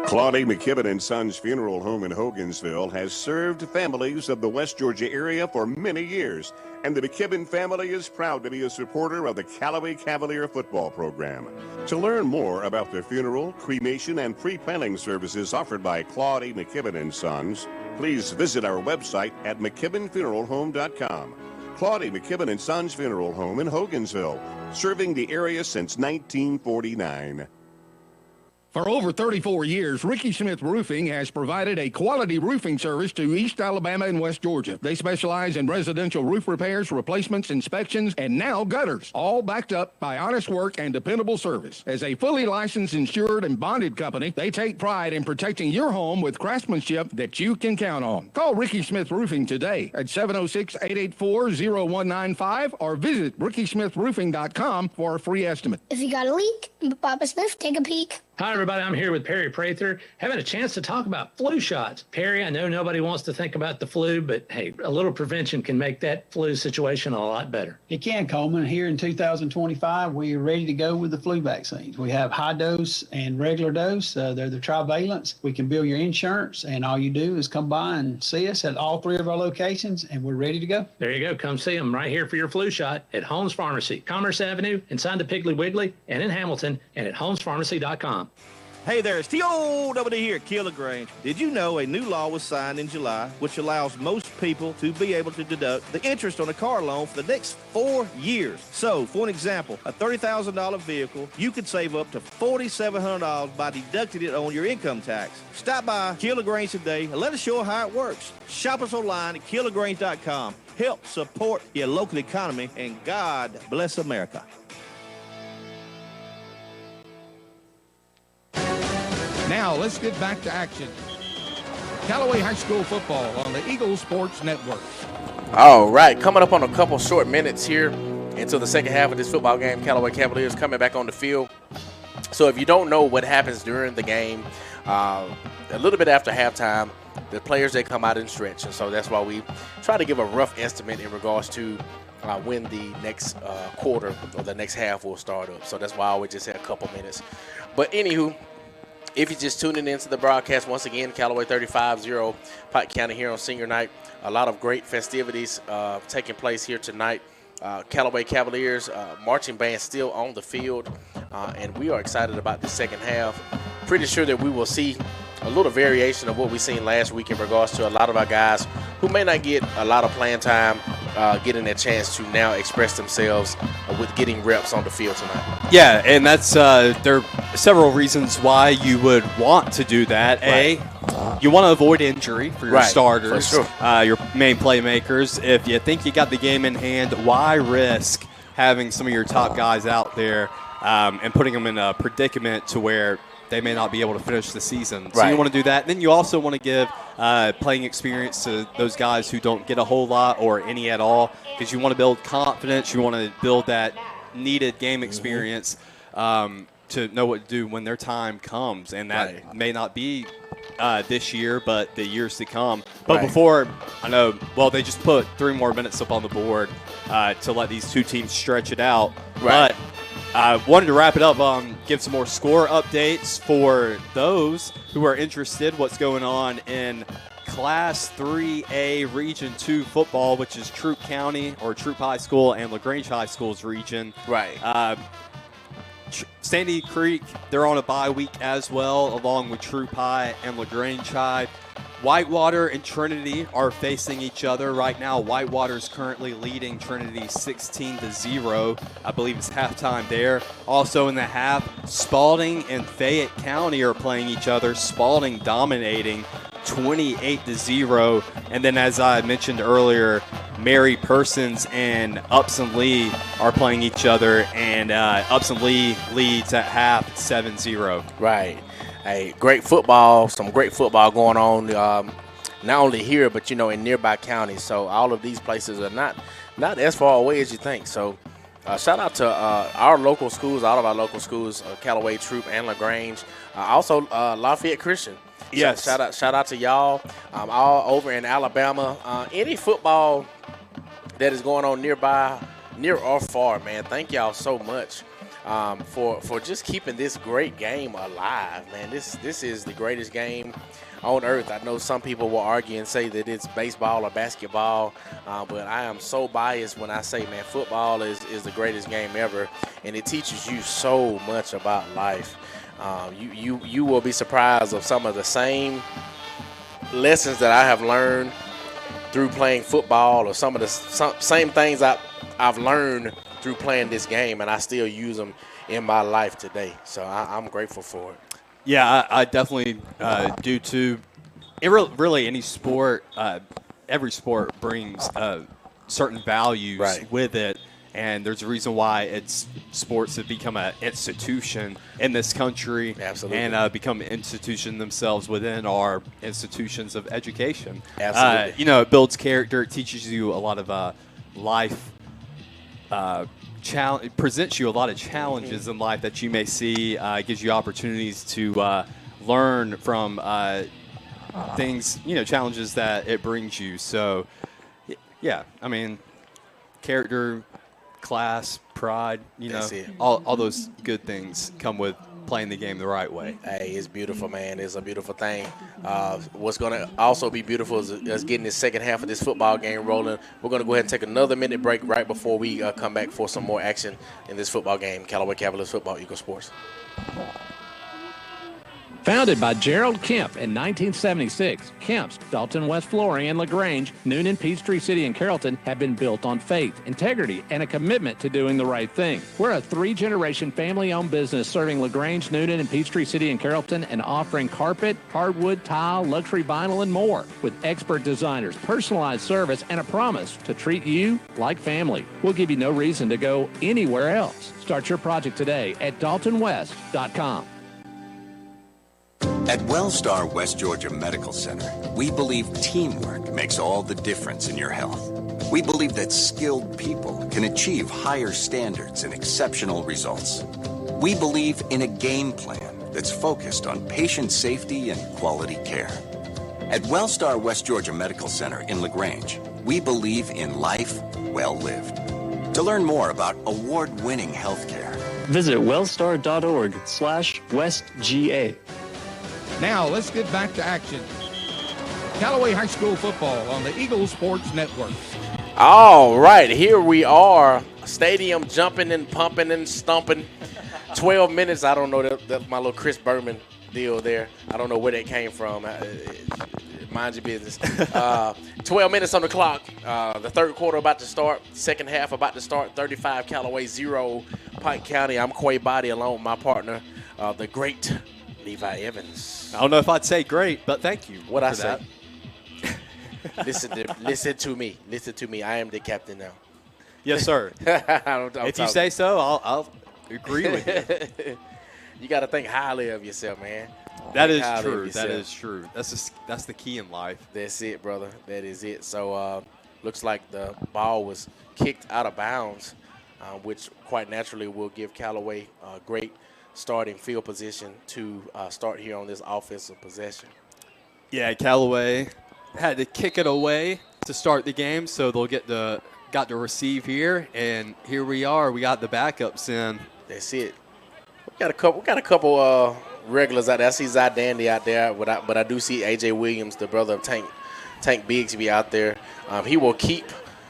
Claudia McKibben & Sons Funeral Home in Hogansville has served families of the West Georgia area for many years, and the McKibben family is proud to be a supporter of the Callaway Cavalier football program. To learn more about the funeral, cremation, and pre-planning services offered by Claudia McKibben & Sons, please visit our website at McKibbenFuneralHome.com. Claudia McKibben & Sons Funeral Home in Hogansville, serving the area since 1949. For over 34 years, Ricky Smith Roofing has provided a quality roofing service to East Alabama and West Georgia. They specialize in residential roof repairs, replacements, inspections, and now gutters, all backed up by honest work and dependable service. As a fully licensed, insured, and bonded company, they take pride in protecting your home with craftsmanship that you can count on. Call Ricky Smith Roofing today at 706-884-0195 or visit rickysmithroofing.com for a free estimate. If you got a leak, Papa Smith, take a peek. Hi, everybody. I'm here with Perry Prather, having a chance to talk about flu shots. Perry, I know nobody wants to think about the flu, but hey, a little prevention can make that flu situation a lot better. It can, Coleman. Here in 2025, we are ready to go with the flu vaccines. We have high dose and regular dose. They're the trivalents. We can bill your insurance, and all you do is come by and see us at all 3 of our locations, and we're ready to go. There you go. Come see them right here for your flu shot at Holmes Pharmacy, Commerce Avenue, inside the Piggly Wiggly, and in Hamilton, and at holmespharmacy.com. Hey there, it's T.O.W. here at Keeler Grange. Did you know a new law was signed in July which allows most people to be able to deduct the interest on a car loan for the next 4 years? So, for an example, a $30,000 vehicle, you could save up to $4,700 by deducting it on your income tax. Stop by Keeler Grange today and let us show you how it works. Shop us online at KeelerGrange.com. Help support your local economy, and God bless America. Now, let's get back to action. Callaway High School football on the Eagle Sports Network. All right, coming up on a couple short minutes here into the second half of this football game. Callaway Cavaliers coming back on the field. So if you don't know what happens during the game, a little bit after halftime, the players, they come out and stretch. And so that's why we try to give a rough estimate in regards to when the next quarter or the next half will start up. So that's why I always just say a couple minutes. But anywho, if you're just tuning into the broadcast, once again, Callaway 35-0, Pike County here on senior night. A lot of great festivities taking place here tonight. Callaway Cavaliers marching band still on the field, and we are excited about the second half. Pretty sure that we will see a little variation of what we seen last week in regards to a lot of our guys who may not get a lot of playing time, getting a chance to now express themselves with getting reps on the field tonight. Yeah, and that's there are several reasons why you would want to do that. Right. You want to avoid injury for your starters, for sure. Your main playmakers. If you think you got the game in hand, why risk having some of your top guys out there and putting them in a predicament to where they may not be able to finish the season. So you want to do that. Then you also want to give playing experience to those guys who don't get a whole lot or any at all, because you want to build confidence. You want to build that needed game experience. to know what to do when their time comes, and that may not be this year, but the years to come. But before, I know, well, they just put 3 more minutes up on the board to let these two teams stretch it out. But I wanted to wrap it up, give some more score updates for those who are interested. What's going on in Class 3A Region 2 football, which is Troup County or Troup High School and LaGrange High School's region. Sandy Creek, they're on a bye week as well, along with Troup High and LaGrange High. Whitewater and Trinity are facing each other right now. Whitewater's currently leading Trinity 16-0. I believe it's halftime there. Also in the half, Spalding and Fayette County are playing each other. Spalding dominating 28-0. And then, as I mentioned earlier, Mary Persons and Upson Lee are playing each other, and Upson Lee leads at half 7-0. Right. Hey, great football, some great football going on, not only here, but, in nearby counties. So all of these places are not as far away as you think. So shout out to our local schools, all of our local schools, Callaway, Troup, and LaGrange. Also Lafayette Christian. Yes. So shout out to y'all all over in Alabama. Any football that is going on nearby, near or far, man, thank y'all so much. For just keeping this great game alive, man. This is the greatest game on earth. I know some people will argue and say that it's baseball or basketball, but I am so biased when I say, man, football is the greatest game ever, and it teaches you so much about life. You will be surprised of some of the same lessons that I have learned through playing football, or some of the same things I've learned through playing this game, and I still use them in my life today. So I'm grateful for it. Yeah, I definitely do too. Really, any sport, every sport brings certain values with it, and there's a reason why sports have become an institution in this country. Absolutely. And become an institution themselves within our institutions of education. Absolutely. It builds character. It teaches you a lot of life. It presents you a lot of challenges in life that you may see. Gives you opportunities to learn from things, challenges that it brings you. So, yeah, I mean, character, class, pride, all those good things come with playing the game the right way. Hey, it's beautiful, man. It's a beautiful thing. What's going to also be beautiful is getting the second half of this football game rolling. We're going to go ahead and take another minute break right before we come back for some more action in this football game. Callaway Cavaliers football, Eagle Sports. Founded by Gerald Kemp in 1976, Kemp's, Dalton West Flooring, and LaGrange, Noonan, Peachtree City, and Carrollton have been built on faith, integrity, and a commitment to doing the right thing. We're a 3-generation family-owned business serving LaGrange, Noonan, and Peachtree City, and Carrollton, and offering carpet, hardwood, tile, luxury vinyl, and more, with expert designers, personalized service, and a promise to treat you like family. We'll give you no reason to go anywhere else. Start your project today at daltonwest.com. At Wellstar West Georgia Medical Center, we believe teamwork makes all the difference in your health. We believe that skilled people can achieve higher standards and exceptional results. We believe in a game plan that's focused on patient safety and quality care. At Wellstar West Georgia Medical Center in LaGrange, we believe in life well lived. To learn more about award-winning healthcare, visit wellstar.org/westga. Now, let's get back to action. Callaway High School football on the Eagle Sports Network. All right, here we are. Stadium jumping and pumping and stumping. 12 minutes. I don't know. That's my little Chris Berman deal there. I don't know where that came from. Mind your business. 12 minutes on the clock. The third quarter about to start. Second half about to start. 35 Callaway, 0 Pike County. I'm Quay Body along with my partner, the great Levi Evans. I don't know if I'd say great, but thank you. What I say? That. Listen to me. Listen to me. I am the captain now. Yes, sir. If you say so, I'll agree with you. You got to think highly of yourself, man. That is true. That is true. That's the key in life. That's it, brother. That is it. So looks like the ball was kicked out of bounds, which quite naturally will give Callaway a great starting field position to start here on this offensive possession. Yeah, Callaway had to kick it away to start the game, so they'll got to receive here, and here we are. We got the backups in. That's it. We got a couple regulars out there. I see Zy Dandy out there, but I do see A.J. Williams, the brother of Tank Bigsby, out there. He will keep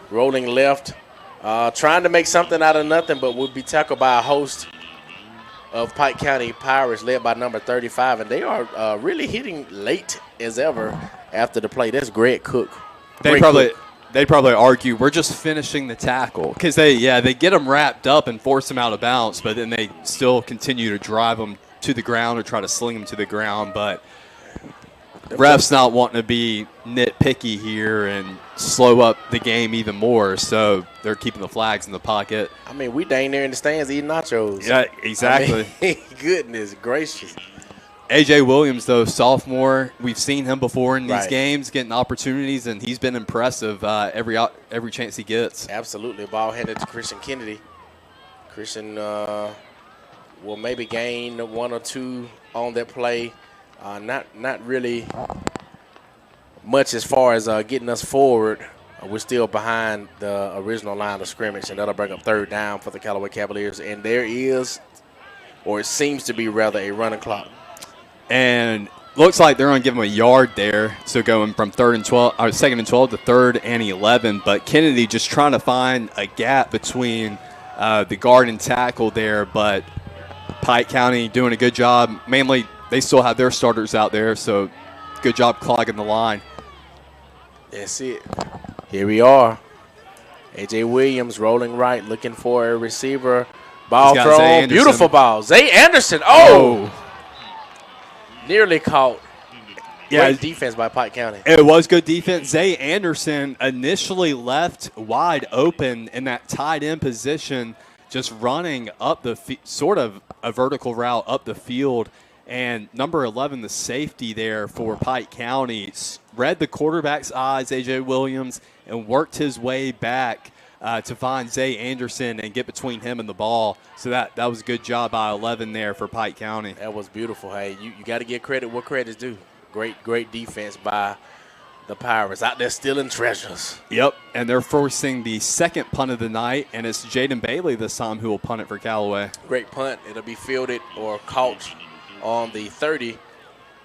rolling left, trying to make something out of nothing, but will be tackled by a host of Pike County Pirates led by number 35, and they are really hitting late as ever after the play. That's Greg Cook. They'd probably argue we're just finishing the tackle because they get them wrapped up and force them out of bounds, but then they still continue to drive them to the ground or try to sling them to the ground. But refs not wanting to be nitpicky here and slow up the game even more, so they're keeping the flags in the pocket. I mean, we dang near in the stands eating nachos. Yeah, exactly. I mean, goodness gracious. A.J. Williams, though, sophomore, we've seen him before in these games, getting opportunities, and he's been impressive every chance he gets. Absolutely. Ball handed to Christian Kennedy. Christian will maybe gain 1 or 2 on that play. Not really much as far as getting us forward. We're still behind the original line of scrimmage, and that'll bring up 3rd down for the Callaway Cavaliers. And there is, or it seems to be rather, a running clock. And looks like they're going to give him a yard there. So going from 2nd and 12 to 3rd and 11. But Kennedy just trying to find a gap between the guard and tackle there. But Pike County doing a good job. Mainly, they still have their starters out there. So good job clogging the line. That's it. Here we are. A.J. Williams rolling right, looking for a receiver. Ball thrown. Beautiful ball. Zay Anderson. Oh! Nearly caught. Great defense by Pike County. It was good defense. Zay Anderson initially left wide open in that tight end position, just running up the sort of a vertical route up the field. And number 11, the safety there for Pike County, read the quarterback's eyes, A.J. Williams, and worked his way back to find Zay Anderson and get between him and the ball. So that was a good job by 11 there for Pike County. That was beautiful. Hey, you got to give credit where credit's due. Great defense by the Pirates out there stealing treasures. Yep, and they're forcing the second punt of the night, and it's Jaden Bailey this time who will punt it for Callaway. Great punt. It'll be fielded or caught on the 30.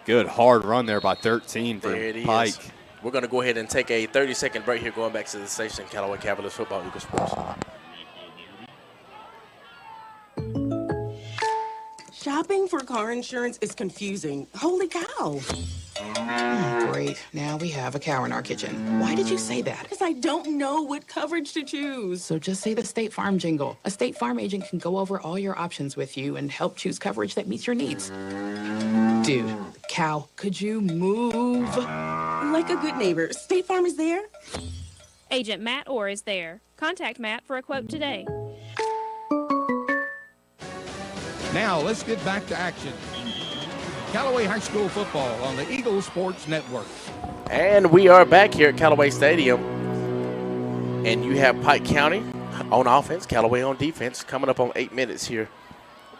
Good hard run there by 13 for Pike. Is. We're going to go ahead and take a 30-second break here, going back to the station. Callaway Cavaliers football, Eagle Sports. Shopping for car insurance is confusing. Holy cow. Great. Now we have a cow in our kitchen. Why did you say that? Because I don't know what coverage to choose. So just say the State Farm jingle. A State Farm agent can go over all your options with you and help choose coverage that meets your needs. Dude, cow, could you move? Like a good neighbor, State Farm is there. Agent Matt Orr is there. Contact Matt for a quote today. Now, let's get back to action. Callaway High School football on the Eagle Sports Network. And we are back here at Callaway Stadium. And you have Pike County on offense, Callaway on defense, coming up on 8 minutes here.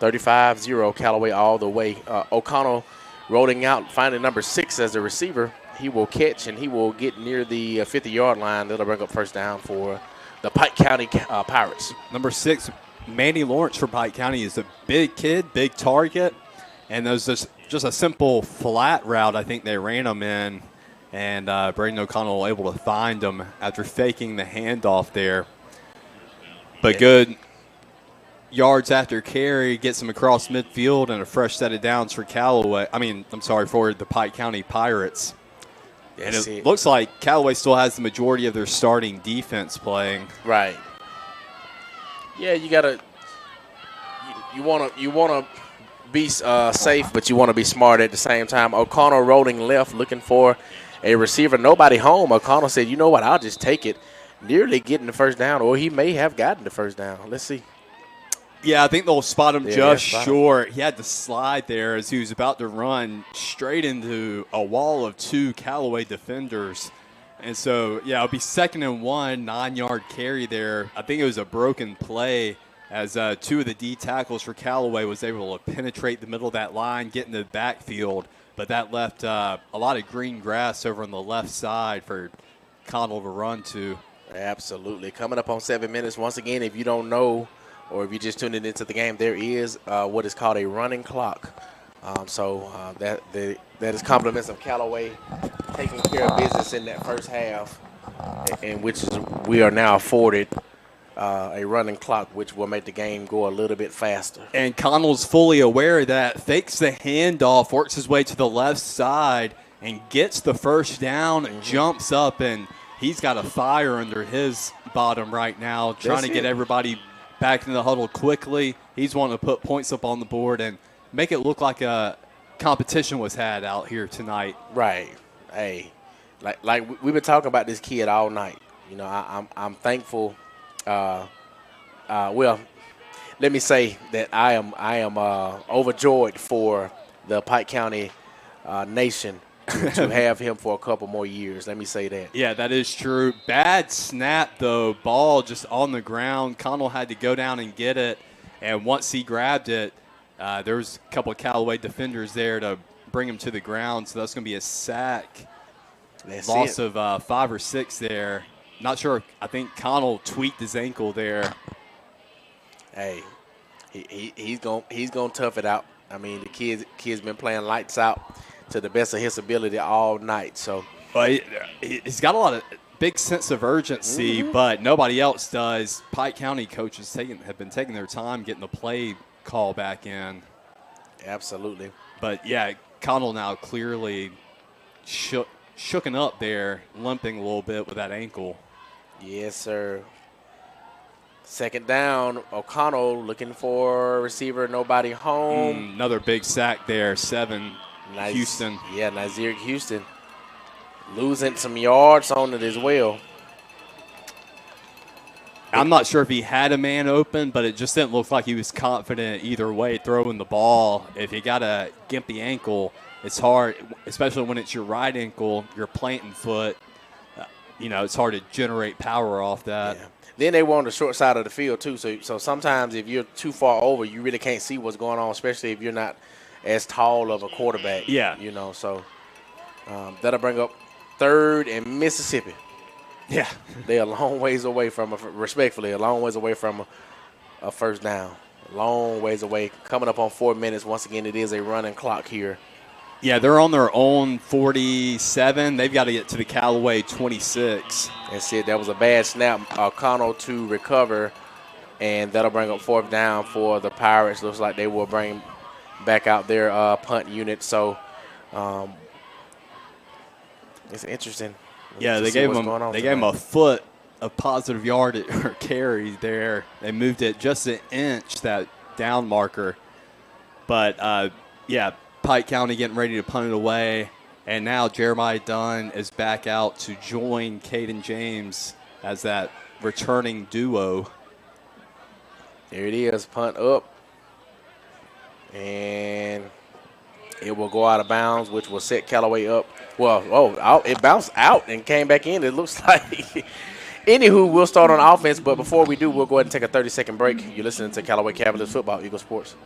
35-0, Callaway all the way. O'Connell rolling out, finding number 6 as the receiver. He will catch, and he will get near the 50-yard line. That'll bring up 1st down for the Pike County Pirates. Number 6, Manny Lawrence for Pike County is a big kid, big target, and there's just a simple flat route I think they ran him in, and Braden O'Connell able to find him after faking the handoff there. But good yards after carry, gets him across midfield, and a fresh set of downs for for the Pike County Pirates. And it looks like Callaway still has the majority of their starting defense playing. Right. Yeah, you wanna be safe, but you want to be smart at the same time. O'Connell rolling left, looking for a receiver. Nobody home. O'Connell said, "You know what? I'll just take it." Nearly getting the 1st down, or he may have gotten the 1st down. Let's see. Yeah, I think they'll spot him just short. He had to slide there as he was about to run straight into a wall of 2 Callaway defenders. And so, yeah, it'll be 2nd and 1, 9-yard carry there. I think it was a broken play as two of the D tackles for Callaway was able to penetrate the middle of that line, get in the backfield, but that left a lot of green grass over on the left side for Connell to run to. Absolutely. Coming up on 7 minutes. Once again, if you don't know or if you're just tuning into the game, there is what is called a running clock. That is compliments of Callaway taking care of business in that first half, in which we are now afforded a running clock, which will make the game go a little bit faster. And Connell's fully aware of that, fakes the handoff, works his way to the left side, and gets the first down, jumps up, and he's got a fire under his bottom right now, trying to get everybody back in the huddle quickly. He's wanting to put points up on the board and make it look like a competition was had out here tonight. Right. Hey, like we've been talking about this kid all night. You know, I'm thankful. Well, let me say that I am overjoyed for the Pike County nation to have him for a couple more years. Let me say that. Yeah, that is true. Bad snap, though. Ball just on the ground. Connell had to go down and get it, and once he grabbed it, there was a couple of Callaway defenders there to bring him to the ground, so that's going to be a sack. Loss of 5 or 6 there. Not sure. I think Connell tweaked his ankle there. Hey, he's gonna tough it out. I mean, the kid's been playing lights out to the best of his ability all night. So, but he's got a lot of big sense of urgency, but nobody else does. Pike County coaches have been taking their time getting the play call back in. Absolutely. But yeah, Connell now clearly shooken up there, limping a little bit with that ankle. Yes, sir. Second down, O'Connell looking for a receiver, nobody home. Another big sack there, 7, Houston. Yeah, Nazir Houston losing some yards on it as well. I'm not sure if he had a man open, but it just didn't look like he was confident either way throwing the ball. If you got a gimpy ankle, it's hard, especially when it's your right ankle, your planting foot. It's hard to generate power off that. Yeah. Then they were on the short side of the field, too. So sometimes if you're too far over, you really can't see what's going on, especially if you're not as tall of a quarterback. Yeah. So that'll bring up 3rd and Mississippi. Yeah. They're a long ways away from, respectfully, a long ways away from a first down. A long ways away. Coming up on 4 minutes. Once again, it is a running clock here. Yeah, they're on their own 47. They've got to get to the Callaway 26. That's it. That was a bad snap. Connell to recover, and that'll bring up 4th down for the Pirates. Looks like they will bring back out their punt unit. So it's interesting. Yeah, they gave him a foot of positive yardage or carry there. They moved it just an inch, that down marker. But, Pike County getting ready to punt it away. And now Jeremiah Dunn is back out to join Caden James as that returning duo. There it is, punt up. And it will go out of bounds, which will set Callaway up. Well, it bounced out and came back in. It looks like. Anywho, we'll start on offense, but before we do, we'll go ahead and take a 30-second break. You're listening to Callaway Cavaliers Football, Eagle Sports.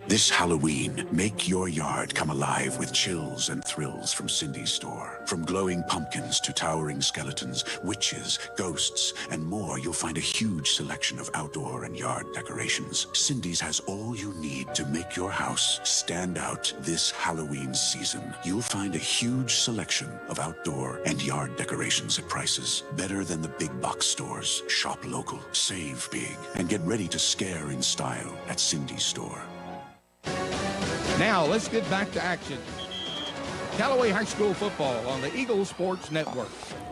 This Halloween, make your yard come alive with chills and thrills from Cindy's store. From glowing pumpkins to towering skeletons, witches, ghosts, and more, you'll find a huge selection of outdoor and yard decorations. Cindy's has all you need to make your house stand out this Halloween season. You'll find a huge selection of outdoor and yard decorations at prices better than the big box stores. Shop local, save big, and get ready to scare in style at Cindy's store. Now, let's get back to action. Callaway High School football on the Eagle Sports Network.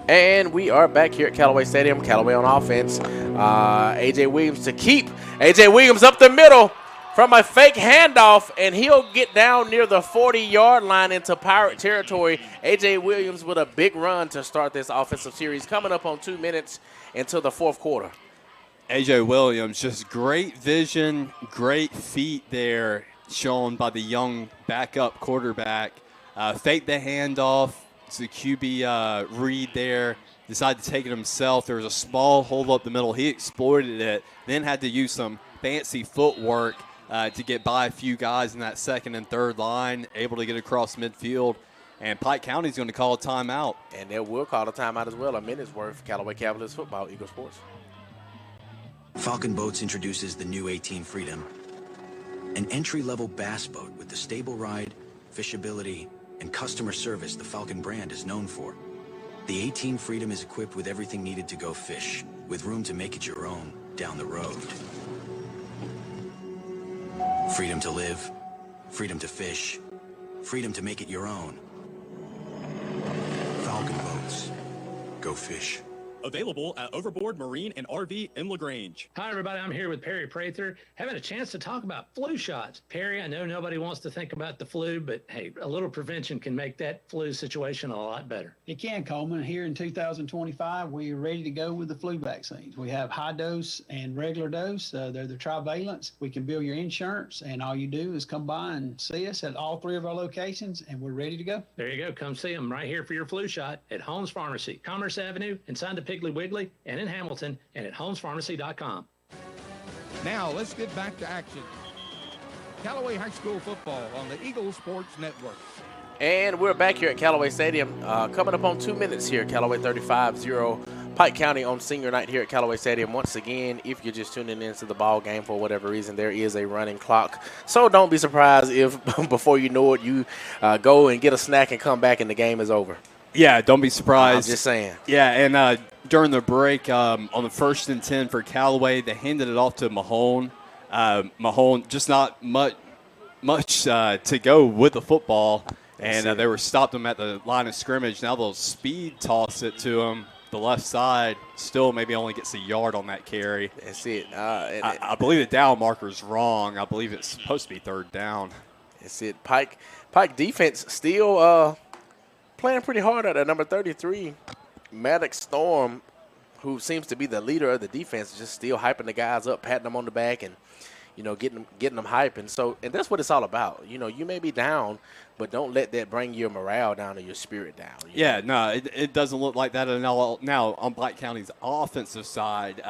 And we are back here at Callaway Stadium. Callaway on offense. A.J. Williams to keep. A.J. Williams up the middle from a fake handoff, and he'll get down near the 40-yard line into Pirate territory. A.J. Williams with a big run to start this offensive series. Coming up on 2 minutes into the 4th quarter. A.J. Williams, just great vision, great feet there, shown by the young backup quarterback. Fake the handoff. It's the QB read there. decided to take it himself. There was a small hole up the middle. He exploited it, then had to use some fancy footwork to get by a few guys in that second and third line, able to get across midfield. And Pike County's going to call a timeout. And they will call a timeout as well. A minute's worth. Callaway Cavaliers football, Eagle Sports. Falcon Boats introduces the new 18 Freedom, an entry-level bass boat with the stable ride, fishability, and customer service the Falcon brand is known for. The 18 Freedom is equipped with everything needed to go fish, with room to make it your own down the road. Freedom to live, freedom to fish, freedom to make it your own. Falcon Boats. Go fish. Available at Overboard Marine and RV in LaGrange. Hi, everybody. I'm here with Perry Prather, having a chance to talk about flu shots. Perry, I know nobody wants to think about the flu, but hey, a little prevention can make that flu situation a lot better. It can, Coleman. Here in 2025, we are ready to go with the flu vaccines. We have high dose and regular dose. They're the trivalents. We can bill your insurance, and all you do is come by and see us at all 3 of our locations, and we're ready to go. There you go. Come see them right here for your flu shot at Holmes Pharmacy, Commerce Avenue, inside the Piggly Wiggly, and in Hamilton, and at holmespharmacy.com. Now let's get back to action. Callaway High School football on the Eagle Sports Network. And we're back here at Callaway Stadium. Coming up on 2 minutes here. Callaway 35-0. Pike County on senior night here at Callaway Stadium. Once again, if you're just tuning into the ball game for whatever reason, there is a running clock. So don't be surprised if before you know it, you go and get a snack and come back and the game is over. Yeah, don't be surprised. I'm just saying. Yeah, and during the break, on the 1st and 10 for Callaway, they handed it off to Mahone. Mahone, just not much to go with the football, and they were stopped him at the line of scrimmage. Now they'll speed toss it to him. The left side still maybe only gets a yard on that carry. That's it. I believe the down marker's wrong. I believe it's supposed to be 3rd down. That's it. Pike defense still playing pretty hard at number 33. Maddox Storm, who seems to be the leader of the defense, just still hyping the guys up, patting them on the back, and getting them hyping. So, and that's what it's all about. You may be down, but don't let that bring your morale down or your spirit down. Yeah, no, it doesn't look like that at all. Now, on Pike County's offensive side,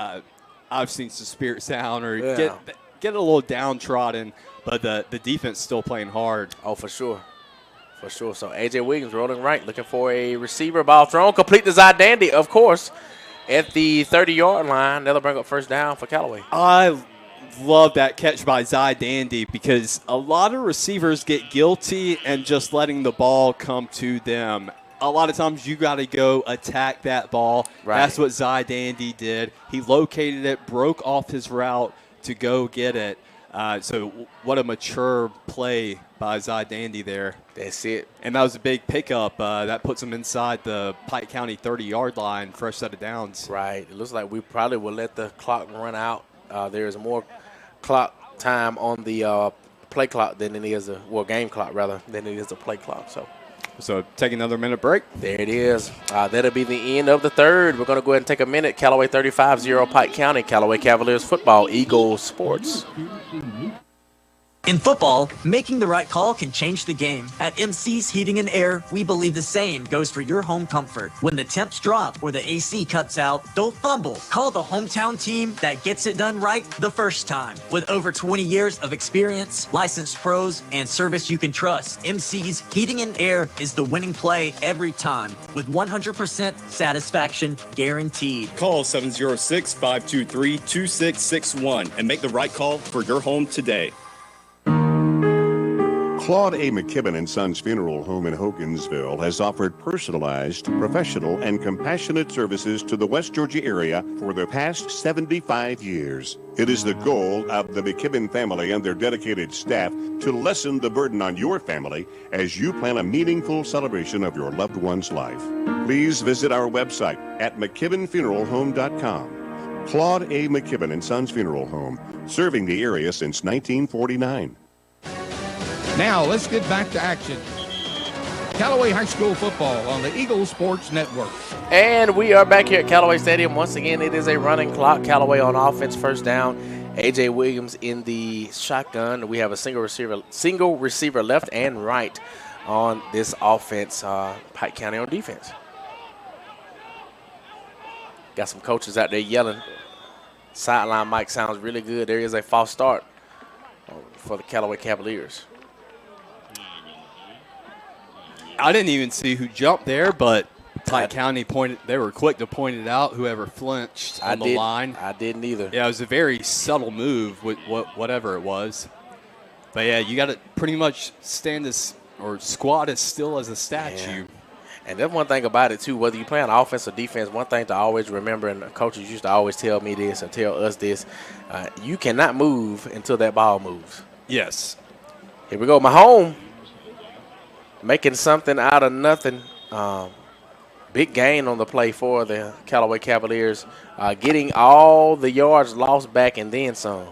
I've seen some spirits down or get a little downtrodden, but the defense still playing hard. Oh, for sure. For sure. So, A.J. Williams rolling right, looking for a receiver. Ball thrown, complete to Zy Dandy, of course, at the 30-yard line. That'll bring up 1st down for Callaway. I love that catch by Zy Dandy because a lot of receivers get guilty and just letting the ball come to them. A lot of times you got to go attack that ball. Right. That's what Zy Dandy did. He located it, broke off his route to go get it. So what a mature play by Zy Dandy there. That's it. And that was a big pickup. That puts him inside the Pike County 30-yard line, fresh set of downs. Right. It looks like we probably will let the clock run out. There is more clock time on the play clock than it is game clock rather than it is a play clock. So take another minute break. There it is. That'll be the end of the 3rd. We're going to go ahead and take a minute. Callaway 35-0 Pike County. Callaway Cavaliers football. Eagle Sports. In football, making the right call can change the game. At MC's Heating and Air, we believe the same goes for your home comfort. When the temps drop or the AC cuts out, don't fumble. Call the hometown team that gets it done right the first time. With over 20 years of experience, licensed pros, and service you can trust, MC's Heating and Air is the winning play every time, with 100% satisfaction guaranteed. Call 706-523-2661 and make the right call for your home today. Claude A. McKibben & Sons Funeral Home in Hogansville has offered personalized, professional, and compassionate services to the West Georgia area for the past 75 years. It is the goal of the McKibben family and their dedicated staff to lessen the burden on your family as you plan a meaningful celebration of your loved one's life. Please visit our website at McKibbenFuneralHome.com. Claude A. McKibben & Sons Funeral Home, serving the area since 1949. Now let's get back to action. Callaway High School football on the Eagle Sports Network. And we are back here at Callaway Stadium. Once again, it is a running clock. Callaway on offense, 1st down. A.J. Williams in the shotgun. We have a single receiver left and right on this offense. Pike County on defense. Got some coaches out there yelling. Sideline mic sounds really good. There is a false start for the Callaway Cavaliers. I didn't even see who jumped there, but Pike County they were quick to point it out, whoever flinched on the line. I didn't either. Yeah, it was a very subtle move with whatever it was. But, yeah, you got to pretty much squat as still as a statue. Yeah. And that's one thing about it, too, whether you play on offense or defense, one thing to always remember, and the coaches used to always tell me this or tell us this, you cannot move until that ball moves. Yes. Here we go. Mahomes making something out of nothing. Big gain on the play for the Callaway Cavaliers, getting all the yards lost back and then some.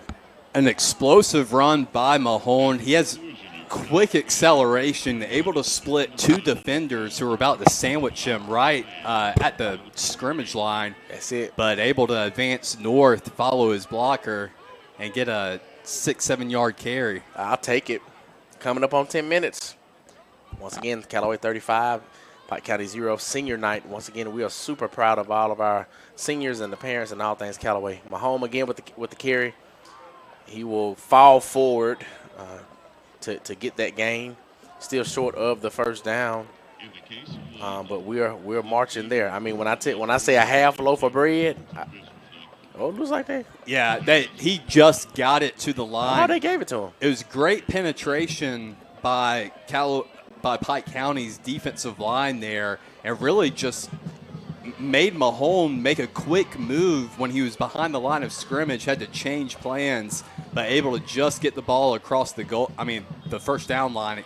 An explosive run by Mahone. He has quick acceleration, able to split two defenders who were about to sandwich him right at the scrimmage line. That's it. But able to advance north, follow his blocker, and get a 6-7 yard carry. I'll take it. Coming up on 10 minutes. Once again, Callaway 35, Pike County 0, senior night. Once again, we are super proud of all of our seniors and the parents and all things Callaway. Mahomes again with the carry. He will fall forward to get that gain. Still short of the first down, but we're marching there. I mean, when I say a half loaf of bread, it looks like that. Yeah, he just got it to the line. Oh, they gave it to him. It was great penetration by Pike County's defensive line there, and really just made Mahomes make a quick move when he was behind the line of scrimmage, had to change plans, but able to just get the ball across the first down line,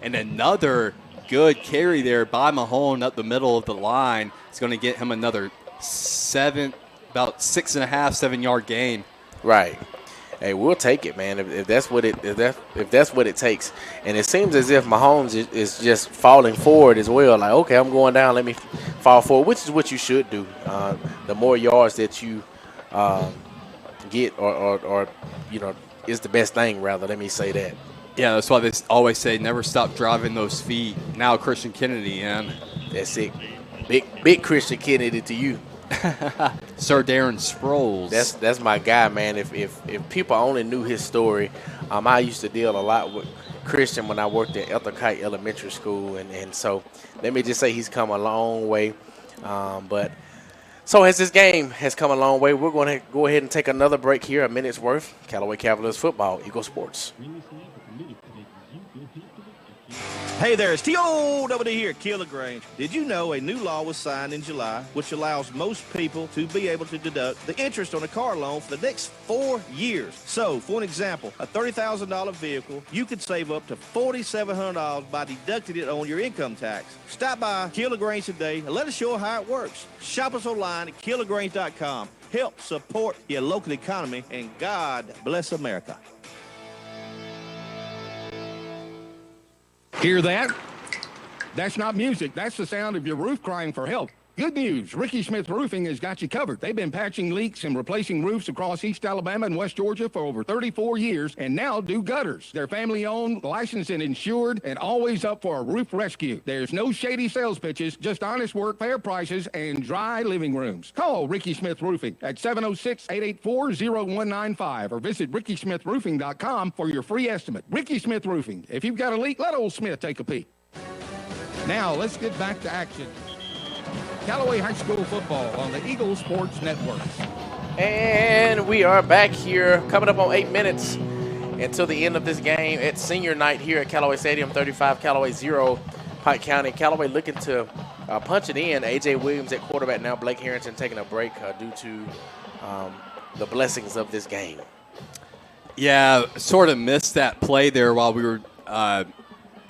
and another good carry there by Mahomes up the middle of the line. It's going to get him another about 6.5, 7 yard gain. Right. Hey, we'll take it, man. If that's what it takes, and it seems as if Mahomes is just falling forward as well. Like, okay, I'm going down. Let me fall forward, which is what you should do. The more yards that you get, or is the best thing. Rather, let me say that. Yeah, that's why they always say never stop driving those feet. Now Christian Kennedy, and that's it. Big Christian Kennedy to you. Sir Darren Sproles. That's my guy, man. If people only knew his story, I used to deal a lot with Christian when I worked at Ethelkite Elementary School, and so let me just say he's come a long way. But so as this game has come a long way, we're going to go ahead and take another break here, a minute's worth. Callaway Cavaliers football, Eagle Sports. Hey there, it's T.O.W.D. here, Kill LaGrange. Did you know a new law was signed in July which allows most people to be able to deduct the interest on a car loan for the next 4 years? So, for an example, a $30,000 vehicle, you could save up to $4,700 by deducting it on your income tax. Stop by Kill LaGrange today and let us show you how it works. Shop us online at killlagrange.com. Help support your local economy, and God bless America. Hear that? That's not music. That's the sound of your roof crying for help. Good news. Ricky Smith Roofing has got you covered. They've been patching leaks and replacing roofs across East Alabama and West Georgia for over 34 years and now do gutters. They're family-owned, licensed and insured, and always up for a roof rescue. There's no shady sales pitches, just honest work, fair prices, and dry living rooms. Call Ricky Smith Roofing at 706-884-0195 or visit rickysmithroofing.com for your free estimate. Ricky Smith Roofing. If you've got a leak, let old Smith take a peek. Now, let's get back to action. Callaway High School football on the Eagle Sports Network. And we are back here, coming up on 8 minutes until the end of this game at senior night here at Callaway Stadium. 35, Callaway 0, Pike County. Callaway looking to punch it in. A.J. Williams at quarterback now. Blake Harrington taking a break due to the blessings of this game. Yeah, sort of missed that play there while we were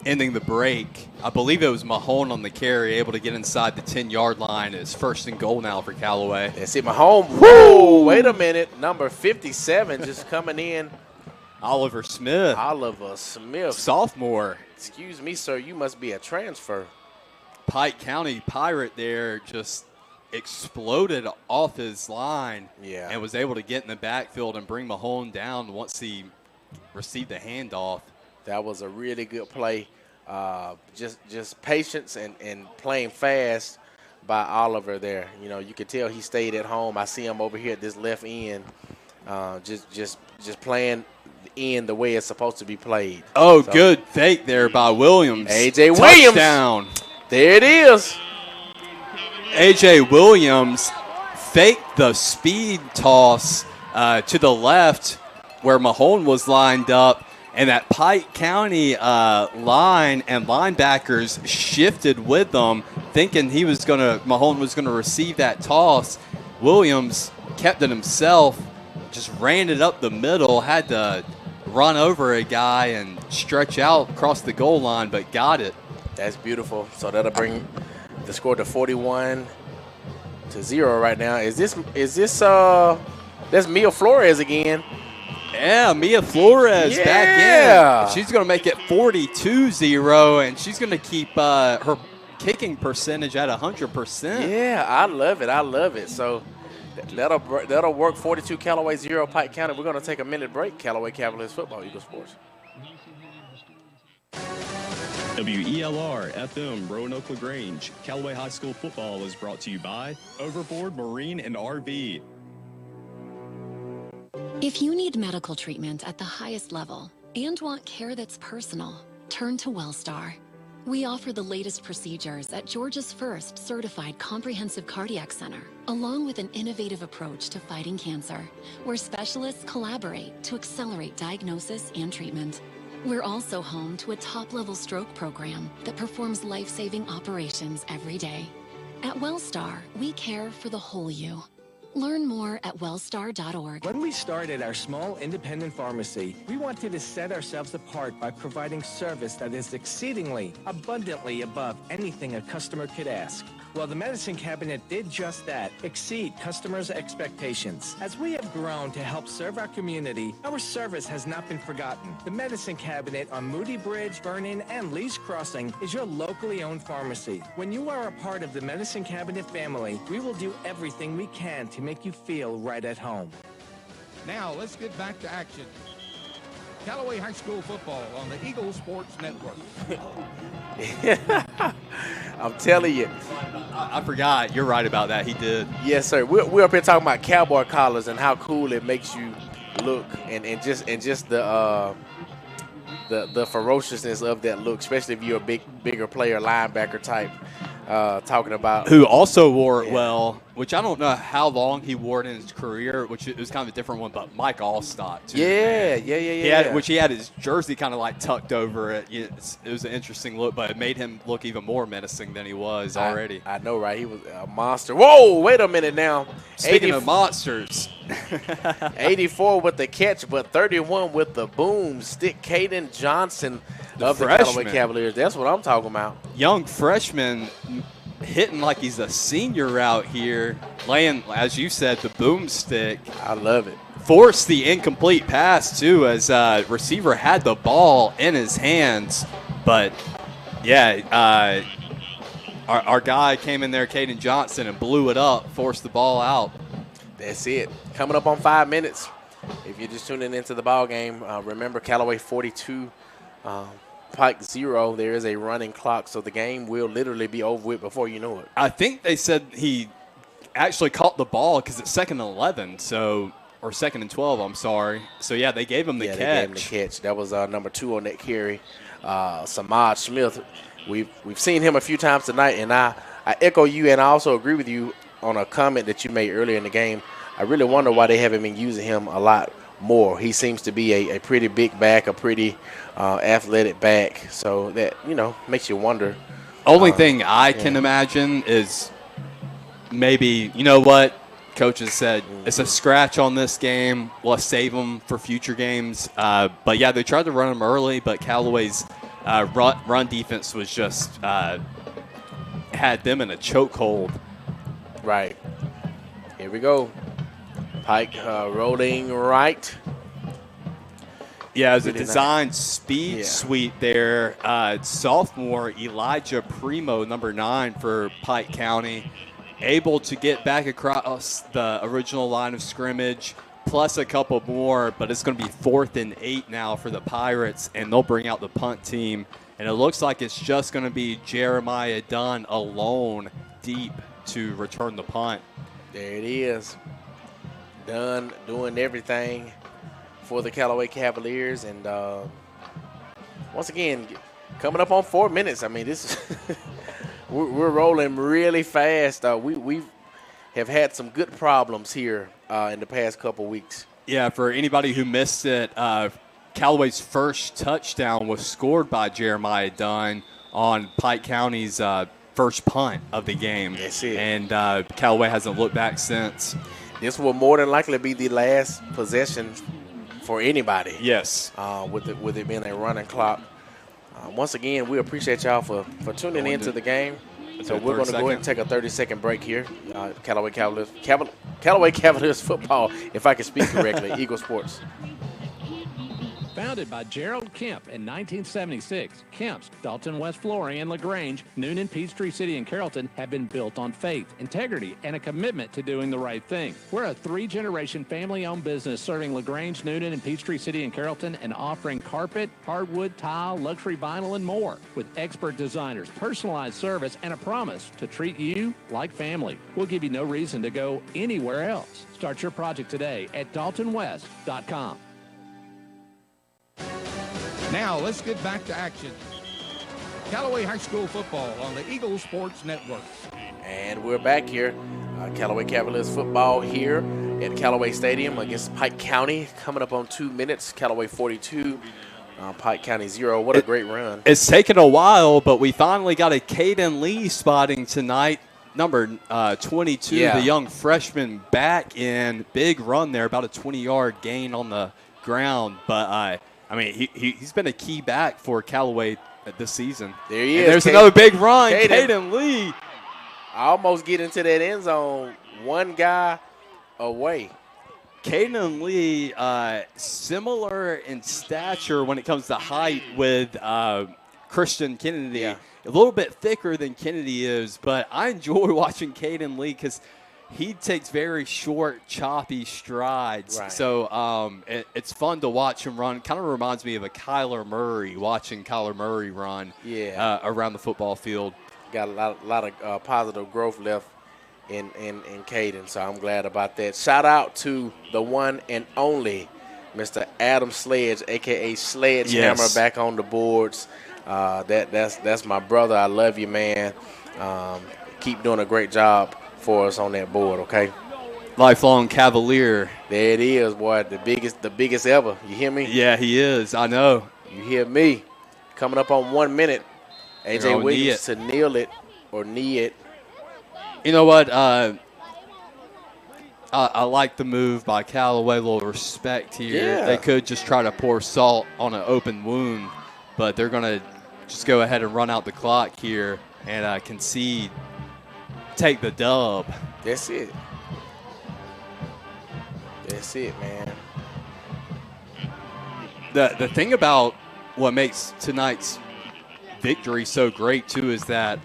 ending the break. I believe it was Mahone on the carry, able to get inside the 10-yard line. It's 1st and goal now for Callaway. That's it, Mahone. Whoa, wait a minute. Number 57 just coming in. Oliver Smith. Sophomore. Excuse me, sir. You must be a transfer. Pike County Pirate there just exploded off his line. Yeah. And was able to get in the backfield and bring Mahone down once he received the handoff. That was a really good play. Just patience and playing fast by Oliver there. You know, you could tell he stayed at home. I see him over here at this left end, just playing in the way it's supposed to be played. Oh, so, good fake there by Williams. A.J. Williams. Touchdown. There it is. A.J. Williams faked the speed toss to the left where Mahone was lined up, and that Pike County line and linebackers shifted with them, thinking Mahone was gonna receive that toss. Williams kept it himself, just ran it up the middle, had to run over a guy and stretch out across the goal line, but got it. That's beautiful. So that'll bring the score to 41-0 right now. Is this that's Mia Flores again? Yeah, Mia Flores back in. She's going to make it 42-0, and she's going to keep her kicking percentage at 100%. Yeah, I love it. I love it. So that'll work. 42 Callaway, 0 Pike County. We're going to take a minute break. Callaway Cavaliers football, Eagle Sports. WELR FM Roanoke LaGrange. Callaway High School football is brought to you by Overboard Marine and RV. If you need medical treatment at the highest level and want care that's personal, turn to Wellstar. We offer the latest procedures at Georgia's first certified comprehensive cardiac center, along with an innovative approach to fighting cancer, where specialists collaborate to accelerate diagnosis and treatment. We're also home to a top-level stroke program that performs life-saving operations every day. At Wellstar, we care for the whole you. Learn more at wellstar.org. When we started our small independent pharmacy, we wanted to set ourselves apart by providing service that is exceedingly, abundantly above anything a customer could ask. Well, the Medicine Cabinet did just that, exceed customers' expectations. As we have grown to help serve our community, our service has not been forgotten. The Medicine Cabinet on Moody Bridge, Vernon, and Lee's Crossing is your locally owned pharmacy. When you are a part of the Medicine Cabinet family, we will do everything we can to make you feel right at home. Now, let's get back to action. Callaway High School football on the Eagle Sports Network. I'm telling you. I forgot. You're right about that. He did. Yes, sir. We're up here talking about cowboy collars and how cool it makes you look, and just the ferociousness of that look, especially if you're a bigger player, linebacker type. Talking about who also wore it well, which I don't know how long he wore it in his career, which it was kind of a different one, but Mike Allstott too. Yeah. Which he had his jersey kind of like tucked over it. It was an interesting look, but it made him look even more menacing than he was already. I know, right? He was a monster. Whoa, wait a minute now. Speaking of monsters. 84 with the catch, but 31 with the boom stick. Caden Johnson of the Callaway Cavaliers. That's what I'm talking about. Young freshman hitting like he's a senior out here, laying, as you said, the boomstick. I love it. Forced the incomplete pass, too, as receiver had the ball in his hands. But, yeah, our guy came in there, Caden Johnson, and blew it up, forced the ball out. That's it. Coming up on 5 minutes. If you're just tuning into the ball game, remember Callaway 42, Pike 0. There is a running clock, so the game will literally be over with before you know it. I think they said he actually caught the ball because it's 2nd and 11, or 2nd and 12. I'm sorry. So yeah, they gave him the catch. They gave him the catch. That was number 2 on that carry, Samad Smith. We've seen him a few times tonight, and I echo you, and I also agree with you on a comment that you made earlier in the game. I really wonder why they haven't been using him a lot more. He seems to be a pretty big back, a pretty athletic back. So that, makes you wonder. Only thing I can imagine is maybe, you know what, coaches said, it's a scratch on this game. Let's save him for future games. But, yeah, they tried to run him early, but Callaway's run defense was just had them in a chokehold. Right. Here we go. Pike rolling right. Yeah, it was a design speed sweep there. Sophomore Elijah Primo, number 9 for Pike County, able to get back across the original line of scrimmage, plus a couple more, but it's going to be 4th and 8 now for the Pirates, and they'll bring out the punt team. And it looks like it's just going to be Jeremiah Dunn alone deep to return the punt. There it is. Done doing everything for the Callaway Cavaliers. And once again, coming up on 4 minutes. I mean, this is we're rolling really fast. We have had some good problems here in the past couple weeks. Yeah, for anybody who missed it, Callaway's first touchdown was scored by Jeremiah Dunn on Pike County's first punt of the game. That's it. And Callaway hasn't looked back since. This will more than likely be the last possession for anybody. Yes. With it being a running clock. Once again, we appreciate y'all for tuning into the game. So we're going to go ahead and take a 30-second break here. Callaway Cavaliers football, if I can speak correctly, Eagle Sports. Founded by Gerald Kemp in 1976, Kemp's, Dalton West Flooring, and LaGrange, Noonan, Peachtree City, and Carrollton have been built on faith, integrity, and a commitment to doing the right thing. We're a 3-generation family-owned business serving LaGrange, Noonan, and Peachtree City, and Carrollton, and offering carpet, hardwood, tile, luxury vinyl, and more. With expert designers, personalized service, and a promise to treat you like family. We'll give you no reason to go anywhere else. Start your project today at daltonwest.com. Now, let's get back to action. Callaway High School football on the Eagle Sports Network. And we're back here. Callaway Cavaliers football here at Callaway Stadium against Pike County. Coming up on 2 minutes. Callaway 42, Pike County 0. What a great run. It's taken a while, but we finally got a Caden Lee spotting tonight. Number 22, the young freshman back in. Big run there, about a 20-yard gain on the ground. But, I mean, he's been a key back for Callaway this season. There he is. And there's another big run. Caden Lee. I almost get into that end zone. One guy away. Caden Lee, similar in stature when it comes to height with Christian Kennedy. Yeah. A little bit thicker than Kennedy is, but I enjoy watching Caden Lee because he takes very short, choppy strides. Right. So it's fun to watch him run. Kind of reminds me of a Kyler Murray, watching Kyler Murray run around the football field. Got a lot of positive growth left in Caden, so I'm glad about that. Shout out to the one and only Mr. Adam Sledge, a.k.a. Sledgehammer, back on the boards. That's my brother. I love you, man. Keep doing a great job for us on that board, okay? Lifelong Cavalier. There it is, boy. The biggest ever. You hear me? Yeah, he is. I know. You hear me? Coming up on 1 minute. A.J. Williams to kneel it or knee it. You know what? I like the move by Callaway. A little respect here. Yeah. They could just try to pour salt on an open wound, but they're going to just go ahead and run out the clock here and concede. Take the dub. That's it. That's it, man. The thing about what makes tonight's victory so great, too, is that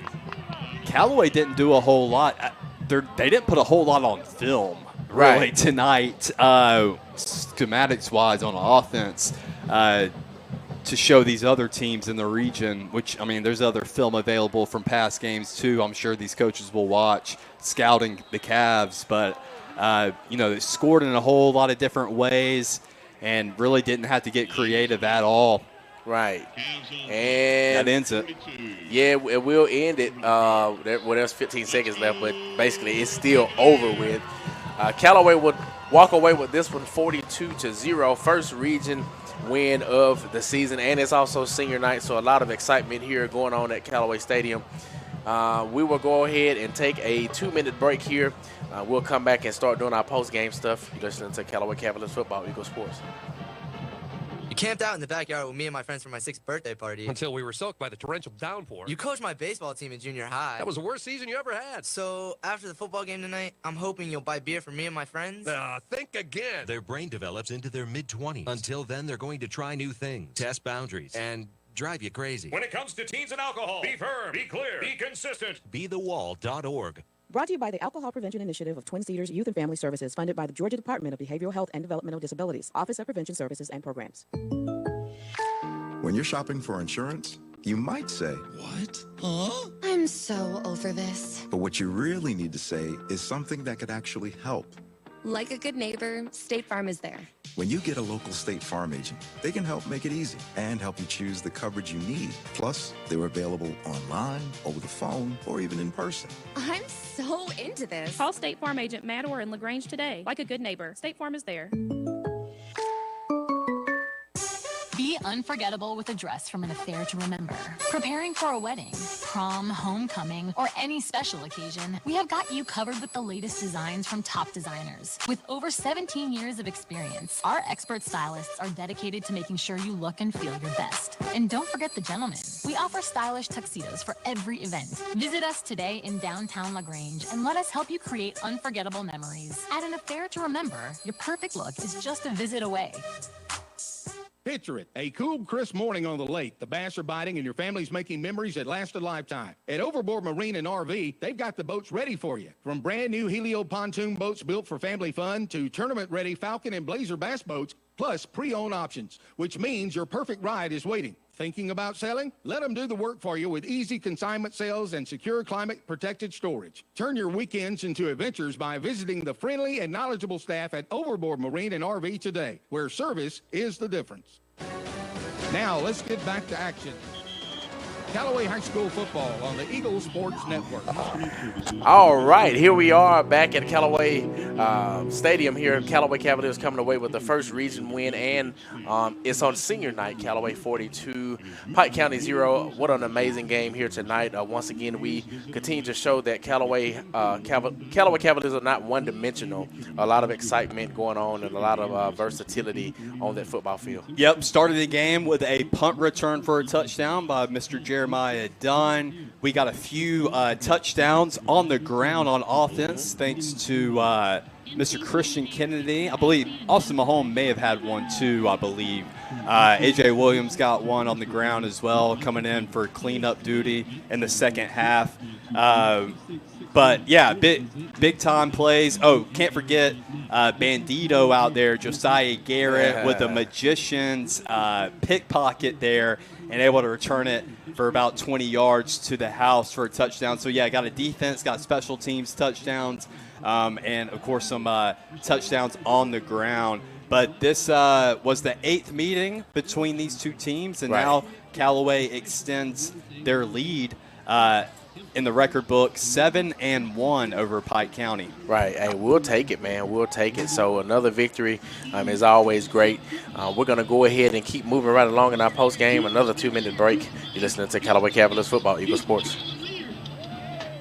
Callaway didn't do a whole lot. They didn't put a whole lot on film, really, tonight, schematics-wise on offense, to show these other teams in the region, which, I mean, there's other film available from past games, too. I'm sure these coaches will watch, scouting the Cavs. But, they scored in a whole lot of different ways and really didn't have to get creative at all. Right. And that ends it. Yeah, it will end it. There's 15 seconds left, but basically it's still over with. Callaway would walk away with this one 42-0. First region win of the season, and it's also senior night, so a lot of excitement here going on at Callaway Stadium. We will go ahead and take a 2-minute break here. We'll come back and start doing our post-game stuff. You're listening to Callaway Cavaliers Football, Eagle Sports. You camped out in the backyard with me and my friends for my 6th birthday party. Until we were soaked by the torrential downpour. You coached my baseball team in junior high. That was the worst season you ever had. So, after the football game tonight, I'm hoping you'll buy beer for me and my friends. Think again. Their brain develops into their mid-20s. Until then, they're going to try new things, test boundaries, and drive you crazy. When it comes to teens and alcohol, be firm, be clear, be consistent. BeTheWall.org. Brought to you by the Alcohol Prevention Initiative of Twin Cedars Youth and Family Services, funded by the Georgia Department of Behavioral Health and Developmental Disabilities, Office of Prevention Services and Programs. When you're shopping for insurance, You might say, "What? Huh?" I'm so over this. But what you really need to say is something that could actually help. Like a good neighbor, State Farm is there. When you get a local State Farm agent, they can help make it easy and help you choose the coverage you need. Plus, they're available online, over the phone, or even in person. I'm so into this. Call State Farm agent Matador in LaGrange today. Like a good neighbor, State Farm is there. Be unforgettable with a dress from an affair to remember. Preparing for a wedding, prom, homecoming, or any special occasion, we have got you covered with the latest designs from top designers. With over 17 years of experience, our expert stylists are dedicated to making sure you look and feel your best. And don't forget the gentlemen. We offer stylish tuxedos for every event. Visit us today in downtown LaGrange and let us help you create unforgettable memories. At an affair to remember, your perfect look is just a visit away. Picture it, a cool, crisp morning on the lake. The bass are biting and your family's making memories that last a lifetime. At Overboard Marine and RV, they've got the boats ready for you. From brand new Helio pontoon boats built for family fun to tournament-ready Falcon and Blazer bass boats, plus pre-owned options, which means your perfect ride is waiting. Thinking about selling? Let them do the work for you with easy consignment sales and secure climate-protected storage. Turn your weekends into adventures by visiting the friendly and knowledgeable staff at Overboard Marine and RV today, where service is the difference. Now, let's get back to action. Callaway High School football on the Eagle Sports Network. All right, here we are back at Callaway Stadium here. Callaway Cavaliers coming away with the first region win, and it's on senior night. Callaway 42, Pike County 0. What an amazing game here tonight. Once again, we continue to show that Callaway Cavaliers are not one-dimensional. A lot of excitement going on and a lot of versatility on that football field. Yep, started the game with a punt return for a touchdown by Mr. Jeremiah Dunn. We got a few touchdowns on the ground on offense thanks to Mr. Christian Kennedy. I believe Austin Mahone may have had one too, I believe. A.J. Williams got one on the ground as well, coming in for cleanup duty in the second half. But, yeah, big time plays. Oh, can't forget Bandito out there, Josiah Garrett with the Magicians pickpocket there and able to return it for about 20 yards to the house for a touchdown. So, yeah, got a defense, got special teams touchdowns, and, of course, some touchdowns on the ground. But this was the 8th meeting between these two teams, and now Callaway extends their lead in the record book, 7-1 over Pike County. Right. Hey, we'll take it, man. We'll take it. So another victory is always great. We're going to go ahead and keep moving right along in our post game. Another 2-minute break. You're listening to Callaway Cavaliers Football, Eagle Sports.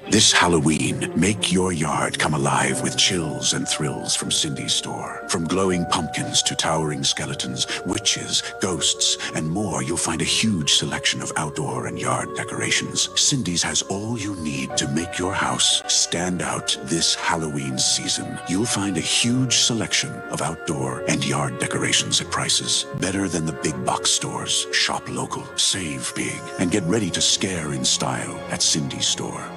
This Halloween, make your yard come alive with chills and thrills from Cindy's store. From glowing pumpkins to towering skeletons, witches, ghosts, and more, you'll find a huge selection of outdoor and yard decorations. Cindy's has all you need to make your house stand out this Halloween season. You'll find a huge selection of outdoor and yard decorations at prices better than the big box stores. Shop local, save big, and get ready to scare in style at Cindy's store.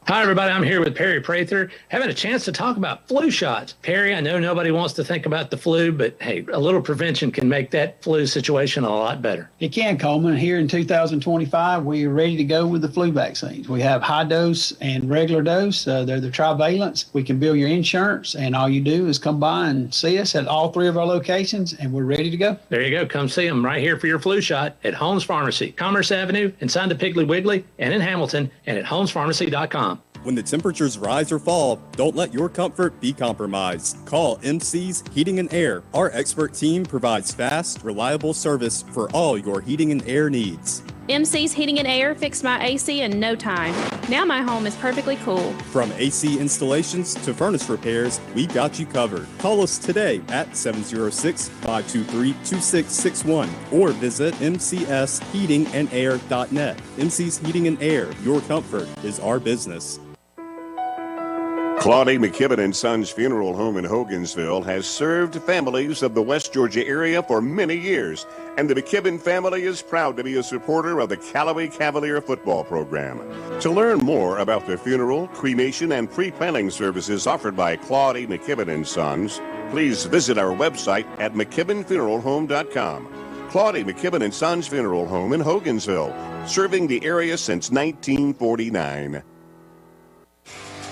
Hi, everybody. I'm here with Perry Prather, having a chance to talk about flu shots. Perry, I know nobody wants to think about the flu, but hey, a little prevention can make that flu situation a lot better. It can, Coleman. Here in 2025, we are ready to go with the flu vaccines. We have high dose and regular dose. They're the trivalents. We can bill your insurance, and all you do is come by and see us at all 3 of our locations, and we're ready to go. There you go. Come see them right here for your flu shot at Holmes Pharmacy, Commerce Avenue, inside the Piggly Wiggly, and in Hamilton, and at holmespharmacy.com. When the temperatures rise or fall, don't let your comfort be compromised. Call MC's Heating and Air. Our expert team provides fast, reliable service for all your heating and air needs. MC's Heating and Air fixed my AC in no time. Now my home is perfectly cool. From AC installations to furnace repairs, we've got you covered. Call us today at 706-523-2661 or visit mcsheatingandair.net. MC's Heating and Air, your comfort is our business. Claude McKibben and Sons Funeral Home in Hogansville has served families of the West Georgia area for many years, and the McKibben family is proud to be a supporter of the Callaway Cavalier football program. To learn more about the funeral, cremation, and pre-planning services offered by Claude McKibben and Sons, please visit our website at mckibbenfuneralhome.com. Claudia McKibben and Sons Funeral Home in Hogansville, serving the area since 1949.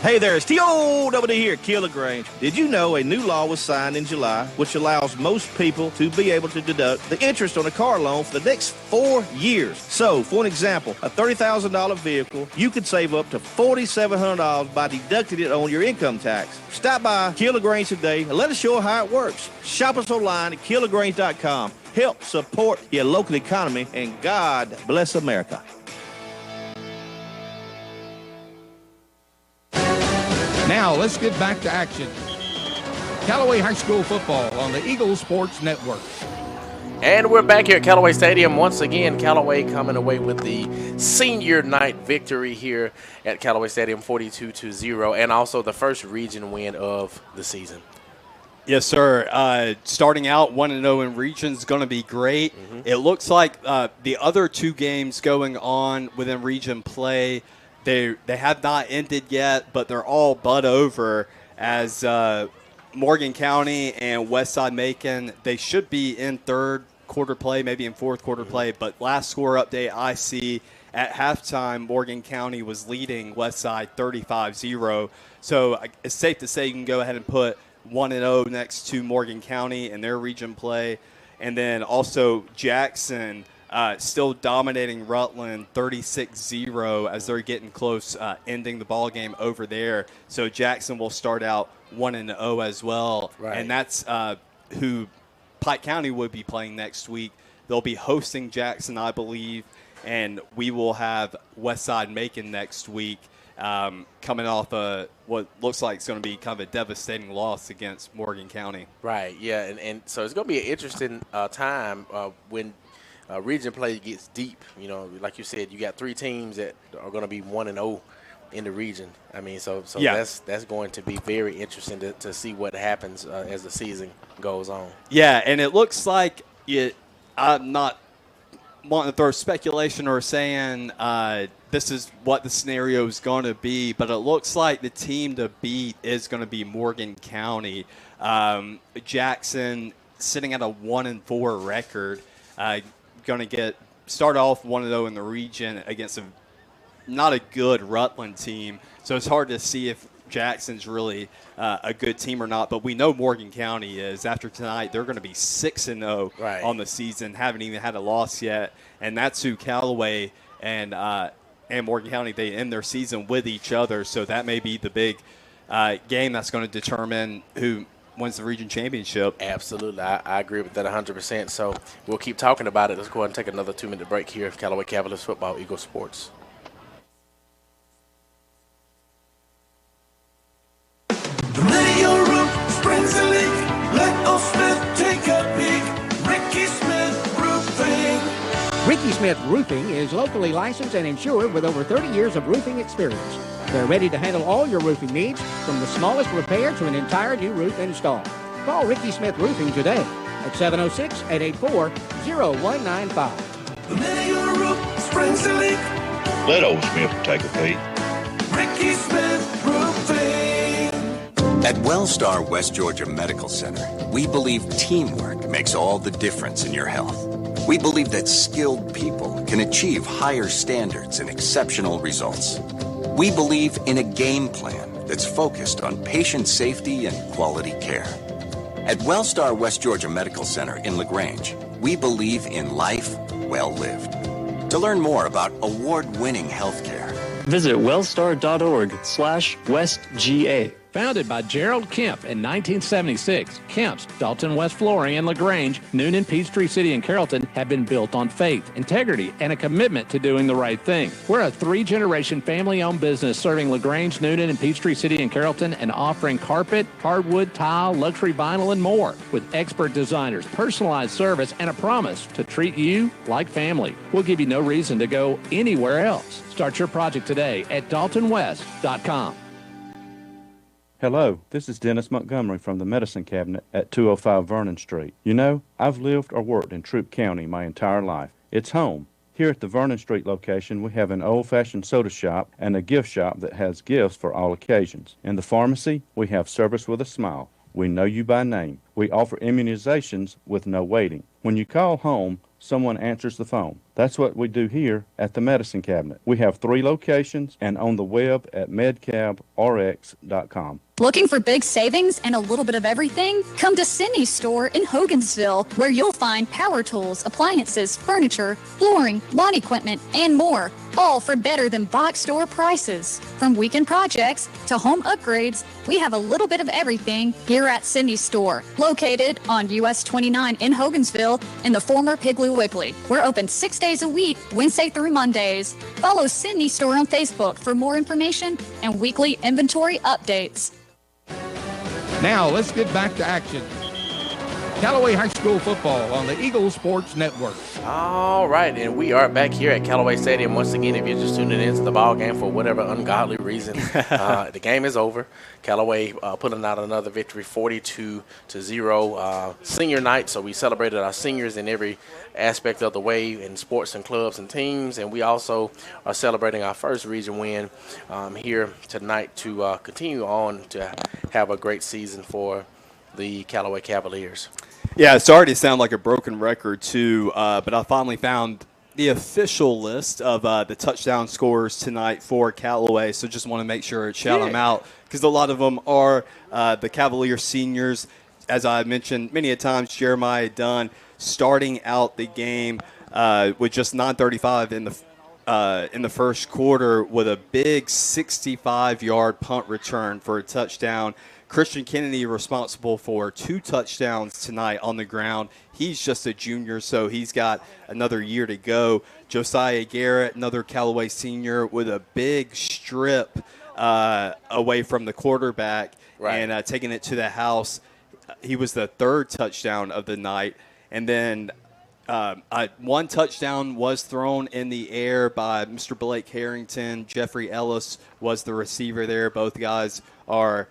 Hey there, it's T.O.W. here, Kill LaGrange. Did you know a new law was signed in July which allows most people to be able to deduct the interest on a car loan for the next 4 years? So, for an example, a $30,000 vehicle, you could save up to $4,700 by deducting it on your income tax. Stop by Kill LaGrange today and let us show you how it works. Shop us online at killlagrange.com. Help support your local economy, and God bless America. Now, let's get back to action. Callaway High School football on the Eagle Sports Network. And we're back here at Callaway Stadium. Once again, Callaway coming away with the senior night victory here at Callaway Stadium, 42-0, and also the first region win of the season. Yes, sir. Starting out 1-0 in region is going to be great. It looks like the other two games going on within region play, they have not ended yet, but they're all but over as Morgan County and Westside Macon, they should be in third quarter play, maybe in fourth quarter play, but last score update I see at halftime, Morgan County was leading Westside 35-0. So it's safe to say you can go ahead and put 1-0 next to Morgan County in their region play. And then also Jackson still dominating Rutland 36-0 as they're getting close, ending the ball game over there. So Jackson will start out 1-0 as well. Right. And that's who Pike County would be playing next week. They'll be hosting Jackson, I believe, and we will have Westside Macon next week. Coming off what looks like it's going to be kind of a devastating loss against Morgan County. Right, yeah, and so it's going to be an interesting time when region play gets deep. You know, like you said, you got three teams that are going to be 1-0 in the region. I mean, so yeah. that's going to be very interesting to see what happens as the season goes on. Yeah, and it looks like I'm not wanting to throw speculation or saying this is what the scenario is going to be, but it looks like the team to beat is going to be Morgan County. Jackson sitting at a 1-4 record, going to start off 1-0 in the region against not a good Rutland team. So it's hard to see if Jackson's really a good team or not, but we know Morgan County is. After tonight, they're going to be 6-0 on the season, haven't even had a loss yet, and that's who Callaway and Morgan County, they end their season with each other, so that may be the big game that's going to determine who wins the region championship. Absolutely. I agree with that 100%. So we'll keep talking about it. Let's go ahead and take another 2-minute break here at Callaway Cavaliers Football, Eagle Sports. The minute your roof springs a leak, let old Smith take a peek. Ricky Smith Roofing. Ricky Smith Roofing is locally licensed and insured with over 30 years of roofing experience. They're ready to handle all your roofing needs, from the smallest repair to an entire new roof install. Call Ricky Smith Roofing today at 706-884-0195. The minute your roof springs a leak, let old Smith take a peek. Ricky Smith Roofing. At Wellstar West Georgia Medical Center, we believe teamwork makes all the difference in your health. We believe that skilled people can achieve higher standards and exceptional results. We believe in a game plan that's focused on patient safety and quality care. At Wellstar West Georgia Medical Center in LaGrange, we believe in life well lived. To learn more about award-winning healthcare, visit wellstar.org/WestGA. Founded by Gerald Kemp in 1976, Kemp's, Dalton West Flooring, and LaGrange, Noonan, Peachtree City, and Carrollton have been built on faith, integrity, and a commitment to doing the right thing. We're a 3-generation family-owned business serving LaGrange, Noonan, and Peachtree City, and Carrollton, and offering carpet, hardwood, tile, luxury vinyl, and more. With expert designers, personalized service, and a promise to treat you like family. We'll give you no reason to go anywhere else. Start your project today at daltonwest.com. Hello, this is Dennis Montgomery from the Medicine Cabinet at 205 Vernon Street. You know, I've lived or worked in Troup County my entire life. It's home. Here at the Vernon Street location, we have an old-fashioned soda shop and a gift shop that has gifts for all occasions. In the pharmacy, we have service with a smile. We know you by name. We offer immunizations with no waiting. When you call home, someone answers the phone. That's what we do here at the Medicine Cabinet. We have 3 locations and on the web at medcabrx.com. Looking for big savings and a little bit of everything? Come to Cindy's store in Hogansville, where you'll find power tools, appliances, furniture, flooring, lawn equipment, and more, all for better than box store prices. From weekend projects to home upgrades, we have a little bit of everything here at Cindy's store, located on US 29 in Hogansville in the former Piggly Wiggly. We're open 6 days a week, Wednesday through Mondays. Follow Cindy's store on Facebook for more information and weekly inventory updates. Now, let's get back to action. Callaway High School football on the Eagle Sports Network. All right, and we are back here at Callaway Stadium once again. If you're just tuning into the ball game for whatever ungodly reason, the game is over. Callaway putting out another victory, 42-0. Senior night, so we celebrated our seniors in every aspect of the way in sports and clubs and teams, and we also are celebrating our first region win here tonight to continue on to have a great season for the Callaway Cavaliers. Yeah, sorry to sound like a broken record, too, but I finally found the official list of the touchdown scorers tonight for Callaway, so just want to make sure to shout them out because a lot of them are the Cavalier seniors. As I mentioned many a times, Jeremiah Dunn starting out the game with just 9:35 in the first quarter with a big 65-yard punt return for a touchdown. Christian Kennedy responsible for 2 touchdowns tonight on the ground. He's just a junior, so he's got another year to go. Josiah Garrett, another Callaway senior, with a big strip away from the quarterback and taking it to the house. He was the 3rd touchdown of the night. And then one touchdown was thrown in the air by Mr. Blake Harrington. Jeffrey Ellis was the receiver there. Both guys are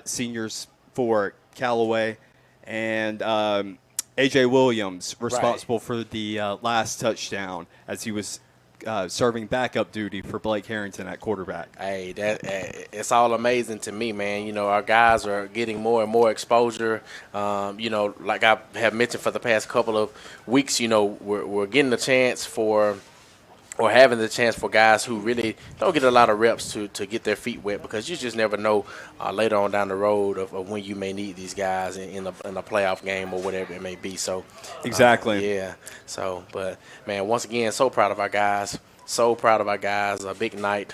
seniors for Callaway, and A.J. Williams responsible for the last touchdown as he was serving backup duty for Blake Harrington at quarterback. Hey, it's all amazing to me, man. You know, our guys are getting more and more exposure. You know, like I have mentioned for the past couple of weeks, you know, we're getting the chance for – or having the chance for guys who really don't get a lot of reps to get their feet wet, because you just never know later on down the road of when you may need these guys in a playoff game or whatever it may be. So exactly. Yeah. So, but, man, once again, so proud of our guys. So proud of our guys. A big night.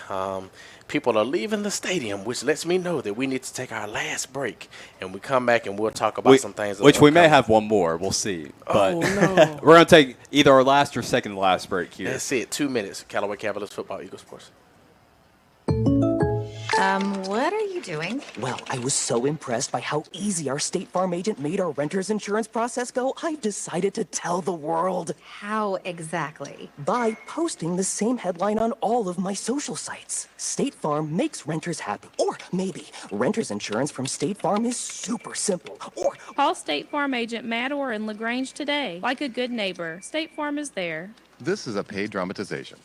People are leaving the stadium, which lets me know that we need to take our last break, and we come back and we'll talk about some things. Which we may have one more. We'll see. But no. We're going to take either our last or second to last break here. That's it. 2 minutes. Callaway Cavaliers football, Eagle Sports. What are you doing? Well, I was so impressed by how easy our State Farm agent made our renter's insurance process go, I've decided to tell the world. How exactly? By posting the same headline on all of my social sites. State Farm makes renters happy. Or maybe renter's insurance from State Farm is super simple. Or call State Farm agent Matt Orr in LaGrange today. Like a good neighbor, State Farm is there. This is a paid dramatization.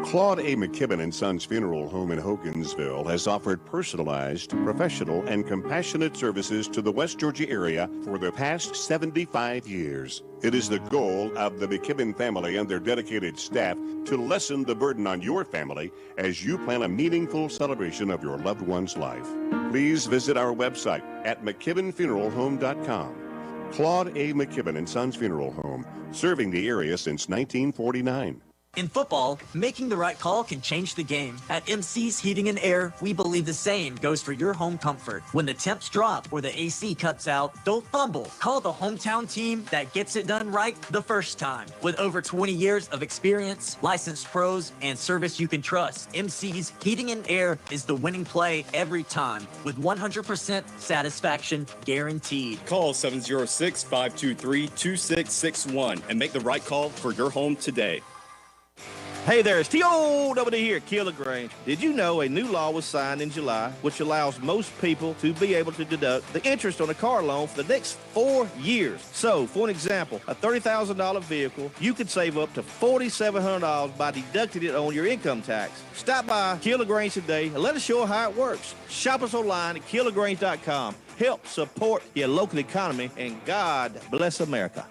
Claude A. McKibben and Sons Funeral Home in Hogansville has offered personalized, professional, and compassionate services to the West Georgia area for the past 75 years. It is the goal of the McKibben family and their dedicated staff to lessen the burden on your family as you plan a meaningful celebration of your loved one's life. Please visit our website at McKibbenFuneralHome.com. Claude A. McKibben and Sons Funeral Home, serving the area since 1949. in football, making the right call can change the game. At MC's Heating and Air, we believe the same goes for your home comfort. When the temps drop or the AC cuts out, don't fumble. Call the hometown team that gets it done right the first time. With over 20 years of experience, licensed pros, and service you can trust, MC's Heating and Air is the winning play every time, with 100% satisfaction guaranteed. Call 706-523-2661 and make the right call for your home today. Hey there, it's T.O.W. here, Keeler Grange. Did you know a new law was signed in July which allows most people to be able to deduct the interest on a car loan for the next 4 years? So, for an example, a $30,000 vehicle, you could save up to $4,700 by deducting it on your income tax. Stop by Keeler Grange today and let us show you how it works. Shop us online at KeelerGrange.com. help support your local economy, and God bless America.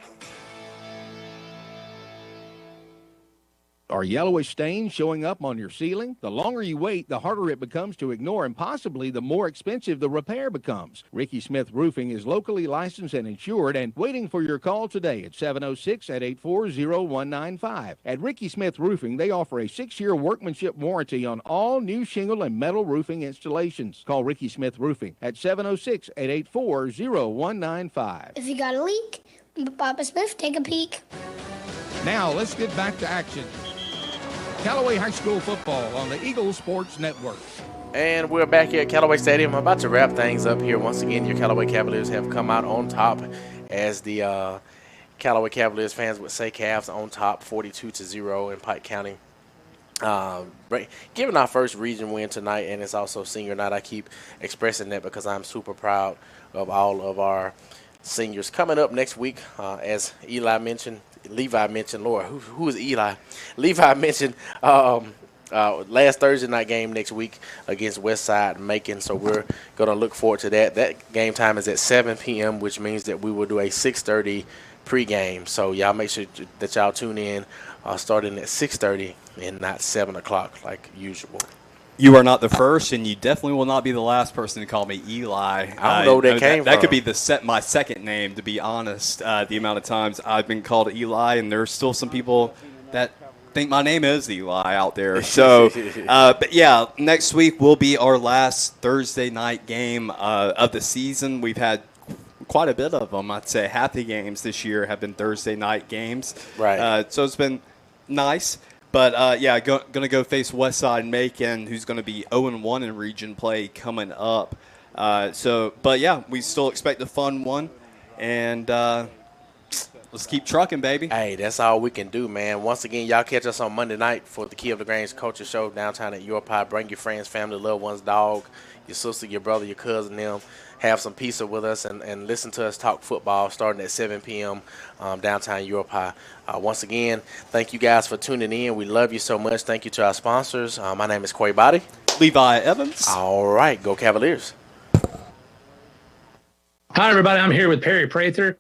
Are yellowish stains showing up on your ceiling? The longer you wait, the harder it becomes to ignore, and possibly the more expensive the repair becomes. Ricky Smith Roofing is locally licensed and insured and waiting for your call today at 706-884-0195. At Ricky Smith Roofing, they offer a 6-year workmanship warranty on all new shingle and metal roofing installations. Call Ricky Smith Roofing at 706-884-0195. If you got a leak, Papa Smith, take a peek. Now, let's get back to action. Callaway High School football on the Eagle Sports Network. And we're back here at Callaway Stadium. I'm about to wrap things up here. Once again, your Callaway Cavaliers have come out on top, as the Callaway Cavaliers fans would say, Cavs on top 42-0 in Pike County. Given our first region win tonight, and it's also senior night, I keep expressing that because I'm super proud of all of our seniors. Coming up next week, as Levi mentioned, Lord, who is Eli? Levi mentioned last Thursday night game next week against Westside Macon, so we're going to look forward to that. That game time is at 7 p.m., which means that we will do a 6:30 pregame. So y'all make sure that y'all tune in starting at 6:30 and not 7 o'clock like usual. You are not the first, and you definitely will not be the last person to call me Eli. I don't know where that came from. That could be my second name, to be honest. The amount of times I've been called Eli, and there's still some people that think my name is Eli out there. So, but yeah, next week will be our last Thursday night game of the season. We've had quite a bit of them. I'd say half the games this year have been Thursday night games. Right. So it's been nice. But, yeah, going to go face Westside Macon, who's going to be 0-1 in region play coming up. But, yeah, we still expect a fun one. And let's keep trucking, baby. Hey, that's all we can do, man. Once again, y'all catch us on Monday night for the Key of LaGrange Culture Show downtown at Your Pie. Bring your friends, family, loved ones, dog, your sister, your brother, your cousin, them. Have some pizza with us and listen to us talk football starting at 7 p.m. Downtown Europe High. Once again, thank you guys for tuning in. We love you so much. Thank you to our sponsors. My name is Quay Body. Levi Evans. All right. Go Cavaliers. Hi, everybody. I'm here with Perry Prather.